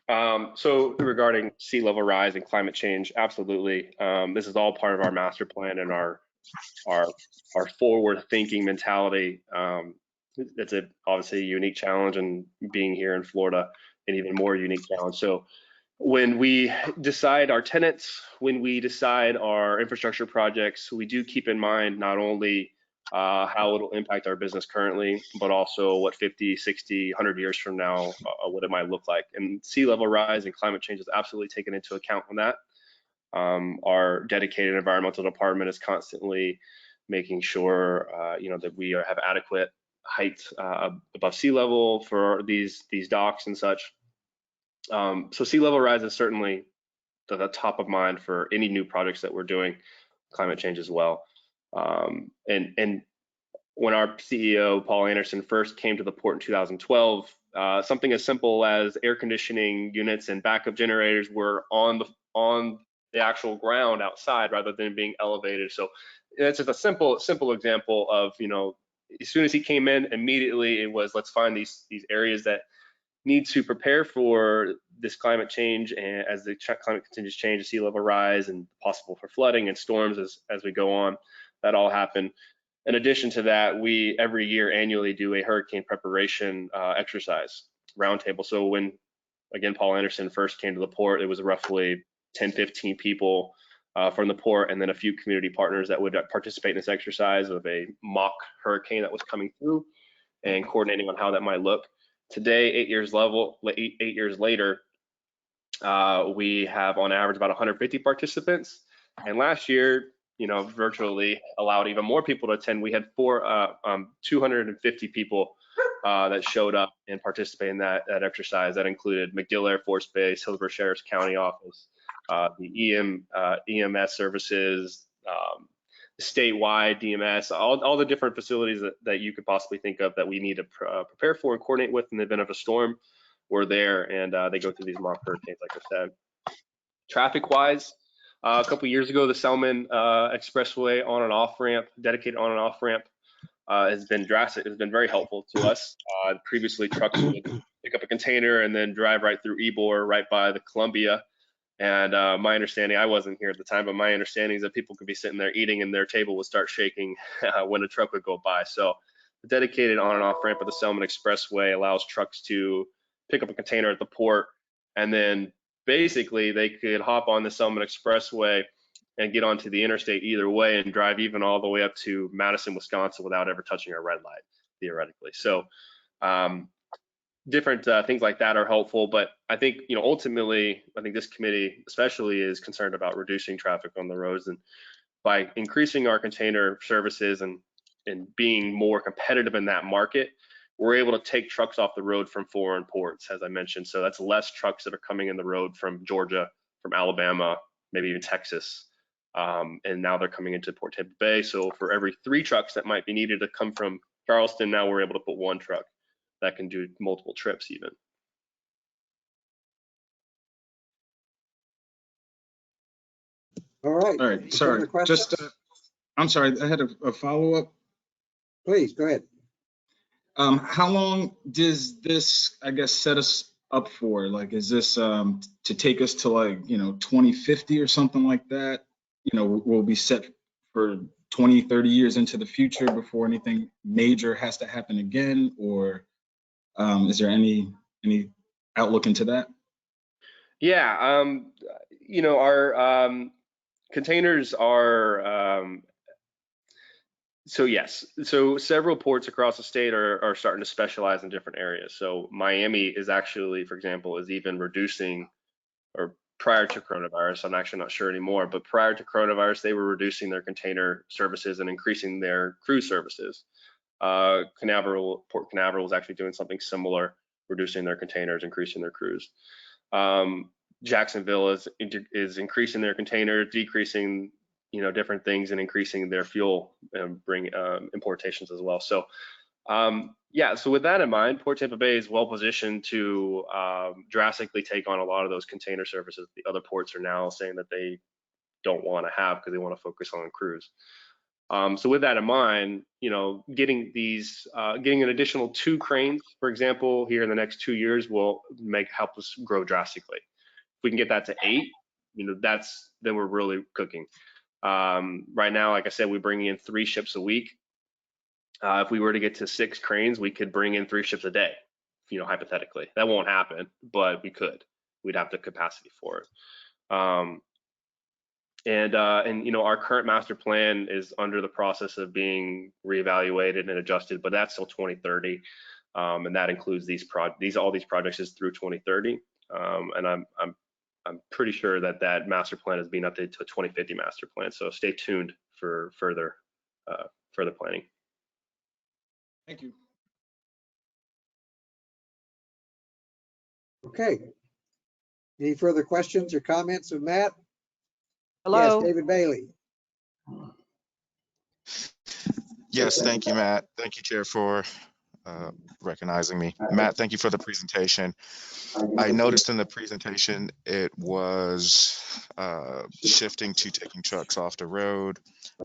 So regarding sea level rise and climate change, absolutely. This is all part of our master plan and our forward thinking mentality. It's obviously a unique challenge, and being here in Florida, an even more unique challenge. So when we decide our tenants, when we decide our infrastructure projects, we do keep in mind not only how it'll impact our business currently, but also what 50, 60, 100 years from now, what it might look like. And sea level rise and climate change is absolutely taken into account on that. Our dedicated environmental department is constantly making sure, that we have adequate height above sea level for these docks and such. So sea level rise is certainly the top of mind for any new projects that we're doing, climate change as well. And when our CEO, Paul Anderson, first came to the port in 2012, something as simple as air conditioning units and backup generators were on the actual ground outside rather than being elevated. So it's just a simple example of, as soon as he came in, immediately it was, let's find these areas that need to prepare for this climate change, and as the climate continues to change, sea level rise and possible for flooding and storms as we go on. That all happened. In addition to that, we every year annually do a hurricane preparation exercise roundtable. So when, again, Paul Anderson first came to the port, it was roughly 10, 15 people from the port, and then a few community partners that would participate in this exercise of a mock hurricane that was coming through and coordinating on how that might look. Today, 8 years later, we have on average about 150 participants. And last year, virtually allowed even more people to attend. We had 250 people that showed up and participated in that exercise. That included MacDill Air Force Base, Hillsborough Sheriff's County Office, the EMS services, statewide DMS, all the different facilities that you could possibly think of that we need to prepare for and coordinate with in the event of a storm. We're there, and they go through these mock hurricanes, like I said. Traffic-wise, a couple years ago, the Selman Expressway on and off ramp, dedicated on and off ramp, has been drastic. It's been very helpful to us. Previously, trucks would pick up a container and then drive right through Ybor, right by the Columbia. And my understanding, I wasn't here at the time, but my understanding is that people could be sitting there eating and their table would start shaking when a truck would go by. So the dedicated on and off ramp of the Selman Expressway allows trucks to pick up a container at the port, and then basically they could hop on the Selman Expressway and get onto the interstate either way and drive even all the way up to Madison, Wisconsin without ever touching a red light, theoretically. So different things like that are helpful, but I think, ultimately, I think this committee especially is concerned about reducing traffic on the roads, and by increasing our container services and being more competitive in that market, we're able to take trucks off the road from foreign ports, as I mentioned. So that's less trucks that are coming in the road from Georgia, from Alabama, maybe even Texas. And now they're coming into Port Tampa Bay. So for every 3 trucks that might be needed to come from Charleston, now we're able to put 1 truck that can do multiple trips even. All right. All right, sorry. Just, I'm sorry, I had a follow-up. Please, go ahead. How long does this, I guess, set us up for? Like, is this to take us to like, 2050 or something like that? We'll be set for 20, 30 years into the future before anything major has to happen again? Or is there any outlook into that? Yeah, our containers are, so yes, so several ports across the state are starting to specialize in different areas. So Miami is actually, for example, is even reducing, or prior to coronavirus, I'm actually not sure anymore, but prior to coronavirus, they were reducing their container services and increasing their cruise services. Port Canaveral is actually doing something similar, reducing their containers, increasing their cruise. Jacksonville is increasing their containers, decreasing different things, and increasing their fuel and bring importations as well. So yeah, so with that in mind, Port Tampa Bay is well positioned to drastically take on a lot of those container services the other ports are now saying that they don't want to have because they want to focus on cruise. So with that in mind, getting an additional 2 cranes, for example, here in the next 2 years will help us grow drastically. If we can get that to 8, then we're really cooking. Right now, like I said, we bring in 3 ships a week. If we were to get to 6 cranes, we could bring in 3 ships a day, hypothetically. That won't happen, but we could. We'd have the capacity for it. And our current master plan is under the process of being reevaluated and adjusted, but that's till 2030, and that includes all these projects is through 2030. And I'm pretty sure that master plan is being updated to a 2050 master plan. So stay tuned for further planning. Thank you. Okay. Any further questions or comments of Matt? Hello. Yes, David Bailey. Yes, thank you, Matt. Thank you, Chair, for recognizing me. Matt, thank you for the presentation. I noticed in the presentation it was shifting to taking trucks off the road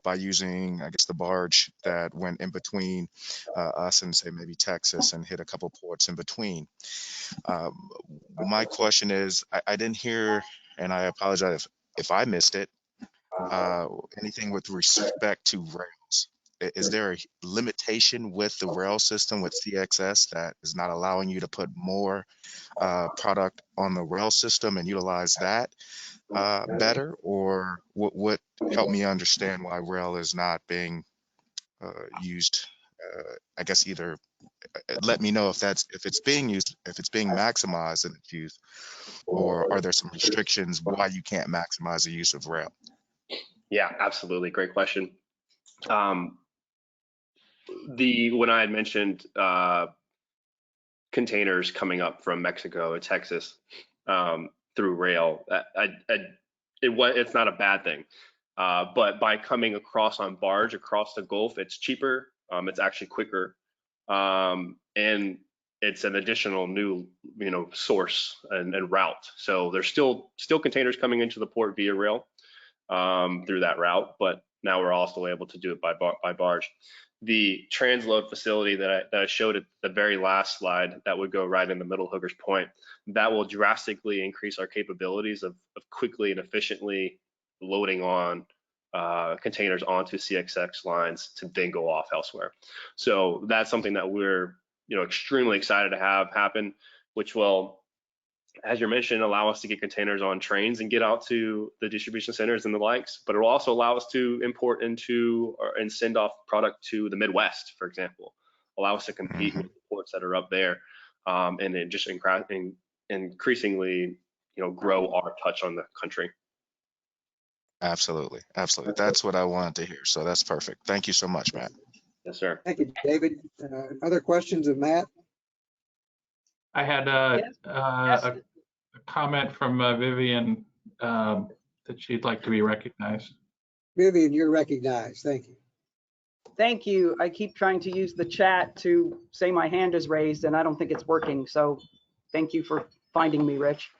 by using, I guess, the barge that went in between us and, say, maybe Texas and hit a couple ports in between. My question is, I didn't hear, and I apologize if I missed it, anything with respect to rails. Is there a limitation with the rail system with CXS that is not allowing you to put more product on the rail system and utilize that better? Or what help me understand why rail is not being used? I guess either let me know if it's being used, if it's being maximized and it's used, or are there some restrictions why you can't maximize the use of rail? Yeah, absolutely. Great question. When I had mentioned containers coming up from Mexico and Texas through rail, it's not a bad thing. But by coming across on barge across the Gulf, it's cheaper. It's actually quicker, and it's an additional new source and route. So there's still containers coming into the port via rail through that route, but now we're also able to do it by barge. The transload facility that I showed at the very last slide, that would go right in the middle Hooker's Point, that will drastically increase our capabilities of quickly and efficiently loading on containers onto CXX lines to then go off elsewhere. So that's something that we're extremely excited to have happen, which will, as you mentioned, allow us to get containers on trains and get out to the distribution centers and the likes, but it will also allow us to import into and send off product to the Midwest, for example, allow us to compete with the ports that are up there, and then just increasingly, grow our touch on the country. Absolutely. Absolutely. That's what I wanted to hear. So that's perfect. Thank you so much, Matt. Yes, sir. Thank you, David. Other questions of Matt? I had a comment from Vivian that she'd like to be recognized. Vivian, you're recognized. Thank you. Thank you. I keep trying to use the chat to say my hand is raised and I don't think it's working. So thank you for finding me, Rich.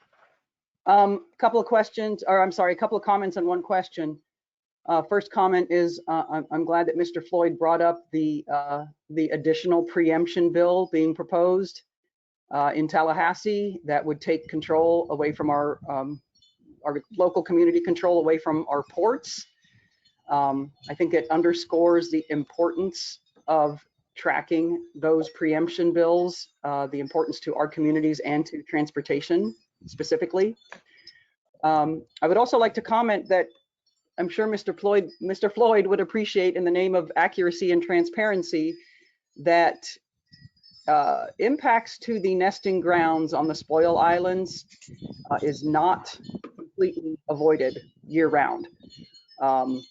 Couple of questions, or I'm sorry, a couple of comments and one question. First comment is I'm glad that Mr. Floyd brought up the additional preemption bill being proposed in Tallahassee that would take control away from our local community control away from our ports. I think it underscores the importance of tracking those preemption bills, the importance to our communities and to transportation specifically. I would also like to comment that I'm sure Mr. Floyd would appreciate, in the name of accuracy and transparency, that impacts to the nesting grounds on the spoil islands is not completely avoided year round. An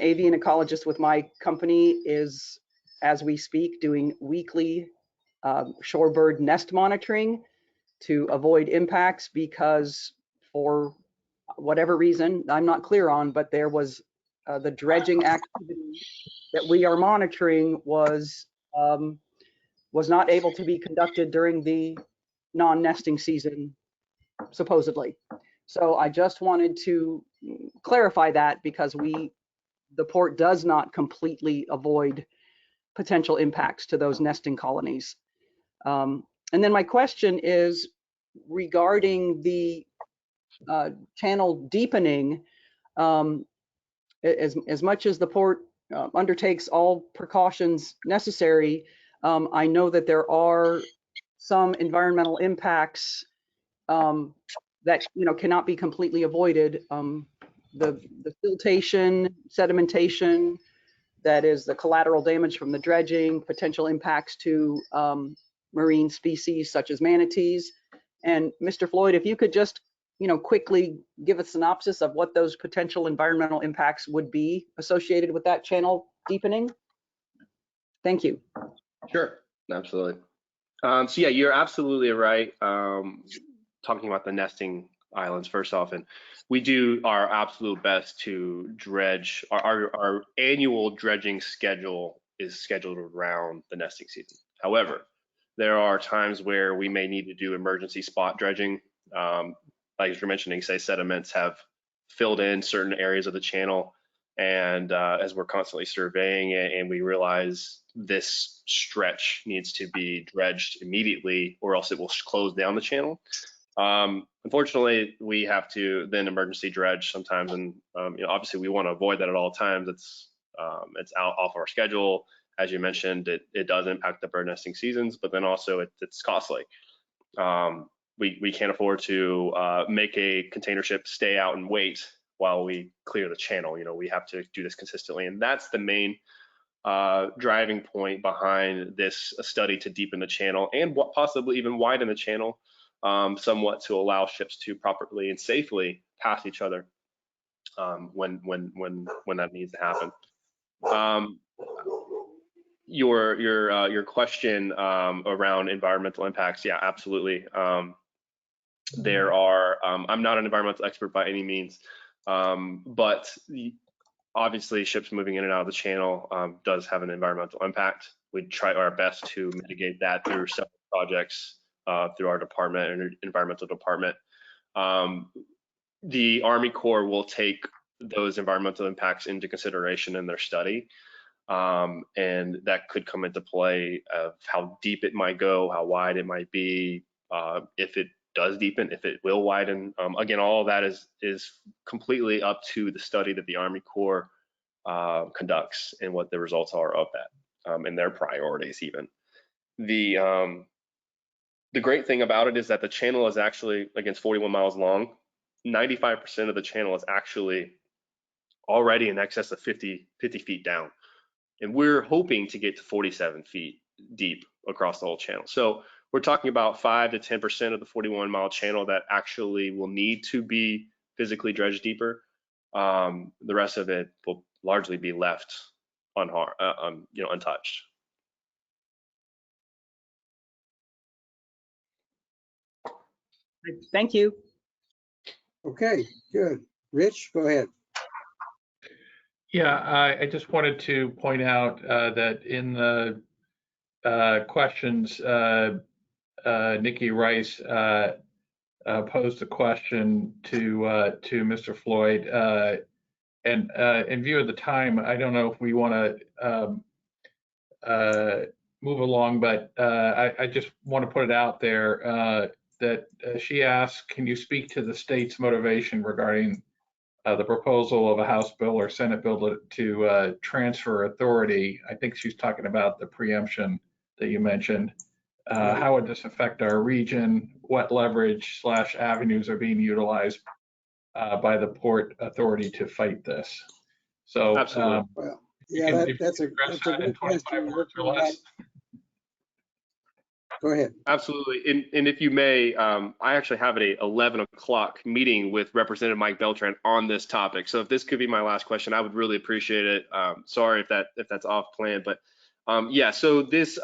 avian ecologist with my company is, as we speak, doing weekly shorebird nest monitoring to avoid impacts, because for whatever reason I'm not clear on, but there was the dredging activity that we are monitoring was not able to be conducted during the non-nesting season, supposedly. So I just wanted to clarify that, because the port does not completely avoid potential impacts to those nesting colonies. And then my question is regarding the channel deepening. As much as the port undertakes all precautions necessary, I know that there are some environmental impacts that cannot be completely avoided. The siltation, sedimentation, that is the collateral damage from the dredging, potential impacts to marine species such as manatees. And Mr. Floyd, if you could just quickly give a synopsis of what those potential environmental impacts would be associated with that channel deepening. Thank you. Sure, absolutely. So yeah, you're absolutely right. Talking about the nesting islands first off, and we do our absolute best to dredge. Our annual dredging schedule is scheduled around the nesting season. However, there are times where we may need to do emergency spot dredging. Like you're mentioning, say sediments have filled in certain areas of the channel, and as we're constantly surveying it and we realize this stretch needs to be dredged immediately or else it will close down the channel. Unfortunately, we have to then emergency dredge sometimes, and obviously we want to avoid that at all times. It's out off our schedule. As you mentioned, it does impact the bird nesting seasons, but then also it's costly. We can't afford to make a container ship stay out and wait while we clear the channel. We have to do this consistently, and that's the main driving point behind this study to deepen the channel and possibly even widen the channel somewhat to allow ships to properly and safely pass each other when that needs to happen. Your question around environmental impacts, yeah, absolutely. There are, I'm not an environmental expert by any means, but obviously ships moving in and out of the channel does have an environmental impact. We try our best to mitigate that through several projects through our department and environmental department. The Army Corps will take those environmental impacts into consideration in their study. And that could come into play of how deep it might go, how wide it might be, if it does deepen, if it will widen. Again, all of that is completely up to the study that the Army Corps conducts and what the results are of that, and their priorities even. The great thing about it is that the channel is actually, again, 41 miles long. 95% of the channel is actually already in excess of 50 feet down. And we're hoping to get to 47 feet deep across the whole channel. So we're talking about 5 to 10% of the 41-mile channel that actually will need to be physically dredged deeper. The rest of it will largely be left untouched. Thank you. Okay, good. Rich, go ahead. Yeah, I just wanted to point out that in the questions, Nikki Rice posed a question to Mr. Floyd, And in view of the time, I don't know if we want to move along, but I just want to put it out there that she asked, can you speak to the state's motivation regarding the proposal of a House bill or Senate bill to transfer authority? I think she's talking about the preemption that you mentioned. How would this affect our region? What leverage / avenues are being utilized by the Port Authority to fight this? So, Absolutely. Well, yeah, that's a good question. Go ahead. Absolutely. And if you may, I actually have an 11 o'clock meeting with Representative Mike Beltran on this topic. So if this could be my last question, I would really appreciate it. Sorry if that's off plan, but yeah. So this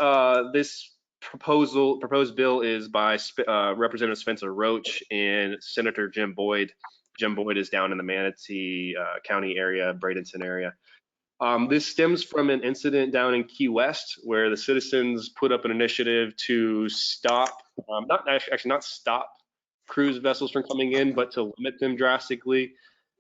proposed bill is by Representative Spencer Roach and Senator Jim Boyd. Jim Boyd is down in the Manatee County area, Bradenton area. This stems from an incident down in Key West where the citizens put up an initiative to stop, not stop cruise vessels from coming in, but to limit them drastically.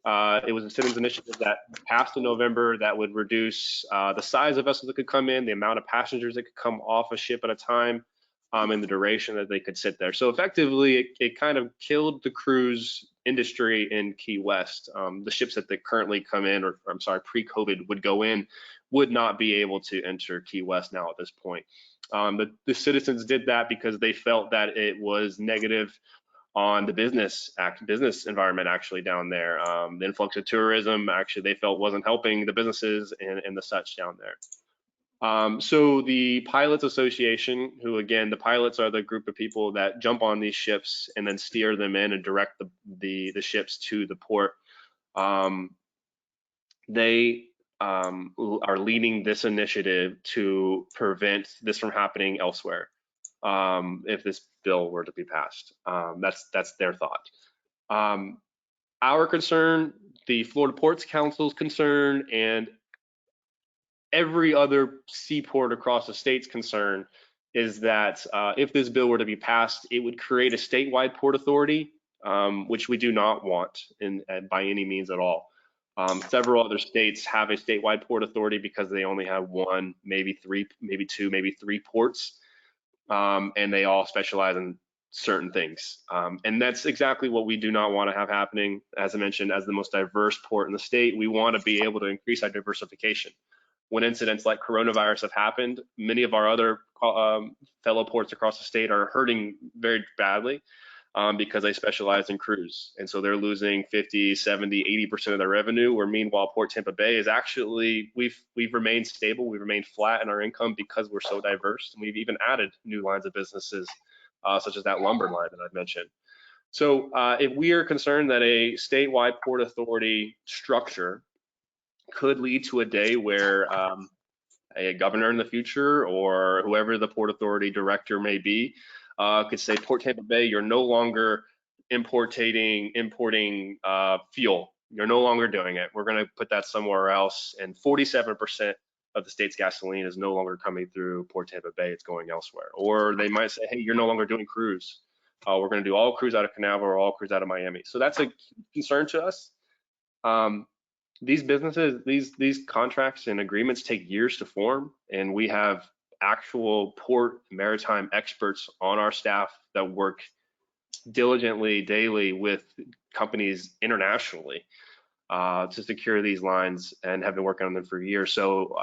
It was a citizens initiative that passed in November that would reduce the size of vessels that could come in, the amount of passengers that could come off a ship at a time, and the duration that they could sit there. So effectively, it kind of killed the cruise industry in Key West. The ships that they currently come in, or I'm sorry, pre-COVID would go in, would not be able to enter Key West now at this point. The citizens did that because they felt that it was negative on the business environment actually down there. The influx of tourism actually they felt wasn't helping the businesses and the such down there. So the Pilots Association, who again, the pilots are the group of people that jump on these ships and then steer them in and direct the ships to the port. They are leading this initiative to prevent this from happening elsewhere. If this bill were to be passed, that's their thought. Our concern, the Florida Ports Council's concern, and every other seaport across the state's concern is that if this bill were to be passed, it would create a statewide port authority, which we do not want by any means at all. Several other states have a statewide port authority because they only have one, maybe three, maybe two, maybe three ports, and they all specialize in certain things. And that's exactly what we do not want to have happening. As I mentioned, as the most diverse port in the state, we want to be able to increase our diversification. When incidents like coronavirus have happened, many of our other fellow ports across the state are hurting very badly because they specialize in cruise. And so they're losing 50, 70, 80% of their revenue, where meanwhile, Port Tampa Bay is actually, we've remained stable, we've remained flat in our income because we're so diverse. And we've even added new lines of businesses, such as that lumber line that I've mentioned. So if we are concerned that a statewide port authority structure could lead to a day where a governor in the future or whoever the Port Authority director may be could say, Port Tampa Bay, you're no longer importing fuel. You're no longer doing it. We're going to put that somewhere else. And 47% of the state's gasoline is no longer coming through Port Tampa Bay. It's going elsewhere. Or they might say, hey, you're no longer doing cruise. We're going to do all cruise out of Canaveral or all cruise out of Miami. So that's a concern to us. These businesses, these contracts and agreements take years to form, and we have actual port maritime experts on our staff that work diligently daily with companies internationally to secure these lines and have been working on them for years. So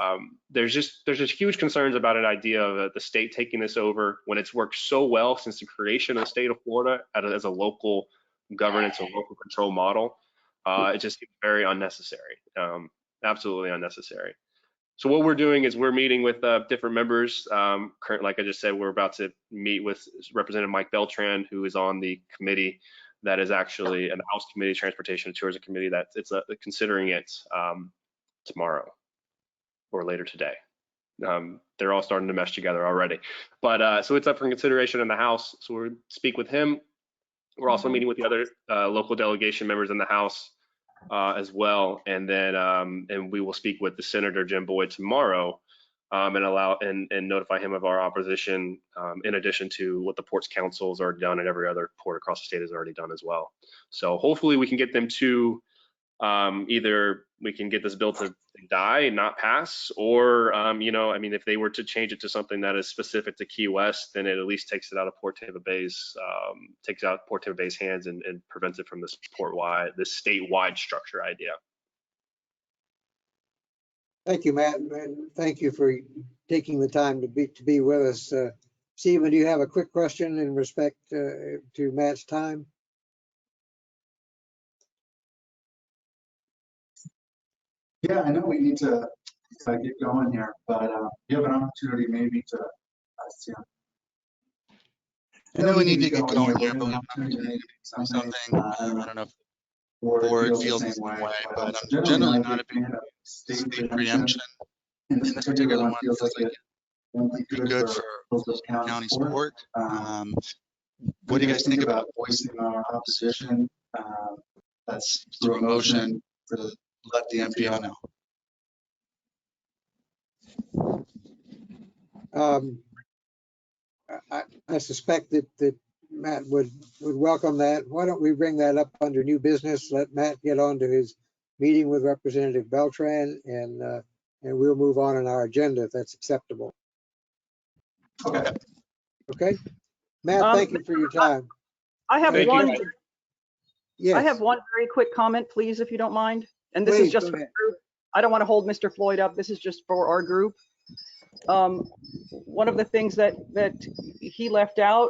there's just huge concerns about an idea of the state taking this over when it's worked so well since the creation of the state of Florida as a local governance and local control model. It just seems very unnecessary, absolutely unnecessary. So what we're doing is we're meeting with different members. Like I just said, we're about to meet with Representative Mike Beltran, who is on the committee that is actually an House Committee, Transportation and Tourism Committee, that it's considering it tomorrow or later today. They're all starting to mesh together already. But so it's up for consideration in the House. So we'll speak with him. We're also meeting with the other local delegation members in the House as well, and then and we will speak with the Senator Jim Boyd tomorrow and notify him of our opposition, in addition to what the Ports Council has already done and every other port across the state has already done as well. So hopefully we can get them to Either we can get this bill to die and not pass, or you know, I mean, if they were to change it to something that is specific to Key West, then it at least takes it out of Port Tampa Bay's hands and prevents it from this statewide structure idea. Thank you, Matt, and thank you for taking the time to be with us. Stephen, do you have a quick question in respect to Matt's time? Yeah, I know we need to get going here, but you have an opportunity maybe to I know we need to get going here, but we have an opportunity to do something. I don't know if the board feels the same way, but I'm generally not a big state preemption. And this particular one feels like it won't be good for Hillsborough County sport. What do you guys think about voicing our opposition? That's through a motion to let the MPO know. I suspect that Matt would welcome that. Why don't we bring that up under new business? Let Matt get on to his meeting with Representative Beltran, and we'll move on in our agenda if that's acceptable. Okay. Okay. Matt, thank you for your time. I have one. Yes. I have one very quick comment, please, if you don't mind. And this is just for the group. I don't want to hold Mr. Floyd up. This is just for our group. One of the things that he left out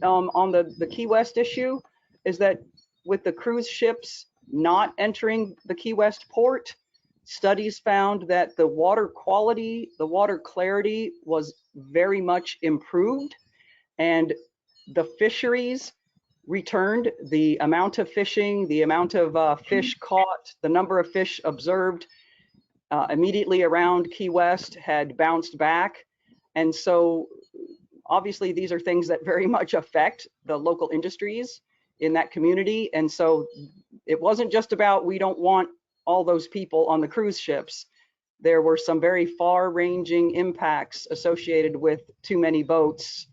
on the Key West issue is that with the cruise ships not entering the Key West port, studies found that the water quality, the water clarity was very much improved, and the fisheries returned. The amount of fishing, the amount of fish caught, the number of fish observed immediately around Key West had bounced back. And so obviously these are things that very much affect the local industries in that community. And so it wasn't just about, we don't want all those people on the cruise ships. There were some very far-ranging impacts associated with too many boats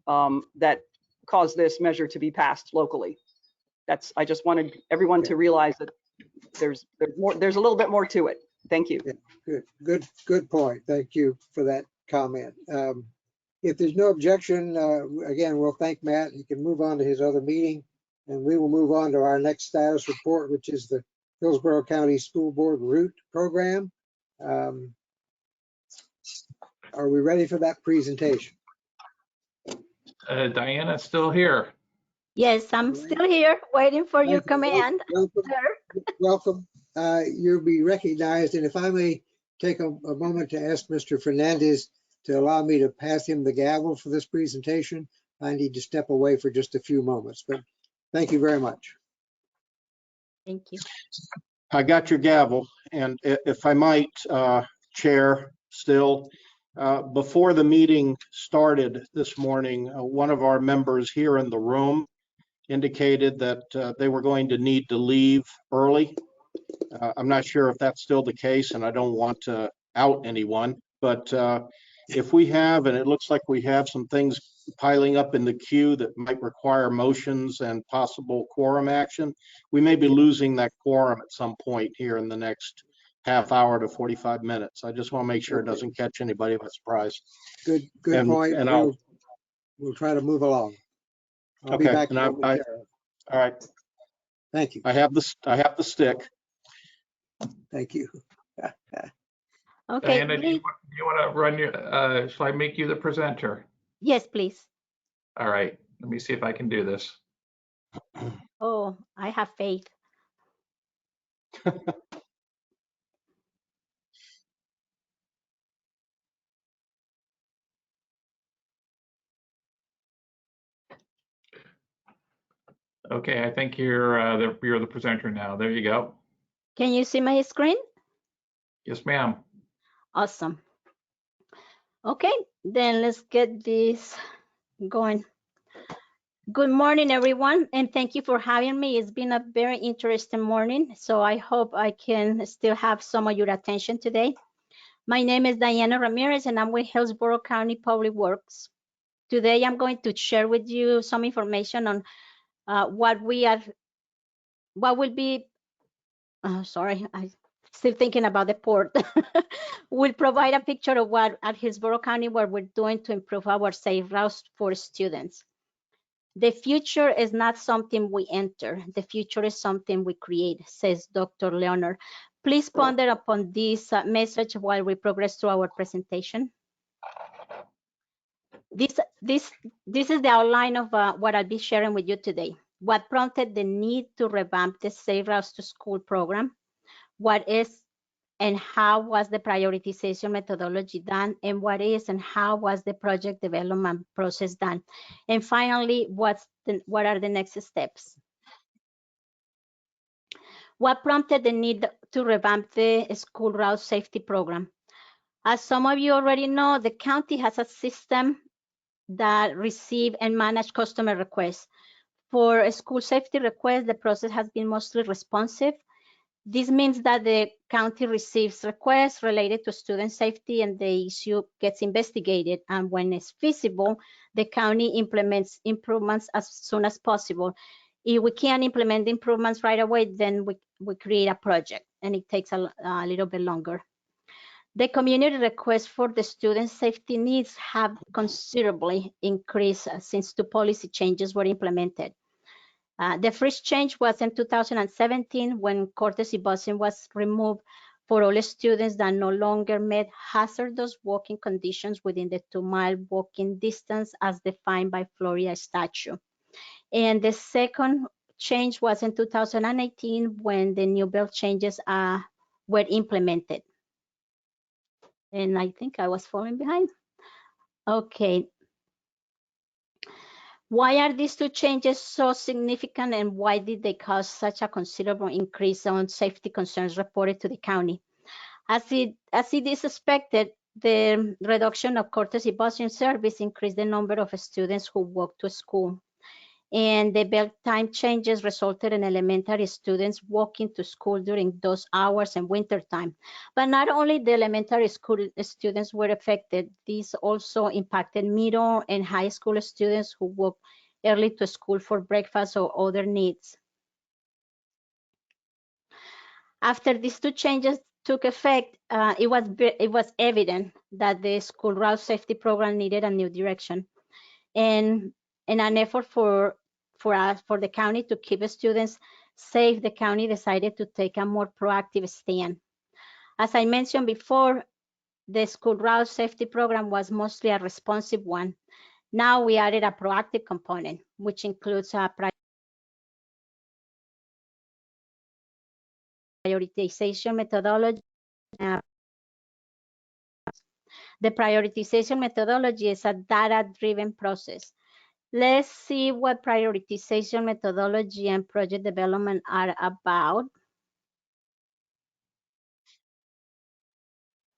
that caused this measure to be passed locally. I just wanted everyone to realize that there's a little bit more to it. Thank you. Yeah, good point. Thank you for that comment. If there's no objection, again, we'll thank Matt. He can move on to his other meeting, and we will move on to our next status report, which is the Hillsborough County School Board Route Program. Are we ready for that presentation? Diana's still here. Yes, I'm still here waiting for your command. Welcome. You'll be recognized, and if I may take a moment to ask Mr. Fernandez to allow me to pass him the gavel for this presentation. I need to step away for just a few moments, but thank you very much. Thank you. I got your gavel, and if I might, Chair, still, before the meeting started this morning, one of our members here in the room indicated that they were going to need to leave early. I'm not sure if that's still the case, and I don't want to out anyone, but if we have, and it looks like we have some things piling up in the queue that might require motions and possible quorum action, we may be losing that quorum at some point here in the next half hour to 45 minutes. I just want to make sure it doesn't catch anybody by surprise. Good point. And we'll try to move along. I'll be back. All right. Thank you. I have the stick. Thank you. Okay. Diana, do you want to run your, shall I make you the presenter? Yes, please. All right, let me see if I can do this. Oh, I have faith. Okay, I think you're the presenter now. There you go. Can you see my screen? Yes, ma'am. Awesome. Okay, then let's get this going. Good morning, everyone, and thank you for having me. It's been a very interesting morning, so I hope I can still have some of your attention today. My name is Diana Ramirez, and I'm with Hillsborough County Public Works. Today, I'm going to share with you some information on what will be sorry, I'm still thinking about the port. Will provide a picture of what at Hillsborough County, what we're doing to improve our safe routes for students. The future is not something we enter. The future is something we create, says Dr. Leonard. Please ponder upon this message while we progress through our presentation. This is the outline of what I'll be sharing with you today. What prompted the need to revamp the Safe Routes to School program? What is and how was the prioritization methodology done? And what is and how was the project development process done? And finally, what are the next steps? What prompted the need to revamp the school route safety program? As some of you already know, the county has a system that receive and manage customer requests. For a school safety request, the process has been mostly responsive. This means that the county receives requests related to student safety and the issue gets investigated. And when it's feasible, the county implements improvements as soon as possible. If we can't implement improvements right away, then we create a project and it takes a little bit longer. The community requests for the student safety needs have considerably increased since two policy changes were implemented. The first change was in 2017 when courtesy busing was removed for all students that no longer met hazardous walking conditions within the 2-mile walking distance as defined by Florida statute. And the second change was in 2018 when the new belt changes were implemented. And I think I was falling behind. Okay. Why are these two changes so significant and why did they cause such a considerable increase on safety concerns reported to the county? As it is expected, the reduction of courtesy busing service increased the number of students who walk to school. And the belt time changes resulted in elementary students walking to school during those hours in winter time. But not only the elementary school students were affected, these also impacted middle and high school students who walk early to school for breakfast or other needs. After these two changes took effect, it was evident that the school route safety program needed a new direction. And in an effort for the county to keep students safe, the county decided to take a more proactive stand. As I mentioned before, the school route safety program was mostly a responsive one. Now we added a proactive component, which includes a prioritization methodology. The prioritization methodology is a data-driven process. Let's see what prioritization methodology and project development are about.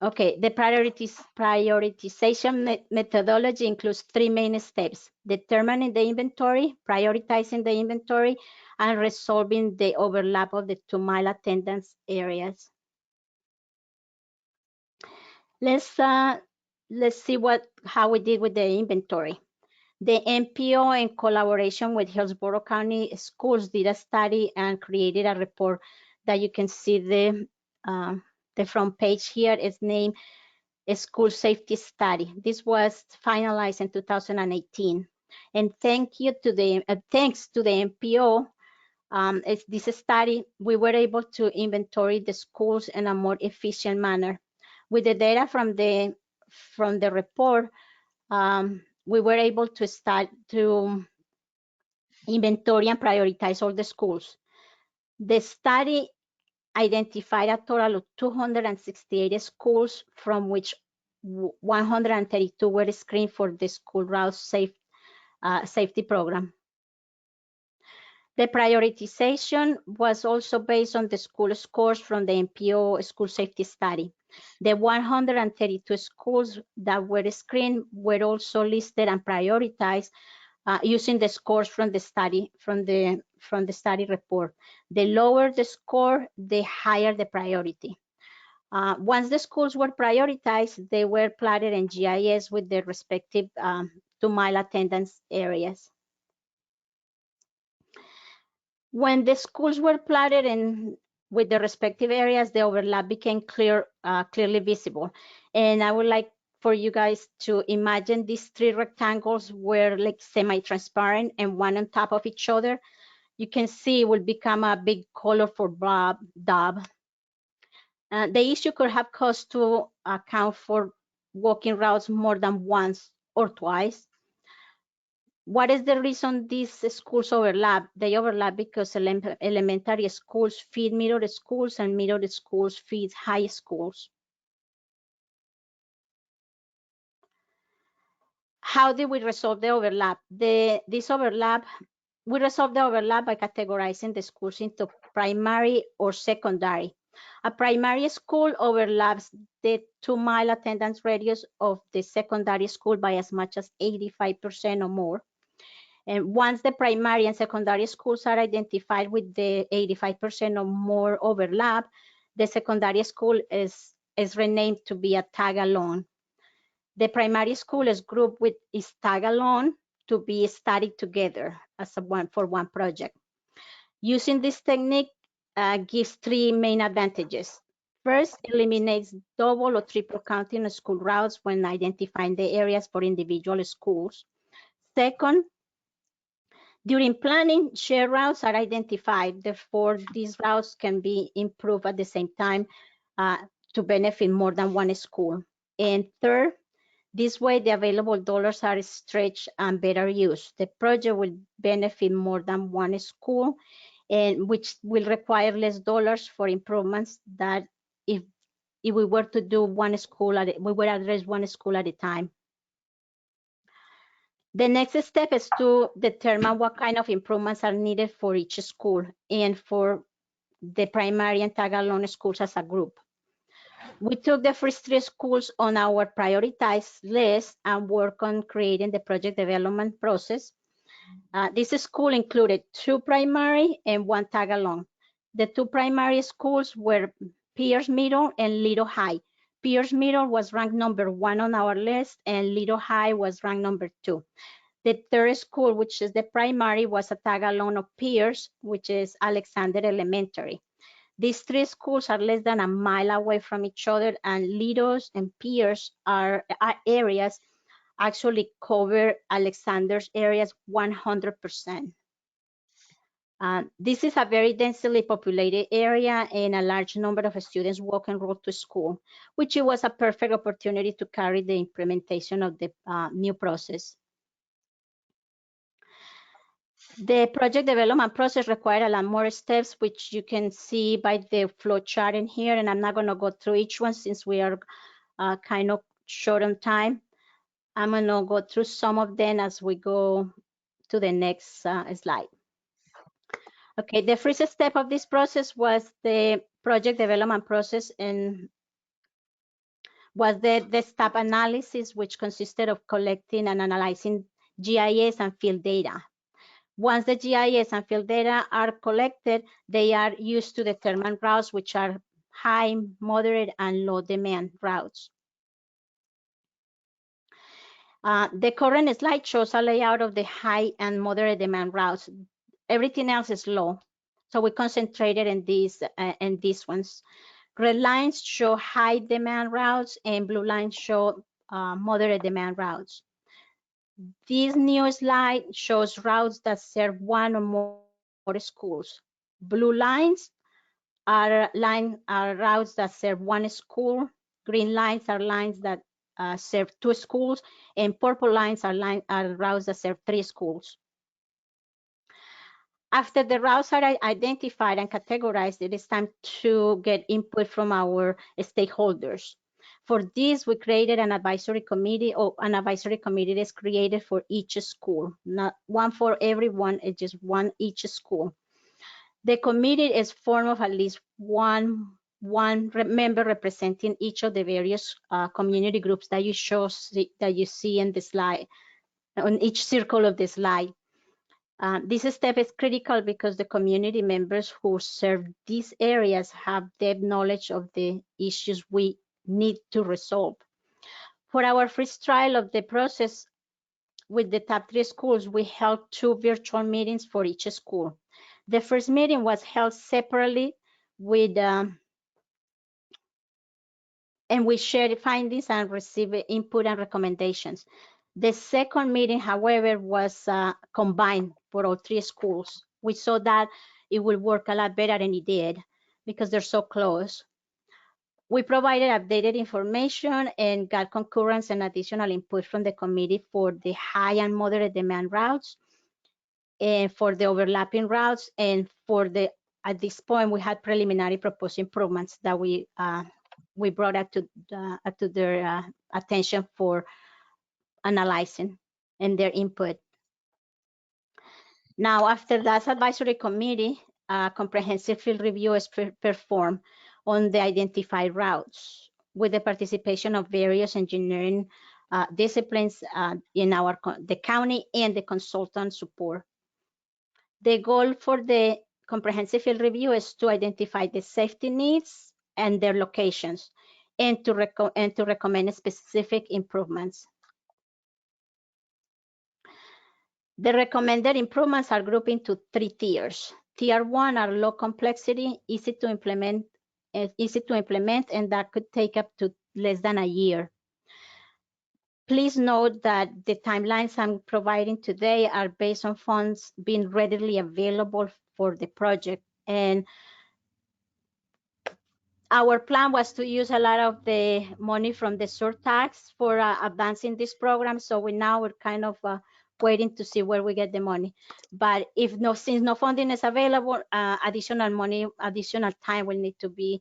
Okay, the prioritization methodology includes three main steps: determining the inventory, prioritizing the inventory, and resolving the overlap of the 2-mile attendance areas. Let's see how we did with the inventory. The MPO, in collaboration with Hillsborough County Schools, did a study and created a report that you can see the front page here is named a School Safety Study. This was finalized in 2018. And thanks to the MPO, this study, we were able to inventory the schools in a more efficient manner. With the data from the report, we were able to start to inventory and prioritize all the schools. The study identified a total of 268 schools, from which 132 were screened for the school route safety program. The prioritization was also based on the school scores from the MPO school safety study. The 132 schools that were screened were also listed and prioritized using the scores from the study report. The lower the score, the higher the priority. Once the schools were prioritized, they were plotted in GIS with their respective 2-mile attendance areas. When the schools were plotted in with the respective areas, the overlap became clearly visible. And I would like for you guys to imagine these three rectangles were like semi-transparent and one on top of each other. You can see it will become a big colorful dot. The issue could have caused to account for walking routes more than once or twice. What is the reason these schools overlap? They overlap because elementary schools feed middle schools and middle schools feed high schools. How did we resolve the overlap? We resolved the overlap by categorizing the schools into primary or secondary. A primary school overlaps the 2-mile attendance radius of the secondary school by as much as 85% or more. And once the primary and secondary schools are identified with the 85% or more overlap, the secondary school is renamed to be a tag-along. The primary school is grouped with its tag-along to be studied together as for one project. Using this technique gives three main advantages. First, eliminates double or triple counting of school routes when identifying the areas for individual schools. Second, during planning, shared routes are identified. Therefore, these routes can be improved at the same time to benefit more than one school. And third, this way the available dollars are stretched and better used. The project will benefit more than one school, and which will require less dollars for improvements that if we were to do one school we would address one school at a time. The next step is to determine what kind of improvements are needed for each school and for the primary and tag-along schools as a group. We took the first three schools on our prioritized list and worked on creating the project development process. This school included 2 primary and 1 tag-along. The 2 primary schools were Pierce Middle and Little High. Pierce Middle was ranked number 1 on our list and Little High was ranked number 2. The third school, which is the primary, was a tag-along of Pierce, which is Alexander Elementary. These 3 schools are less than a mile away from each other, and Little's and Pierce are areas actually cover Alexander's areas 100%. This is a very densely populated area and a large number of students walk and road to school, which it was a perfect opportunity to carry the implementation of the new process. The project development process required a lot more steps, which you can see by the flow chart in here, and I'm not going to go through each one since we are kind of short on time. I'm going to go through some of them as we go to the next slide. Okay, the first step of this process was the project development process and was the step analysis, which consisted of collecting and analyzing GIS and field data. Once the GIS and field data are collected, they are used to determine routes which are high, moderate, and low demand routes. The current slide shows a layout of the high and moderate demand routes. Everything else is low, so we concentrated in these ones. Red lines show high demand routes, and blue lines show moderate demand routes. This new slide shows routes that serve 1 or more schools. Blue lines are routes that serve 1 school. Green lines are lines that serve 2 schools, and purple lines are routes that serve 3 schools. After the routes are identified and categorized, it is time to get input from our stakeholders. For this, we created an advisory committee, or an advisory committee is created for each school, not one for everyone, it's just one each school. The committee is formed of at least one member representing each of the various community groups that you see in the slide, on each circle of the slide. This step is critical because the community members who serve these areas have deep knowledge of the issues we need to resolve. For our first trial of the process with the top 3 schools, we held 2 virtual meetings for each school. The first meeting was held separately with and we shared findings and received input and recommendations. The second meeting, however, was combined for all three schools. We saw that it would work a lot better, and it did because they're so close. We provided updated information and got concurrence and additional input from the committee for the high and moderate demand routes and for the overlapping routes, and for the, at this point, we had preliminary proposed improvements that we brought up to their attention for analyzing and their input. Now, after that advisory committee, a comprehensive field review is performed on the identified routes with the participation of various engineering disciplines in the county and the consultant support. The goal for the comprehensive field review is to identify the safety needs and their locations, and to recommend specific improvements. The recommended improvements are grouped into 3 tiers. Tier 1 are low complexity, easy to implement, and that could take up to less than a year. Please note that the timelines I'm providing today are based on funds being readily available for the project. And our plan was to use a lot of the money from the surtax for advancing this program. So we're kind of waiting to see where we get the money. But since no funding is available, additional money, additional time will need to be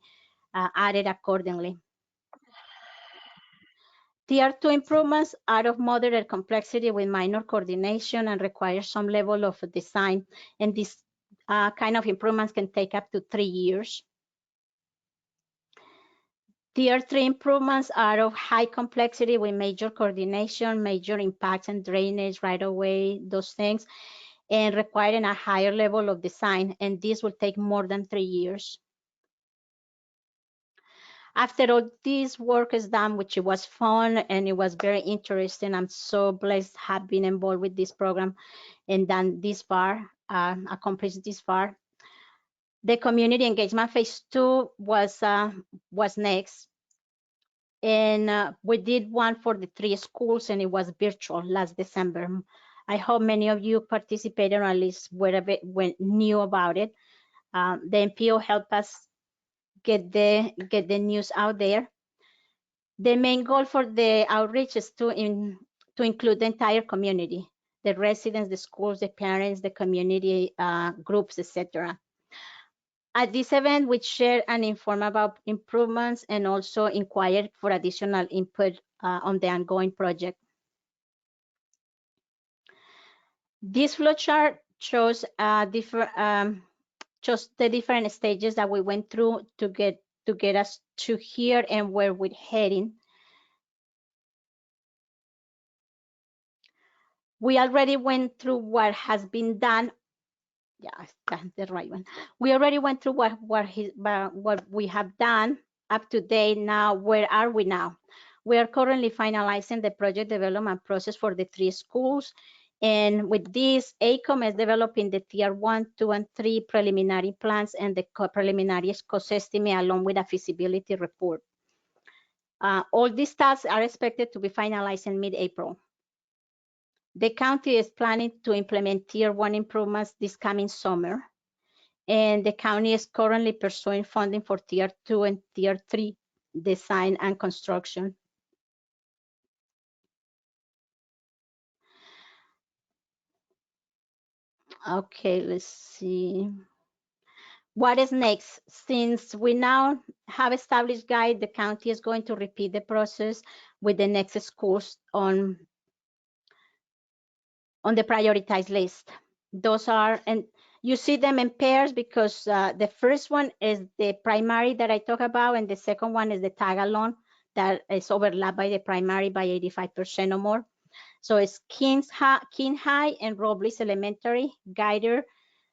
added accordingly. Tier 2 improvements are of moderate complexity with minor coordination and require some level of design. And these kind of improvements can take up to 3 years. Tier 3 improvements are of high complexity with major coordination, major impacts and drainage right away, those things, and requiring a higher level of design. And this will take more than 3 years. After all this work is done, which it was fun and it was very interesting, I'm so blessed to have been involved with this program and done this far, accomplished this far. The community engagement phase 2 was next. And we did one for the 3 schools, and it was virtual last December. I hope many of you participated, or at least knew about it. The MPO helped us get the news out there. The main goal for the outreach is to include the entire community, the residents, the schools, the parents, the community groups, etc. At this event, we shared and informed about improvements and also inquired for additional input on the ongoing project. This flowchart shows just the different stages that we went through to get us to here and where we're heading. We already went through what has been done. Yeah, that's the right one. We already went through what we have done up to date. Now, where are we now? We are currently finalizing the project development process for the 3 schools. And with this, ACOM is developing the tier 1, 2, and 3 preliminary plans and the preliminary cost estimate along with a feasibility report. All these tasks are expected to be finalized in mid-April. The county is planning to implement tier 1 improvements this coming summer. And the county is currently pursuing funding for tier 2 and tier 3 design and construction. Okay, let's see. What is next? Since we now have established guide, the county is going to repeat the process with the next schools on the prioritized list. Those are, and you see them in pairs because the first one is the primary that I talk about, and the second one is the tag-along that is overlapped by the primary by 85% or more. So it's King High and Robles Elementary, Guider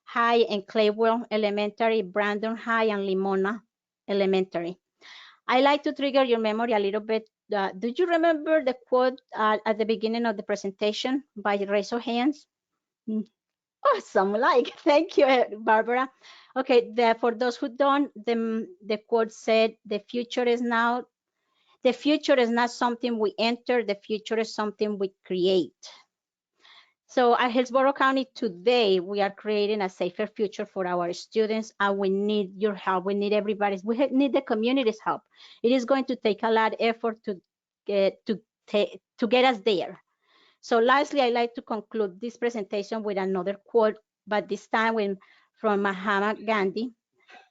High and Claywell Elementary, Brandon High and Limona Elementary. I like to trigger your memory a little bit. Do you remember the quote at the beginning of the presentation by raise of hands? Awesome, like, thank you, Barbara. Okay, for those who don't, the quote said, the future is now, the future is not something we enter, the future is something we create. So at Hillsborough County today, we are creating a safer future for our students, and we need your help. We need everybody's, need the community's help. It is going to take a lot of effort to get us there. So lastly, I'd like to conclude this presentation with another quote, but this time from Mahatma Gandhi.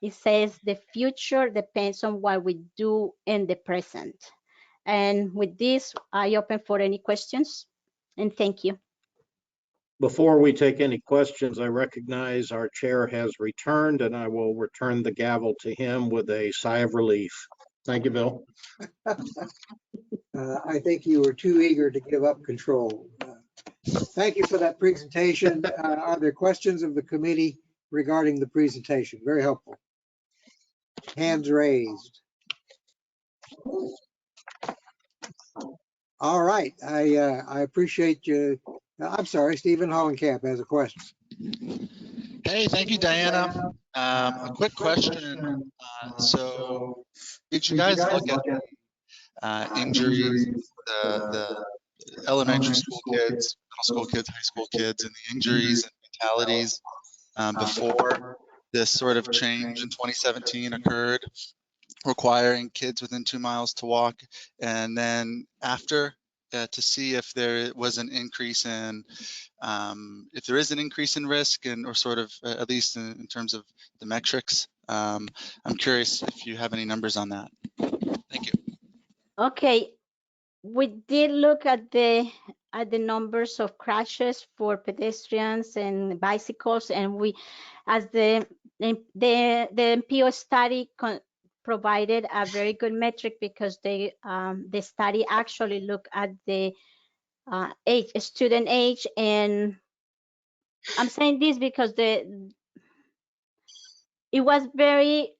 It says, the future depends on what we do in the present. And with this, I open for any questions, and thank you. Before we take any questions, I recognize our chair has returned, and I will return the gavel to him with a sigh of relief. Thank you, Bill. I think you were too eager to give up control. Thank you for that presentation. Are there questions of the committee regarding the presentation? Very helpful. Hands raised. All right, I appreciate you. I'm sorry, Stephen Hollenkamp has a question. Hey, thank you, Diana. A quick question. So did you guys look at injuries, the elementary school kids, middle school kids, high school kids, and the injuries and fatalities before this sort of change in 2017 occurred, requiring kids within 2 miles to walk, and then after to see if there was an increase in, if there is an increase in risk, and or sort of at least in terms of the metrics. I'm curious if you have any numbers on that. Thank you. Okay, we did look at the numbers of crashes for pedestrians and bicycles, and we, as the MPO study provided a very good metric, because the study actually looked at the student age, and I'm saying this because it was very,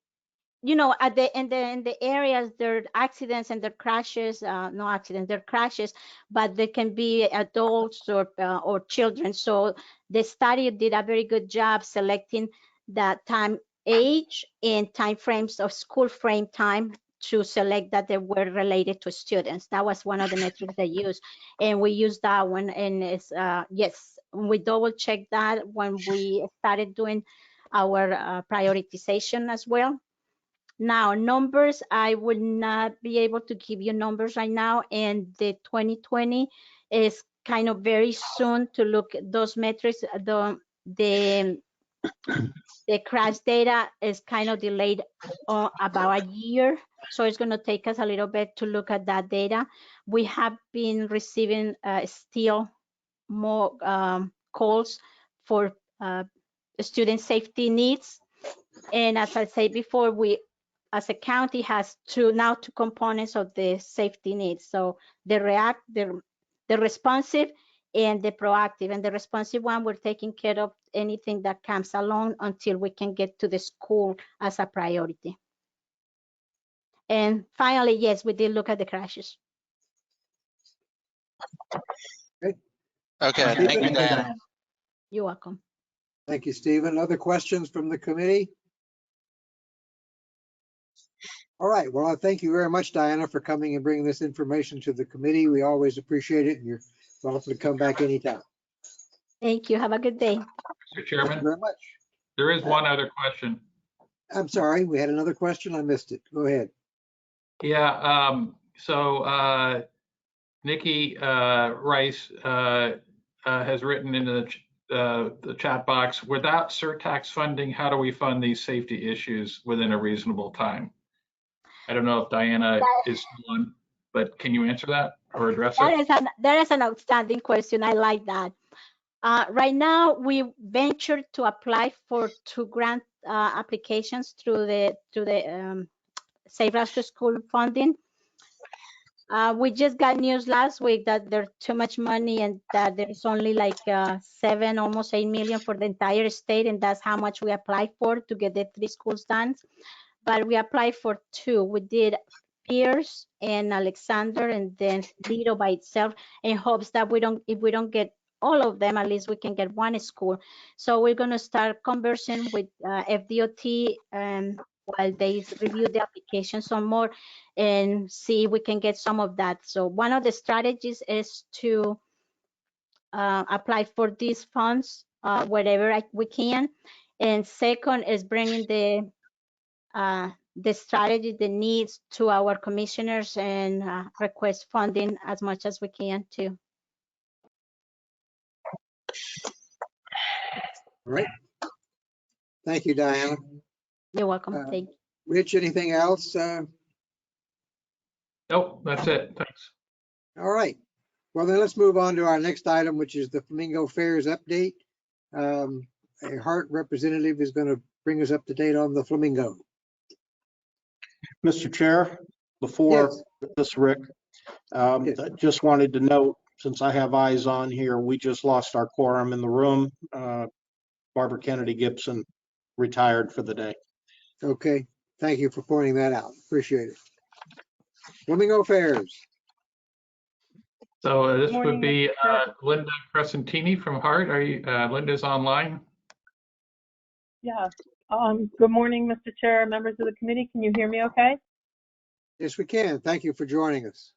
you know, at in the areas, there are accidents and there are crashes, no accidents, there are crashes, but they can be adults or children. So the study did a very good job selecting the time, age, and time frames of school frame time to select that they were related to students. That was one of the metrics they used, and we used that one. And it's yes, we double checked that when we started doing our prioritization as well. Now, numbers, I would not be able to give you numbers right now, and the 2020 is kind of very soon to look at those metrics. The crash data is kind of delayed about a year, so it's going to take us a little bit to look at that data. We have been receiving still more calls for student safety needs, and as I said before, we as a county has two components of the safety needs. So the responsive and the proactive. And the responsive one, we're taking care of anything that comes along until we can get to the school as a priority. And finally, yes, we did look at the crashes. Okay, thank you, Diana. You're welcome. Thank you, Stephen. Other questions from the committee? All right, well, I thank you very much, Diana, for coming and bringing this information to the committee. We always appreciate it, and you're welcome to come back anytime. Thank you. Have a good day. Mr. Chairman, Thank you very much. There is one other question. I'm sorry, we had another question. I missed it. Go ahead. Yeah, so Nikki Rice has written into the chat box, without surtax funding, how do we fund these safety issues within a reasonable time? I don't know if Diana is on, but can you answer that or address it? That is an outstanding question. I like that. Right now, we ventured to apply for 2 grant applications through the Safe Routes to School funding. We just got news last week that there's too much money and that there's only like 7, almost 8 million for the entire state, and that's how much we applied for to get the 3 schools done. But we applied for 2. We did Pierce and Alexander, and then Lido by itself, in hopes that if we don't get all of them, at least we can get one school. So we're going to start conversing with FDOT while they review the application some more and see if we can get some of that. So one of the strategies is to apply for these funds wherever we can. And second is bringing the strategy, the needs to our commissioners and request funding as much as we can too. All right. Thank you, Diana. You're welcome. Thank you. Rich, anything else? Nope, that's it. Thanks. All right. Well, then let's move on to our next item, which is the Flamingo Fairs update. A Hart representative is going to bring us up to date on the Flamingo. Mr. Chair, before this, Rick, I just wanted to note, since I have eyes on here, we just lost our quorum in the room. Barbara Kennedy Gibson retired for the day. Okay. Thank you for pointing that out. Appreciate it. Flamingo Fairs. So this would be Linda Crescentini from Hart. Are you, Linda's online? Yeah. Good morning, Mr. Chair, members of the committee. Can you hear me okay? Yes, we can. Thank you for joining us.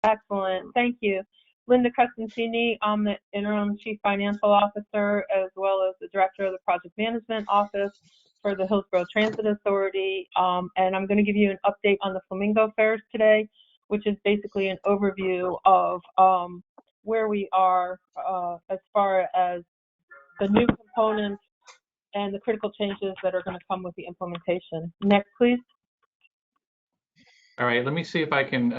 Excellent. Thank you. Linda Crescentini, I'm the interim chief financial officer, as well as the director of the project management office for the Hillsborough Transit Authority. And I'm going to give you an update on the Flamingo Fairs today, which is basically an overview of where we are as far as the new components and the critical changes that are going to come with the implementation. Next, please. All right, let me see if I can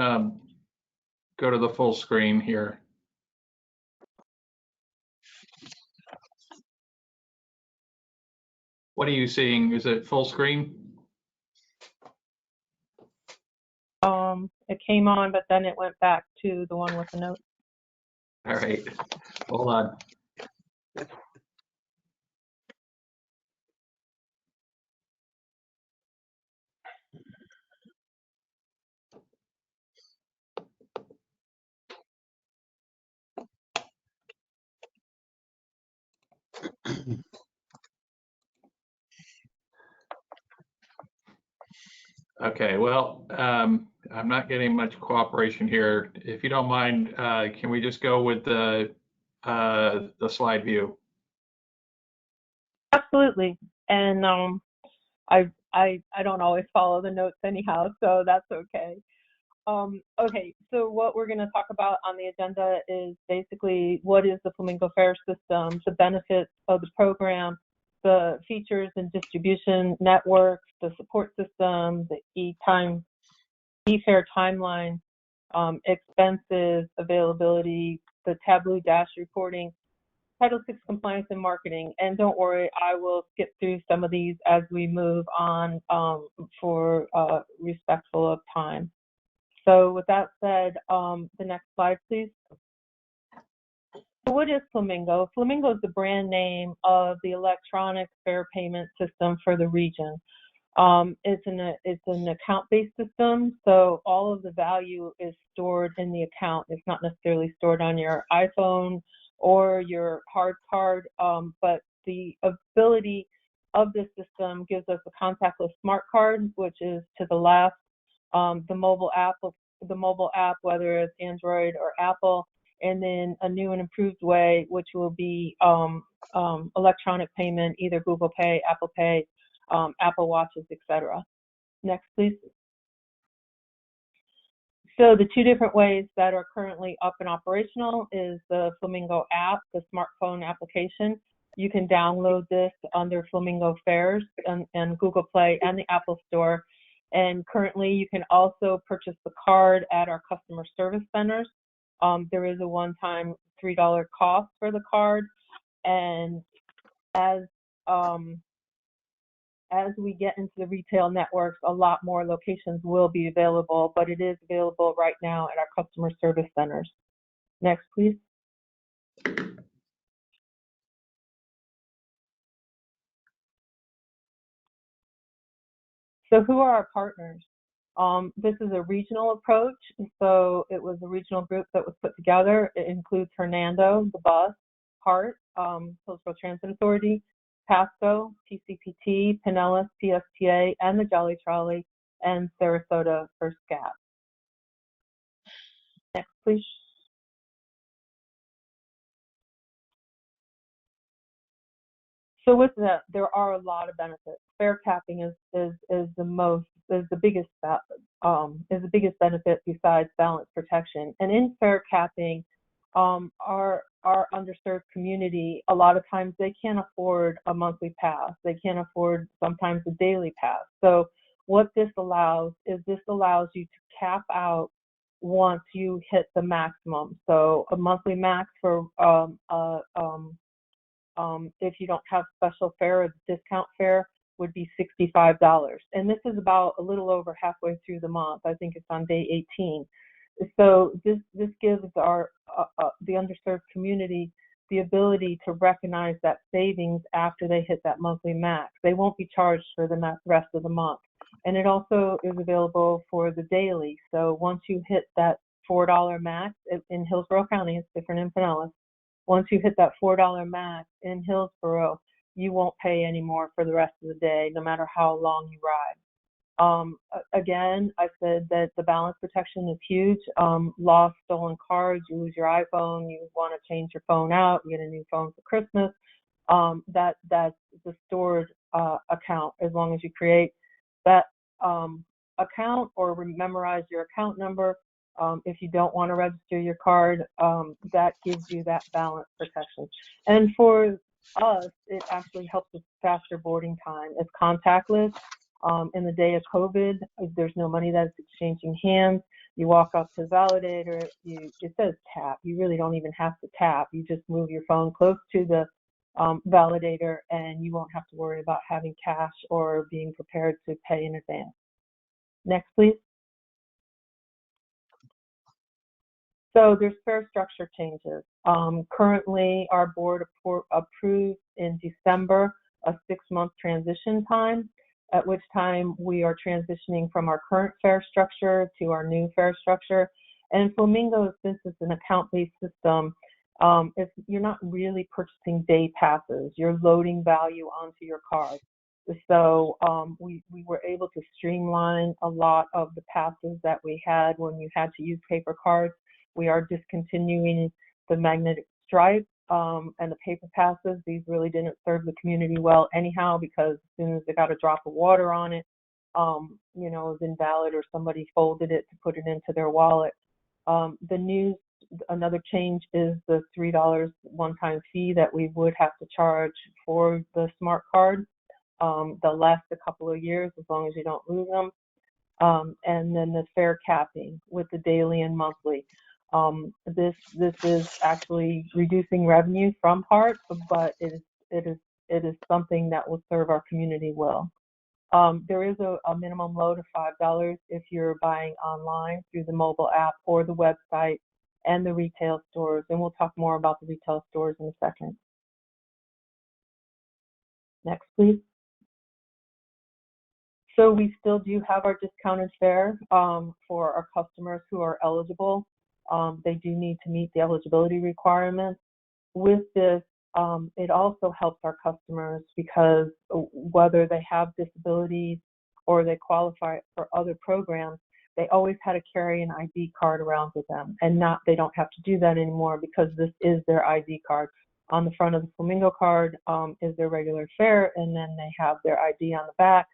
go to the full screen here. What are you seeing? Is it full screen? It came on, but then it went back to the one with the notes. All right, hold on. Okay, well, I'm not getting much cooperation here. If you don't mind, can we just go with the slide view? Absolutely. And I don't always follow the notes anyhow, so that's okay. Okay, so what we're going to talk about on the agenda is basically what is the Flamingo Fair system, the benefits of the program, the features and distribution networks, the support system, the e-fair timeline, expenses, availability, the Tableau Dash reporting, Title VI compliance and marketing. And don't worry, I will skip through some of these as we move on for respectful of time. So with that said, the next slide, please. So what is Flamingo? Flamingo is the brand name of the electronic fare payment system for the region. It's an account-based system, so all of the value is stored in the account. It's not necessarily stored on your iPhone or your hard card, but the ability of this system gives us a contactless smart card, which is to the left, the mobile app, whether it's Android or Apple, and then a new and improved way, which will be electronic payment, either Google Pay, Apple Pay, Apple Watches, etc. Next, please. So the two different ways that are currently up and operational is the Flamingo app, the smartphone application. You can download this under Flamingo Fairs and Google Play and the Apple Store. And currently, you can also purchase the card at our customer service centers. There is a one-time $3 cost for the card. And as we get into the retail networks, a lot more locations will be available, but it is available right now at our customer service centers. Next, please. So who are our partners? This is a regional approach. So it was a regional group that was put together. It includes Hernando, the bus, HART, Hillsborough Transit Authority, Pasco, TCPT, Pinellas, PSTA, and the Jolly Trolley, and Sarasota for SCAT. Next, please. So with that, there are a lot of benefits. Fare capping is the biggest benefit besides balance protection. And in fare capping, our underserved community, a lot of times they can't afford a monthly pass. They can't afford sometimes a daily pass. So what this allows is you to cap out once you hit the maximum. So a monthly max for if you don't have special fare or discount fare would be $65. And this is about a little over halfway through the month. I think it's on day 18. So this gives our the underserved community the ability to recognize that savings after they hit that monthly max. They won't be charged for the rest of the month. And it also is available for the daily. So once you hit that $4 max in Hillsborough County, it's different in Pinellas. Once you hit that $4 max in Hillsborough, you won't pay anymore for the rest of the day, no matter how long you ride. Again, I said that the balance protection is huge. Lost, stolen cards, you lose your iPhone, you want to change your phone out, you get a new phone for Christmas. That's the stored account. As long as you create that account or memorize your account number, if you don't want to register your card, that gives you that balance protection. And for us, it actually helps with faster boarding time. It's contactless. In the day of COVID, there's no money that's exchanging hands. You walk up to the validator, it says tap. You really don't even have to tap. You just move your phone close to the validator, and you won't have to worry about having cash or being prepared to pay in advance. Next, please. So there's fare structure changes. Currently, our board approved in December a 6-month transition time, at which time we are transitioning from our current fare structure to our new fare structure. And Flamingo, since it's an account-based system, you're not really purchasing day passes. You're loading value onto your card. So we were able to streamline a lot of the passes that we had when you had to use paper cards. We are discontinuing the magnetic stripe and the paper passes. These really didn't serve the community well anyhow, because as soon as they got a drop of water on it, it was invalid, or somebody folded it to put it into their wallet. Another change is the $3 one-time fee that we would have to charge for the smart card. They'll last a couple of years as long as you don't lose them. And then the fare capping with the daily and monthly. This is actually reducing revenue from HART, but it is something that will serve our community well. There is a minimum load of $5 if you're buying online through the mobile app or the website and the retail stores, and we'll talk more about the retail stores in a second. Next, please. So we still do have our discounted fare for our customers who are eligible. They do need to meet the eligibility requirements. With this, it also helps our customers because whether they have disabilities or they qualify for other programs, they always had to carry an ID card around with them, and they don't have to do that anymore because this is their ID card. On the front of the Flamingo card is their regular fare, and then they have their ID on the back.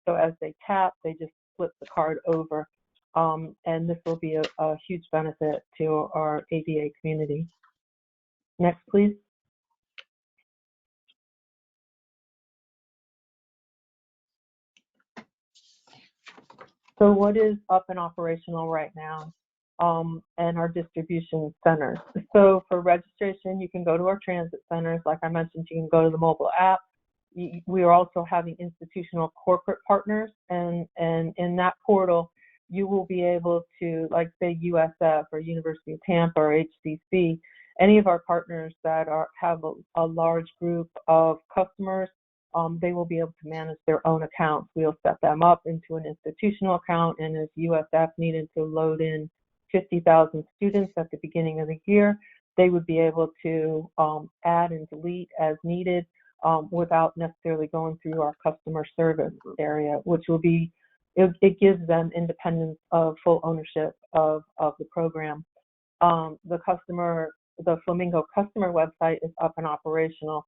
So as they tap, they just flip the card over. And this will be a huge benefit to our ADA community. Next, please. So what is up and operational right now and our distribution centers? So for registration, you can go to our transit centers. Like I mentioned, you can go to the mobile app. We are also having institutional corporate partners, and in that portal, you will be able to, like say USF or University of Tampa or HCC, any of our partners that have a large group of customers, they will be able to manage their own accounts. We'll set them up into an institutional account, and if USF needed to load in 50,000 students at the beginning of the year, they would be able to add and delete as needed without necessarily going through our customer service area, which will be, it gives them independence of full ownership of the program. The Flamingo customer website is up and operational.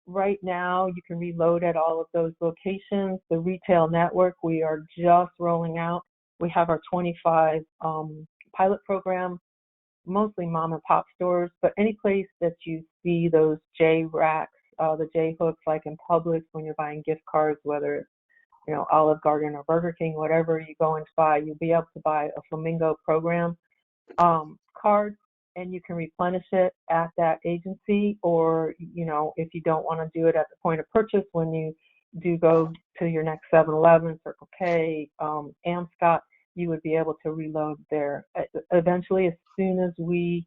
Right now, you can reload at all of those locations. The retail network, we are just rolling out. We have our 25 pilot program, mostly mom and pop stores, but any place that you see those J racks, the J hooks, like in Publix when you're buying gift cards, whether it's Olive Garden or Burger King, whatever you go and buy, you'll be able to buy a Flamingo program card, and you can replenish it at that agency, or if you don't want to do it at the point of purchase, when you do go to your next 7-Eleven, Circle K, Amscot, you would be able to reload there. Eventually, as soon as we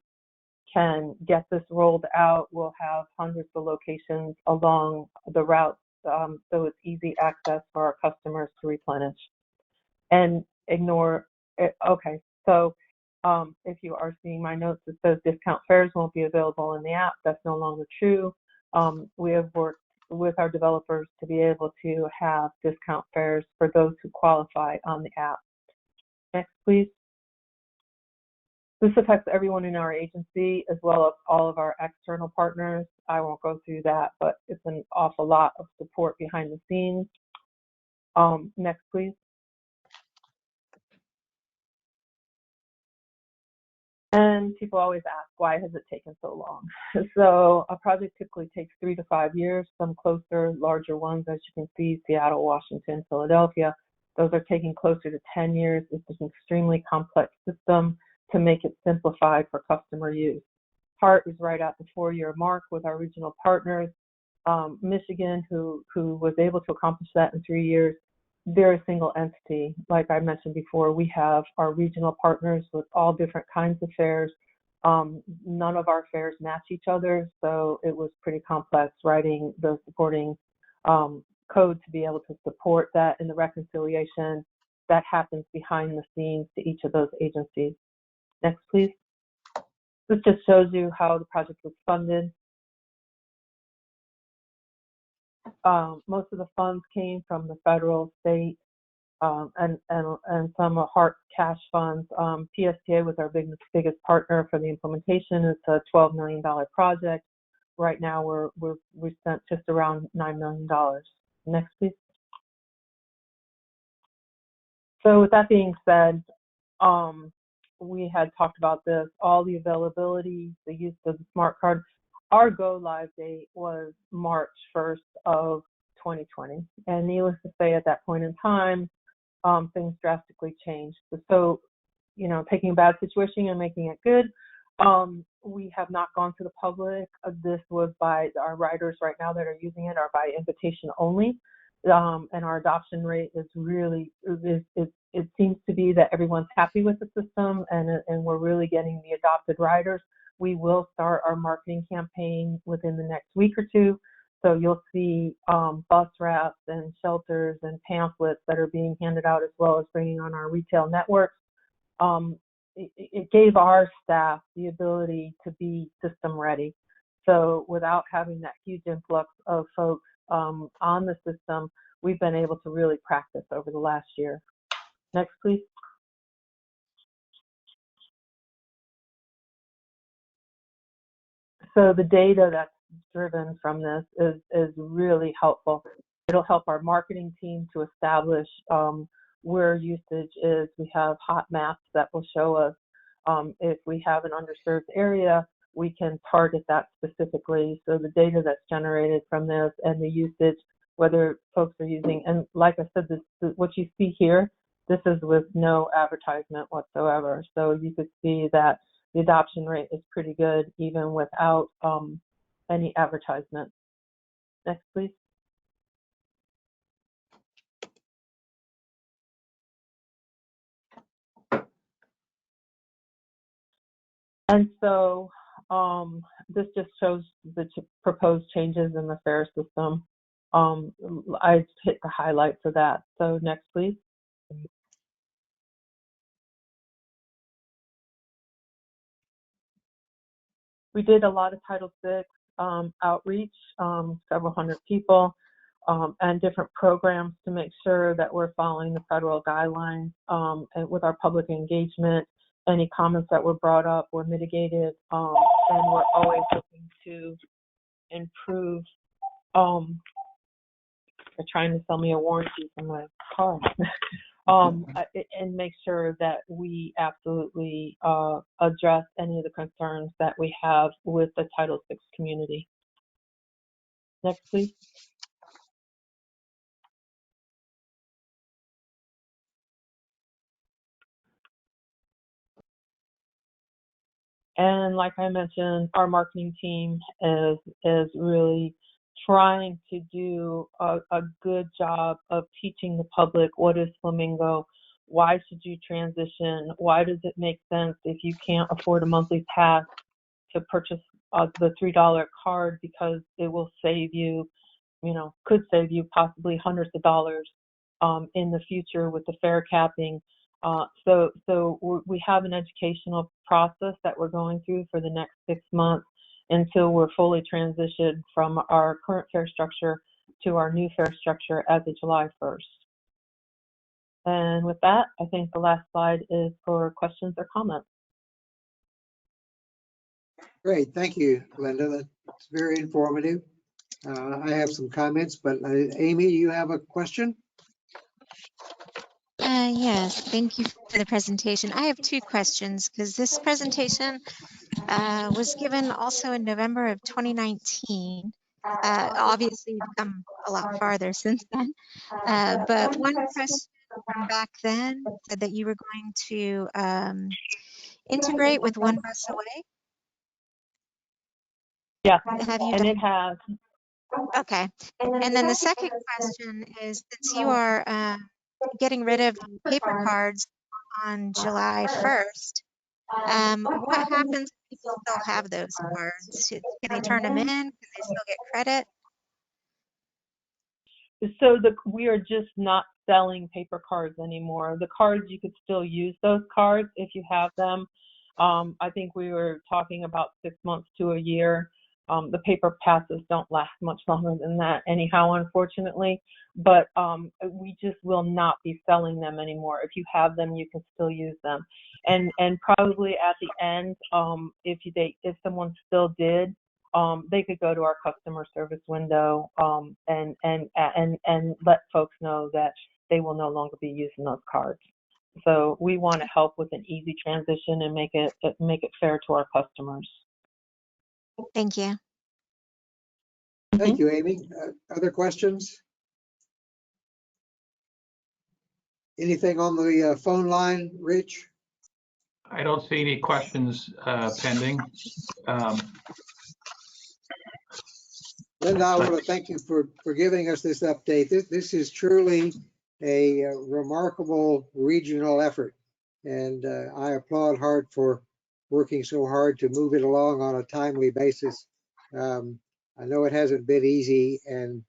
can get this rolled out, we'll have hundreds of locations along the route, so it's easy access for our customers to replenish. And ignore it. Okay, so if you are seeing my notes, it says discount fares won't be available in the app. That's no longer true. We have worked with our developers to be able to have discount fares for those who qualify on the app. Next, please. This affects everyone in our agency as well as all of our external partners. I won't go through that, but it's an awful lot of support behind the scenes. Next, please. And people always ask, why has it taken so long? So a project typically takes 3 to 5 years. Some closer, larger ones, as you can see, Seattle, Washington, Philadelphia, those are taking closer to 10 years. It's an extremely complex system to make it simplified for customer use. HART is right at the 4-year mark with our regional partners. Michigan, who was able to accomplish that in 3 years, they're a single entity. Like I mentioned before, we have our regional partners with all different kinds of fares. None of our fares match each other, so it was pretty complex writing the supporting code to be able to support that in the reconciliation that happens behind the scenes to each of those agencies. Next, please. This just shows you how the project was funded. Most of the funds came from the federal, state, and some are HART cash funds. PSTA was our biggest partner for the implementation. It's a $12 million project. Right now, we spent just around $9 million. Next, please. So with that being said, we had talked about this, all the availability, the use of the smart card. Our go live date was March 1st of 2020. And needless to say, at that point in time, things drastically changed. So, taking a bad situation and making it good, we have not gone to the public. This was by our riders right now that are using it are by invitation only. And our adoption rate is really, it seems to be that everyone's happy with the system, and we're really getting the adopted riders. We will start our marketing campaign within the next week or two. So you'll see bus wraps and shelters and pamphlets that are being handed out, as well as bringing on our retail networks. It gave our staff the ability to be system ready. So without having that huge influx of folks on the system, we've been able to really practice over the last year. Next, please. So the data that's driven from this is really helpful. It'll help our marketing team to establish where usage is. We have hot maps that will show us if we have an underserved area, we can target that specifically. So the data that's generated from this and the usage, whether folks are using, and like I said, what you see here, this is with no advertisement whatsoever. So you could see that the adoption rate is pretty good even without any advertisement. Next, please. And so This just shows the proposed changes in the fare system. I hit the highlights of that. So next, please. We did a lot of Title VI outreach, several hundred people, and different programs to make sure that we're following the federal guidelines, and with our public engagement. Any comments that were brought up were mitigated, and we're always looking to improve. They're trying to sell me a warranty for my car. And make sure that we absolutely address any of the concerns that we have with the Title VI community. Next, please. And like I mentioned, our marketing team is really trying to do a good job of teaching the public what is Flamingo, why should you transition, why does it make sense if you can't afford a monthly pass to purchase the $3 card, because it will save you, could save you possibly hundreds of dollars in the future with the fare capping. So we have an educational process that we're going through for the next 6 months until we're fully transitioned from our current fare structure to our new fare structure as of July 1st. And with that, I think the last slide is for questions or comments. Great, thank you, Linda. That's very informative. I have some comments, but Amy, you have a question? Yes, thank you for the presentation. I have two questions because this presentation was given also in November of 2019. Obviously, you've come a lot farther since then. But one question from back then said that you were going to integrate with One Bus Away. Yeah, have you and it has. Okay. And then the second question is, since you are getting rid of the paper cards on July 1st, what happens if people still have those cards? Can they turn them in? Can they still get credit? So we are just not selling paper cards anymore. The cards, you could still use those cards if you have them. I think we were talking about 6 months to a year. The paper passes don't last much longer than that anyhow, unfortunately, but we just will not be selling them anymore. If you have them, you can still use them. And probably at the end, if someone still did, they could go to our customer service window and let folks know that they will no longer be using those cards. So we want to help with an easy transition and make it fair to our customers. Thank you. Thank you, Amy. Other questions? Anything on the phone line, Rich? I don't see any questions pending. Linda, I want to thank you for giving us this update. This is truly a remarkable regional effort, and I applaud HART for working so hard to move it along on a timely basis. I know it hasn't been easy, and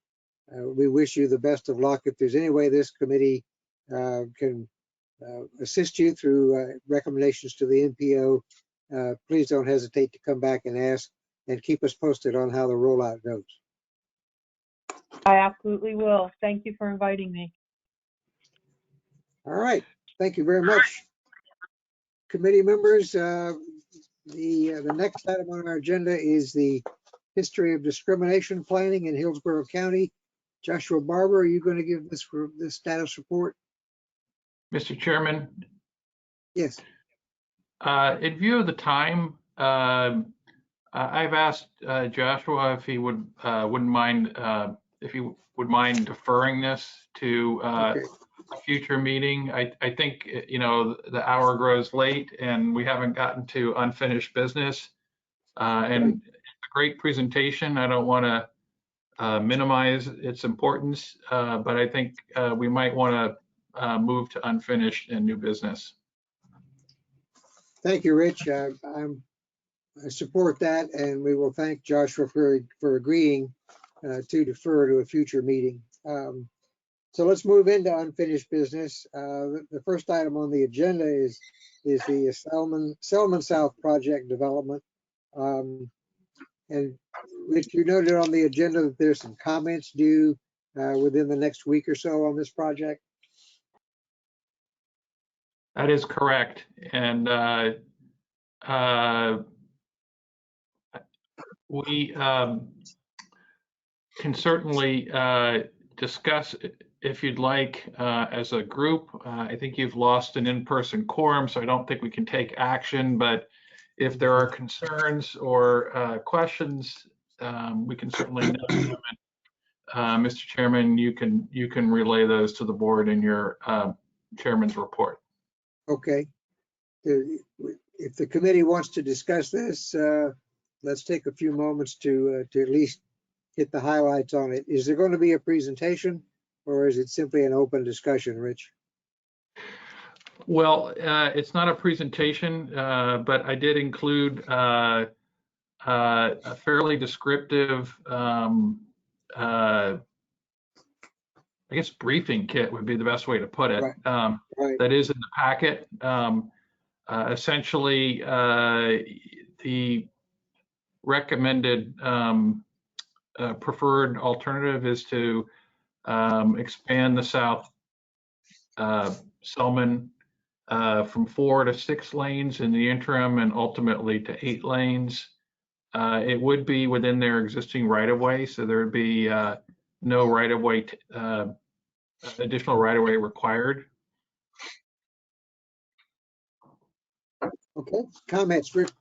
we wish you the best of luck. If there's any way this committee can assist you through recommendations to the MPO, please don't hesitate to come back and ask, and keep us posted on how the rollout goes. I absolutely will. Thank you for inviting me. All right. Thank you very much. Committee members, the next item on our agenda is the history of discrimination planning in Hillsborough County. Joshua Barber, are you going to give this status report? Mr. Chairman? Yes. In view of the time, I've asked Joshua if he wouldn't mind if he would mind deferring this to a future meeting. I think the hour grows late and we haven't gotten to unfinished business. And it's a great presentation. I don't want to minimize its importance, but I think we might want to move to unfinished and new business. Thank you, Rich. I'm support that, and we will thank Joshua for agreeing to defer to a future meeting. So let's move into unfinished business. The first item on the agenda is the Selman South project development. And Rich, you noted on the agenda that there's some comments due within the next week or so on this project. That is correct. And we can certainly discuss if you'd like as a group. I think you've lost an in-person quorum, so I don't think we can take action, but if there are concerns or questions, we can certainly note them. Mr. Chairman, you can relay those to the board in your chairman's report. Okay. If the committee wants to discuss this, let's take a few moments to at least hit the highlights on it. Is there going to be a presentation, or is it simply an open discussion, Rich? Well, it's not a presentation, but I did include a fairly descriptive, I guess briefing kit would be the best way to put it. Right. That is in the packet. Essentially, the recommended preferred alternative is to expand the South Selman from 4 to 6 lanes in the interim and ultimately to 8 lanes. It would be within their existing right-of-way, so there would be no right-of-way, additional right-of-way required. Okay, comments. Rick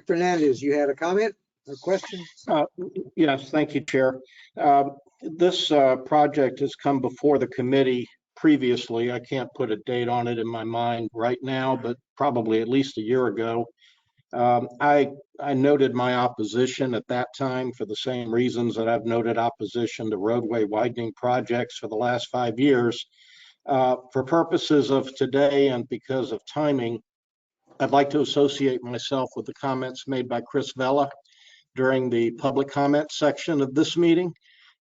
Fernandez, you had a comment or question? Yes, thank you, Chair. This project has come before the committee previously. I can't put a date on it in my mind right now, but probably at least a year ago. I noted my opposition at that time for the same reasons that I've noted opposition to roadway widening projects for the last 5 years. For purposes of today and because of timing, I'd like to associate myself with the comments made by Chris Vella during the public comment section of this meeting,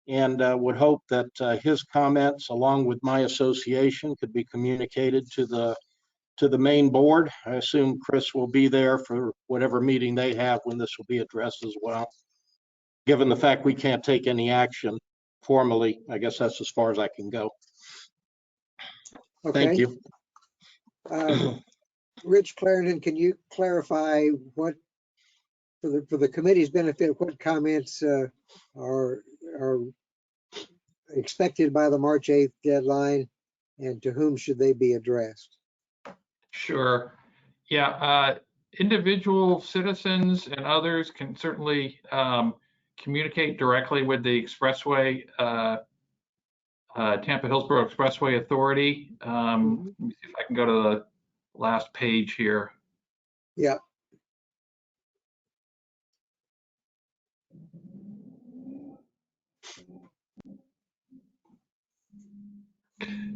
and would hope that his comments, along with my association, could be communicated to the main board. I assume Chris will be there for whatever meeting they have when this will be addressed as well. Given the fact we can't take any action formally, I guess that's as far as I can go. Okay. Thank you. Rich Clarendon, can you clarify what, for the committee's benefit, what comments are expected by the March 8th deadline, and to whom should they be addressed? Sure. Yeah, individual citizens and others can certainly communicate directly with the Expressway, Tampa Hillsborough Expressway Authority. Let me see if I can go to the last page here. Yeah.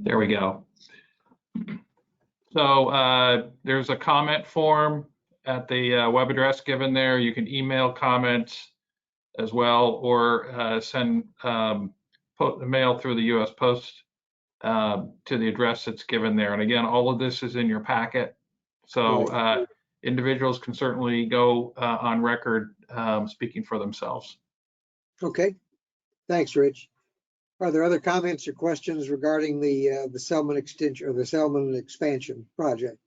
There we go. So there's a comment form at the web address given there. You can email comments as well, or send mail through the U.S. Post to the address that's given there. And again, all of this is in your packet. So individuals can certainly go on record speaking for themselves. Okay, thanks, Rich. Are there other comments or questions regarding the Selman extension or the Selman expansion project?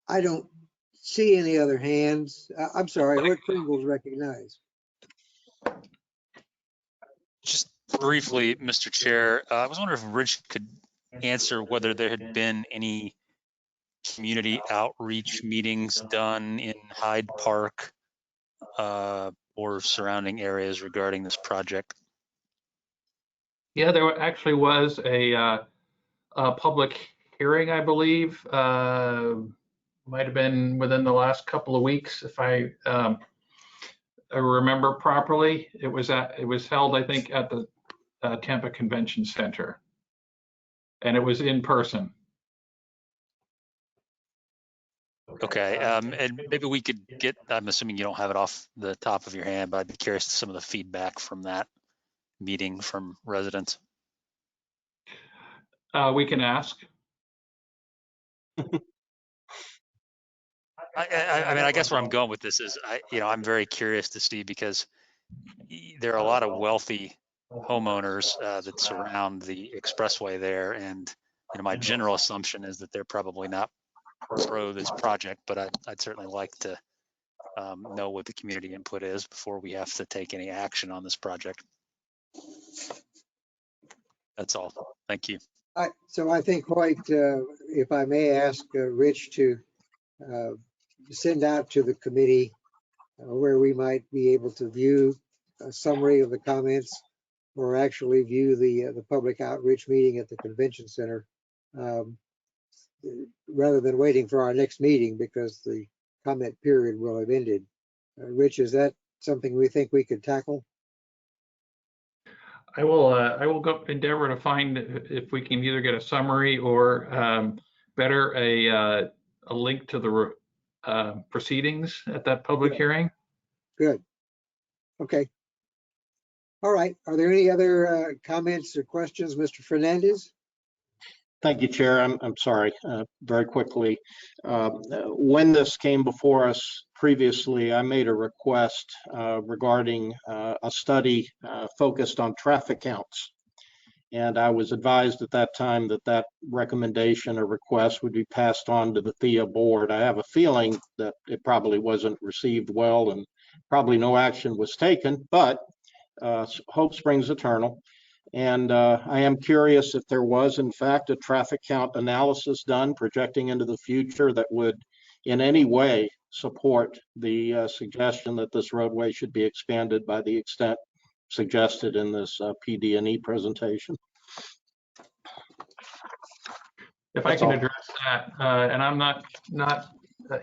I don't see any other hands. I'm sorry, Rick Pringle's recognized. Just briefly, Mr. Chair, I was wondering if Rich could answer whether there had been any community outreach meetings done in Hyde Park or surrounding areas regarding this project. Yeah, there actually was a public hearing, I believe. Might have been within the last couple of weeks, if I remember properly. It was held, I think, at the Tampa Convention Center, and it was in person. Okay, and maybe we could get, I'm assuming you don't have it off the top of your hand, but I'd be curious to some of the feedback from that meeting from residents. We can ask. I mean, I guess where I'm going with this is, I'm very curious to see, because there are a lot of wealthy homeowners that surround the expressway there, and my general assumption is that they're probably not pro this project, but I'd certainly like to know what the community input is before we have to take any action on this project. That's all. Thank you. So I think, Hoyt, if I may ask Rich to send out to the committee where we might be able to view a summary of the comments, or actually view the public outreach meeting at the convention center, rather than waiting for our next meeting, because the comment period will have ended. Rich, is that something we think we could tackle? I will go endeavor to find if we can either get a summary or better a link to the proceedings at that public hearing. Good. Okay. All right. Are there any other comments or questions, Mr. Fernandez? Thank you, Chair. I'm sorry, very quickly. When this came before us previously, I made a request regarding a study focused on traffic counts. And I was advised at that time that that recommendation or request would be passed on to the THEA board. I have a feeling that it probably wasn't received well, and probably no action was taken, but hope springs eternal. And I am curious if there was, in fact, a traffic count analysis done projecting into the future that would in any way support the suggestion that this roadway should be expanded by the extent suggested in this PD&E presentation. If I can address that, and I'm not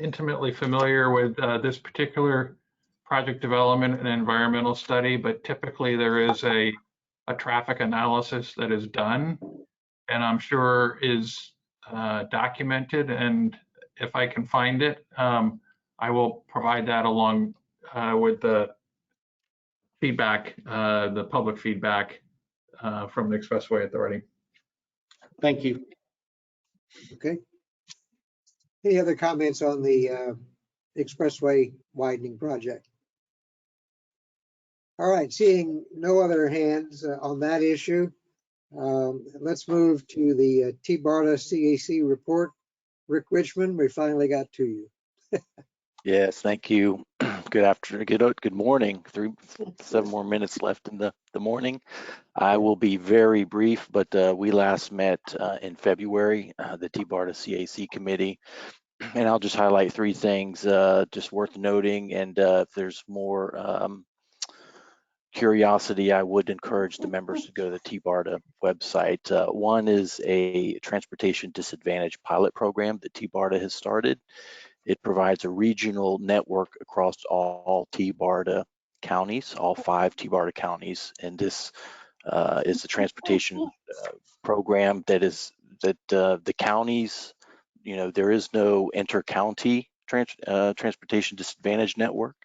intimately familiar with this particular project development and environmental study, but typically there is a traffic analysis that is done, and I'm sure is documented. And if I can find it, I will provide that along with the feedback, the public feedback from the Expressway Authority. Thank you. Okay. Any other comments on the expressway widening project? All right, seeing no other hands on that issue, let's move to the T-BARTA CAC report. Rick Richmond, we finally got to you. Yes, thank you. Good afternoon, good morning. 7 more minutes left in the morning. I will be very brief, but we last met in February, the T-BARTA CAC committee, and I'll just highlight 3 things just worth noting. And if there's more curiosity, I would encourage the members to go to the T-BARTA website. One is a transportation disadvantage pilot program that T-BARTA has started. It provides a regional network across all T-BARTA counties, all 5 T-BARTA counties, and this is a transportation program that the counties, there is no inter-county transportation disadvantage network.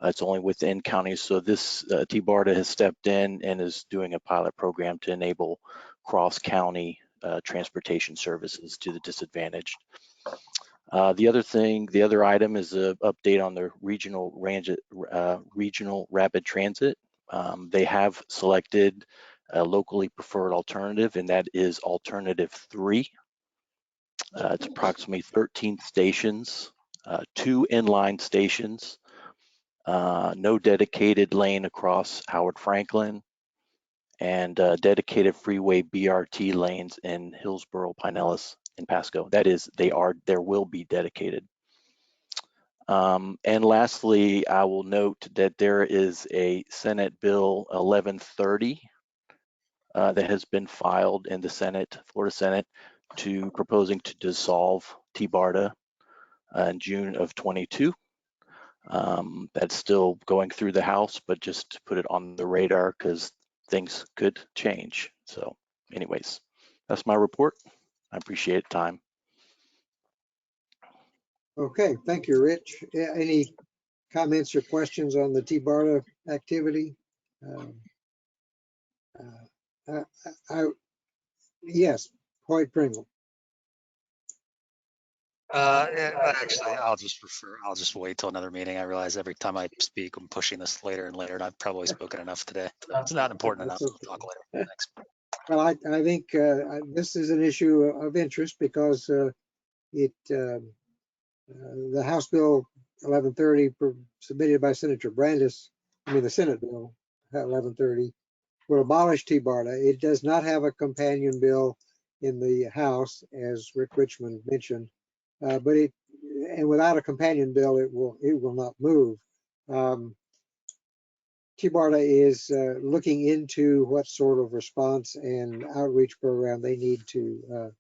It's only within counties. So this T-BARTA has stepped in and is doing a pilot program to enable cross-county transportation services to the disadvantaged. The other item is an update on the regional rapid transit. They have selected a locally preferred alternative, and that is alternative 3. It's approximately 13 stations, 2 inline stations, no dedicated lane across Howard Franklin, and dedicated freeway BRT lanes in Hillsborough, Pinellas, and Pasco. That is, there will be dedicated. And lastly, I will note that there is a Senate Bill 1130 that has been filed in the Senate, Florida Senate, proposing to dissolve T-BARTA in June of 22. That's still going through the House, but just to put it on the radar because things could change. So anyways, that's my report. I appreciate the time. Okay, thank you, Rich. Any comments or questions on the T-BARTA activity? Yes, Hoyt Pringle. Actually, I'll just wait till another meeting. I realize every time I speak, I'm pushing this later and later, and I've probably spoken enough today. It's not important enough. We'll talk later. Thanks. Well, I think this is an issue of interest because the House Bill 1130 submitted by Senator Brandis, the Senate Bill 1130, will abolish T-BARTA. It does not have a companion bill in the House, as Rick Richmond mentioned, and without a companion bill, it will not move. T-BARTA is looking into what sort of response and outreach program they need to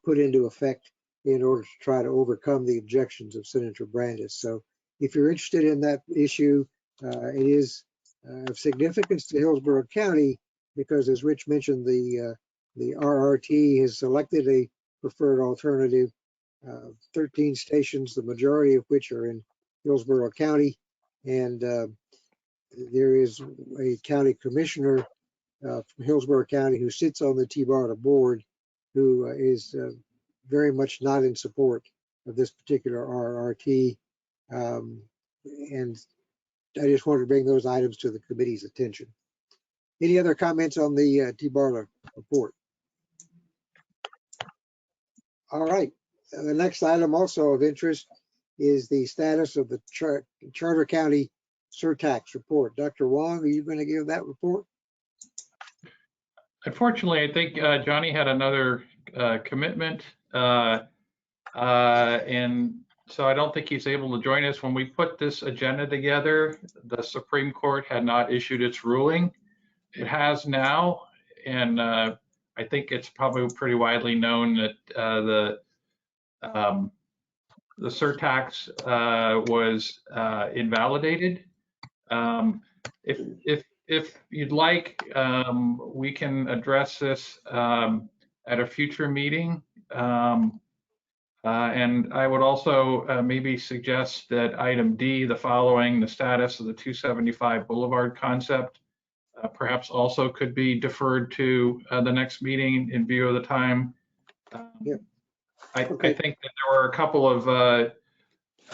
put into effect in order to try to overcome the objections of Senator Brandis. So if you're interested in that issue, it is of significance to Hillsborough County because, as Rich mentioned, the RRT has selected a preferred alternative, 13 stations, the majority of which are in Hillsborough County. And there is a county commissioner from Hillsborough County who sits on the T-BARTA board who is very much not in support of this particular RRT. And I just wanted to bring those items to the committee's attention. Any other comments on the T-BARTA report? All right. The next item also of interest is the status of the Charter County surtax report. Dr. Wong, are you going to give that report? Unfortunately, I think Johnny had another commitment, and so I don't think he's able to join us. When we put this agenda together, the Supreme Court had not issued its ruling. It has now, and I think it's probably pretty widely known that the surtax was invalidated. If you'd like, we can address this at a future meeting. And I would also maybe suggest that item D, the following, the status of the 275 Boulevard concept, perhaps also could be deferred to the next meeting in view of the time. I think that there were a couple of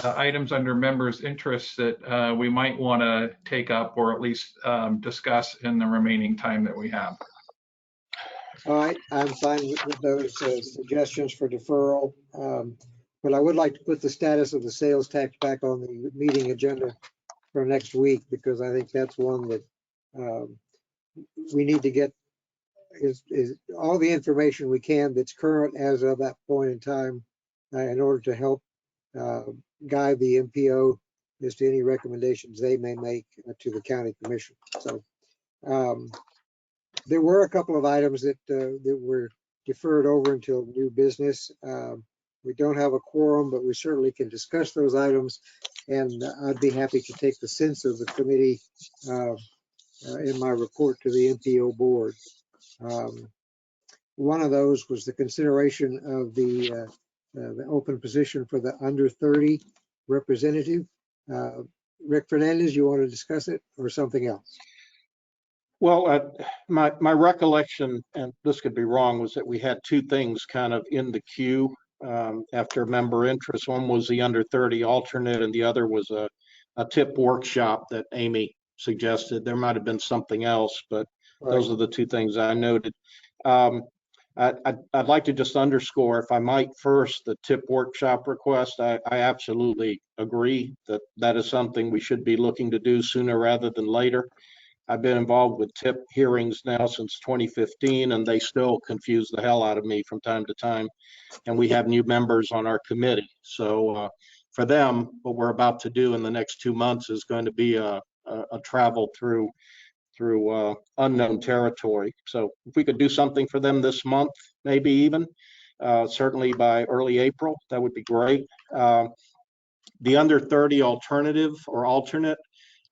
items under members' interests that we might want to take up or at least discuss in the remaining time that we have. All right, I'm fine with those suggestions for deferral. But I would like to put the status of the sales tax back on the meeting agenda for next week because I think that's one that we need to get is all the information we can that's current as of that point in time in order to help guide the MPO as to any recommendations they may make to the county commission. So there were a couple of items that were deferred over until new business. We don't have a quorum, but we certainly can discuss those items, and I'd be happy to take the sense of the committee in my report to the MPO board. One of those was the consideration of the open position for the under 30 representative. Rick Fernandez, you want to discuss it or something else? Well, my recollection, and this could be wrong, was that we had two things kind of in the queue after member interest. One was the under 30 alternate, and the other was a tip workshop that Amy suggested. There might have been something else, but those are the two things I noted. I'd like to just underscore, if I might, first, the tip workshop request. I absolutely agree that that is something we should be looking to do sooner rather than later. I've been involved with tip hearings now since 2015, and they still confuse the hell out of me from time to time. And we have new members on our committee. So for them, what we're about to do in the next 2 months is going to be a travel through unknown territory. So if we could do something for them this month, maybe even, certainly by early April, that would be great. The under 30 alternative or alternate,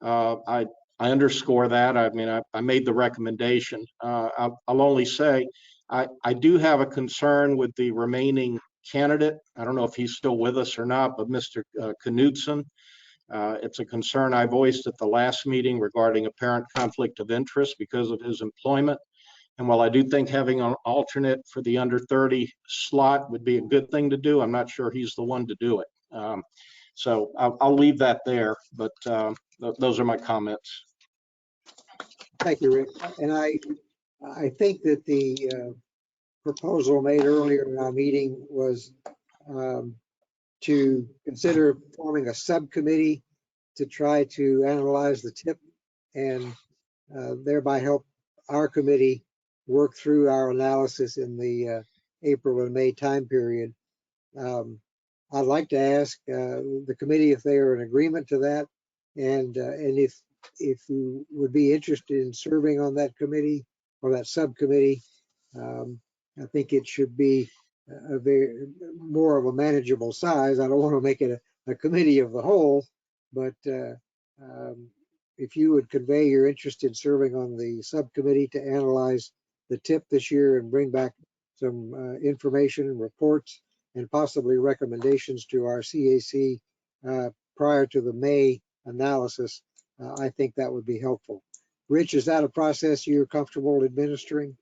I underscore that. I mean, I made the recommendation. I'll only say I do have a concern with the remaining candidate. I don't know if he's still with us or not, but Mr. Knudsen. It's a concern I voiced at the last meeting regarding apparent conflict of interest because of his employment. And while I do think having an alternate for the under 30 slot would be a good thing to do, I'm not sure he's the one to do it. So I'll leave that there, but those are my comments. Thank you, Rick. And I think that the proposal made earlier in our meeting was to consider forming a subcommittee to try to analyze the tip and thereby help our committee work through our analysis in the April and May time period. I'd like to ask the committee if they are in agreement to that, and if you would be interested in serving on that committee or that subcommittee. I think it should be a very more of a manageable size. I don't want to make it a committee of the whole, but if you would convey your interest in serving on the subcommittee to analyze the tip this year and bring back some information and reports and possibly recommendations to our CAC prior to the May analysis, I think that would be helpful. Rich, is that a process you're comfortable administering?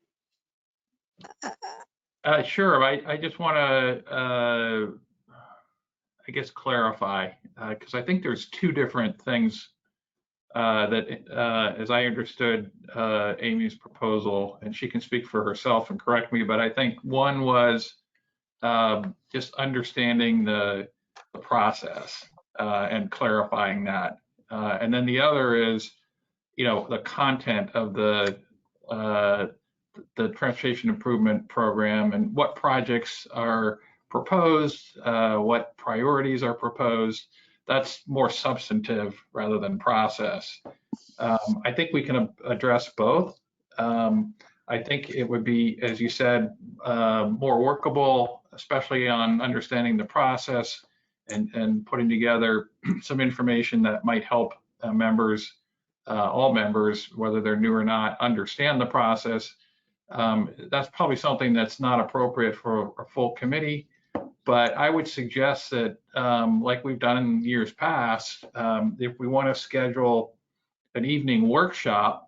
Sure. I just want to, I guess, clarify, because I think there's two different things that, as I understood Amy's proposal, and she can speak for herself and correct me, but I think one was just understanding the process and clarifying that. And then the other is, the content of the Transportation Improvement Program and what projects are proposed, what priorities are proposed. That's more substantive rather than process. I think we can address both. I think it would be, as you said, more workable, especially on understanding the process and putting together some information that might help members, all members, whether they're new or not, understand the process. That's probably something that's not appropriate for a full committee, but I would suggest that, like we've done in years past, if we want to schedule an evening workshop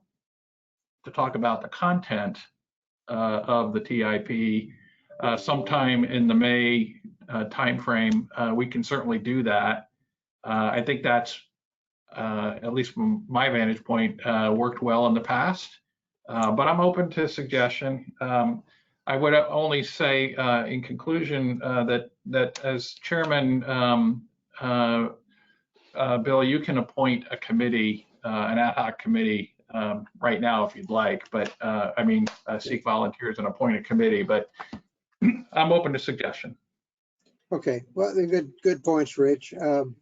to talk about the content of the TIP sometime in the May timeframe, we can certainly do that. I think that's, at least from my vantage point, worked well in the past. But I'm open to suggestion. I would only say in conclusion that as chairman, Bill, you can appoint a committee, an ad hoc committee right now if you'd like, but seek volunteers and appoint a committee, but I'm open to suggestion. Okay, well, they're good points, Rich. And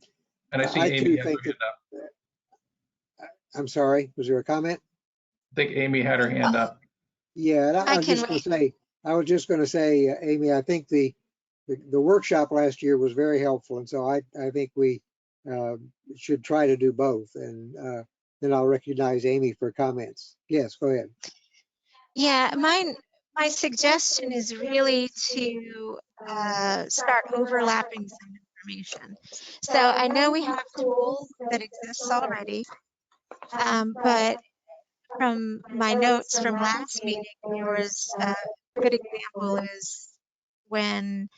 I see Amy has her hand up. I'm sorry, was there a comment? I think Amy had her hand up. Yeah, and I was just going to say, Amy, I think the workshop last year was very helpful, and so I think we should try to do both, and then I'll recognize Amy for comments. Yes, go ahead. Yeah, my suggestion is really to start overlapping some information. So I know we have tools that exist already, but from my notes from last meeting, there was a good example is when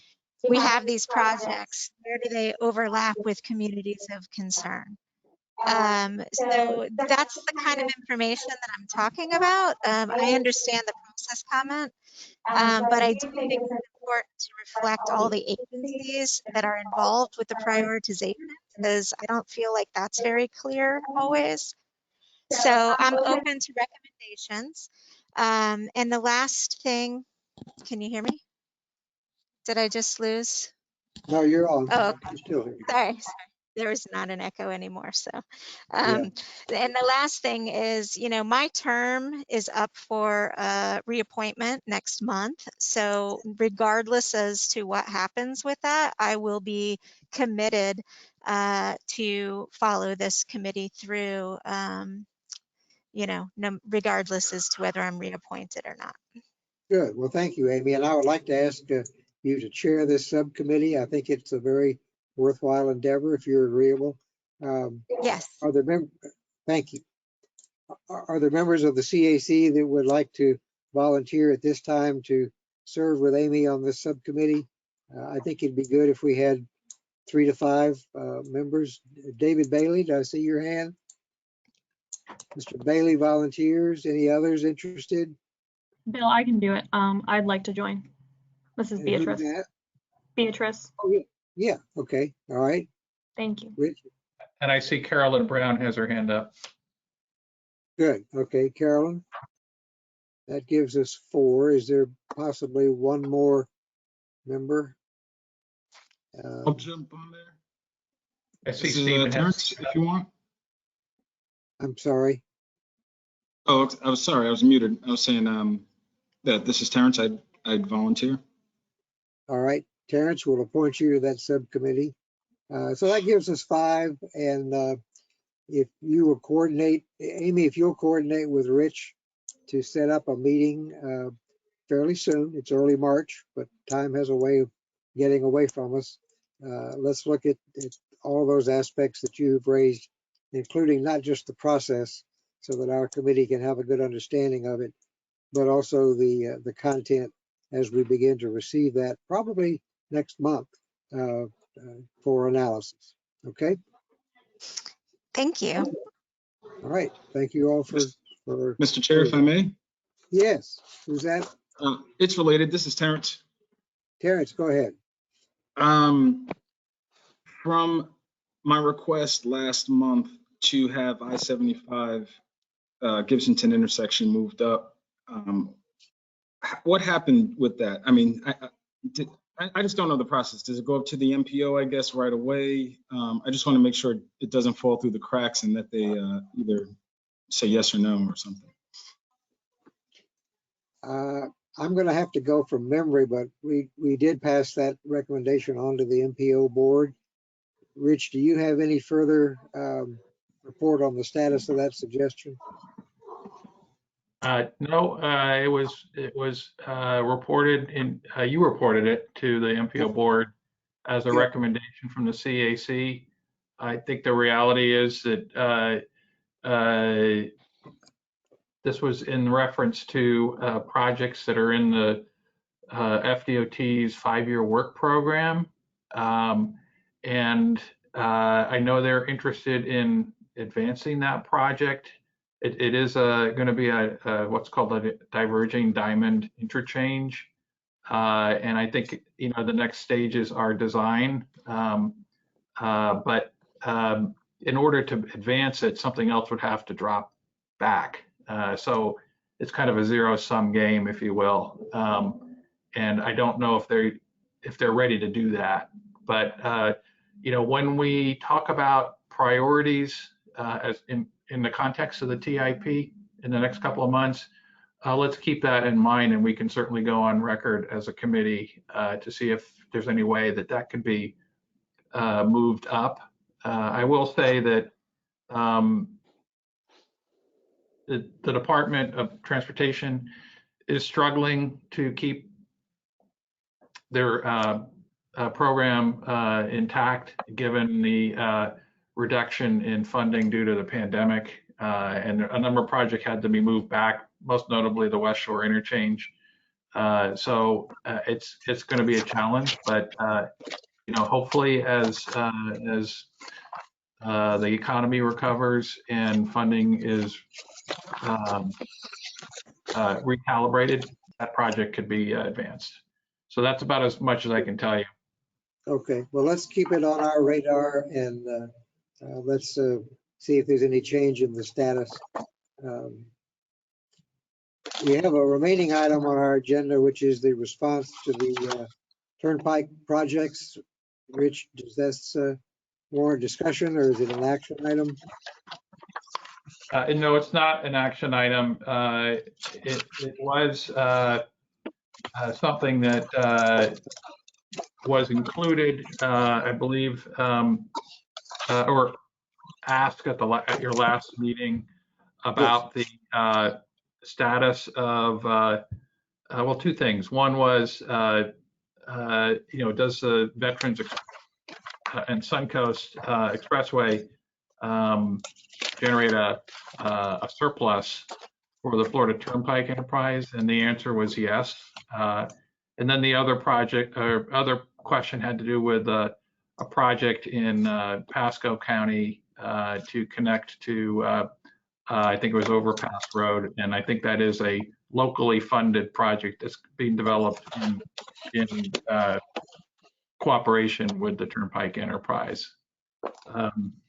we have these projects, where do they overlap with communities of concern? So that's the kind of information that I'm talking about. I understand the process comment, but I do think it's important to reflect all the agencies that are involved with the prioritization, because I don't feel like that's very clear always. So I'm open to recommendations. And the last thing, can you hear me? Did I just lose? No, you're on. Oh, okay. You're still here. Sorry. There is not an echo anymore. So, and the last thing is, my term is up for reappointment next month. So regardless as to what happens with that, I will be committed to follow this committee through, regardless as to whether I'm reappointed or not. Good. Well, thank you, Amy. And I would like to ask you to chair this subcommittee. I think it's a very worthwhile endeavor if you're agreeable. Yes. Are there thank you. Are there members of the CAC that would like to volunteer at this time to serve with Amy on this subcommittee? I think it'd be good if we had 3 to 5 members. David Bailey, did I see your hand? Mr. Bailey volunteers. Any others interested? Bill, I can do it. I'd like to join. This is And who's Beatrice. that? Beatrice. Oh, yeah. Yeah. Okay. All right. Thank you. Rich. And I see Carolyn Brown has her hand up. Good. Okay, Carolyn. That gives us 4. Is there possibly one more member? I'll jump on there. I see This is Stephen. Terrence, if you want. I'm sorry. Oh, I was sorry. I was muted. I was saying that this is Terrence. I'd volunteer. All right, Terrence, we'll appoint you to that subcommittee. So that gives us 5. And if you will coordinate, Amy, if you'll coordinate with Rich to set up a meeting fairly soon. It's early March, but time has a way of getting away from us. Let's look at all those aspects that you've raised, including not just the process, so that our committee can have a good understanding of it, but also the content as we begin to receive that probably next month for analysis. Okay. Thank you. All right. Thank you all for Mr. Chair, if I may. Yes. Who's that? It's related. This is Terrence. Terrence, go ahead. From my request last month to have I-75 Gibsonton intersection moved up, what happened with that? I mean, I just don't know the process. Does it go up to the MPO, I guess, right away? I just want to make sure it doesn't fall through the cracks and that they either say yes or no or something. I'm going to have to go from memory, but we did pass that recommendation on to the MPO board. Rich, do you have any further report on the status of that suggestion? No, it was reported in, you reported it to the MPO board as a recommendation from the CAC. I think the reality is that this was in reference to projects that are in the FDOT's 5-year work program. And I know they're interested in advancing that project. It is going to be a what's called a diverging diamond interchange. And I think, the next stages are design. But in order to advance it, something else would have to drop back. So it's kind of a zero-sum game, if you will. And I don't know if they're ready to do that. But when we talk about priorities as in the context of the TIP in the next couple of months, let's keep that in mind, and we can certainly go on record as a committee to see if there's any way that could be moved up. I will say that the Department of Transportation is struggling to keep their program intact, given the reduction in funding due to the pandemic, and a number of projects had to be moved back, most notably the West Shore interchange. So it's going to be a challenge, but hopefully as the economy recovers and funding is recalibrated, that project could be advanced. So that's about as much as I can tell you. Okay, well, let's keep it on our radar, and let's see if there's any change in the status. We have a remaining item on our agenda, which is the response to the Turnpike projects. Rich, does this warrant discussion, or is it an action item? No, it's not an action item. It was something that was included, I believe, or asked at your last meeting about the status of, well, 2 things. One was does the Veterans and Suncoast Expressway generate a surplus for the Florida Turnpike enterprise? And the answer was yes. And then the other other question had to do with a project in Pasco County to connect to, I think it was Overpass Road. And I think that is a locally funded project that's being developed in cooperation with the Turnpike enterprise.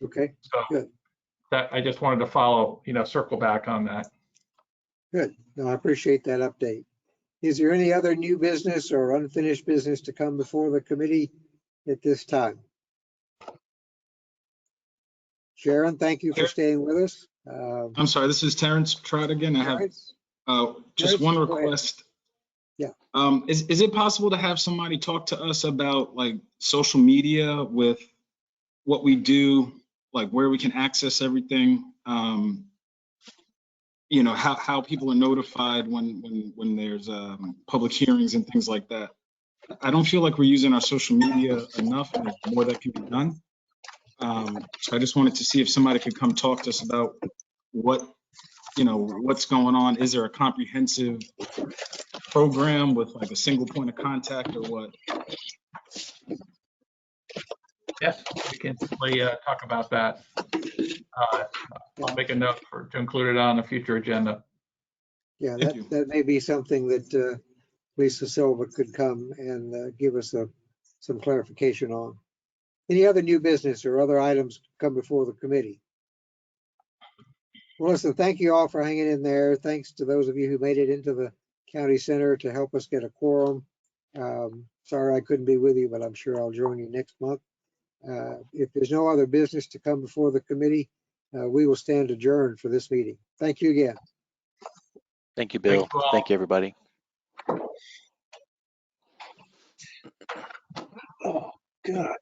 Okay, so good. That I just wanted to follow, circle back on that. Good. No, I appreciate that update. Is there any other new business or unfinished business to come before the committee at this time? Sharon, thank you for staying with us. I'm sorry, this is Terrence Trott again. I have just one request. Yeah. Is it possible to have somebody talk to us about like social media with what we do, like where we can access everything? How people are notified when there's public hearings and things like that. I don't feel like we're using our social media enough, and there's more that can be done. So I just wanted to see if somebody could come talk to us about what's going on. Is there a comprehensive program with like a single point of contact or what? Yes, we can certainly talk about that. I'll make a note to include it on a future agenda. Yeah, that may be something that Lisa Silva could come and give us some clarification on. Any other new business or other items come before the committee? Well, listen, thank you all for hanging in there. Thanks to those of you who made it into the county center to help us get a quorum. Sorry I couldn't be with you, but I'm sure I'll join you next month. If there's no other business to come before the committee, we will stand adjourned for this meeting. Thank you again. Thank you, Bill. Thank you, everybody. Oh, God.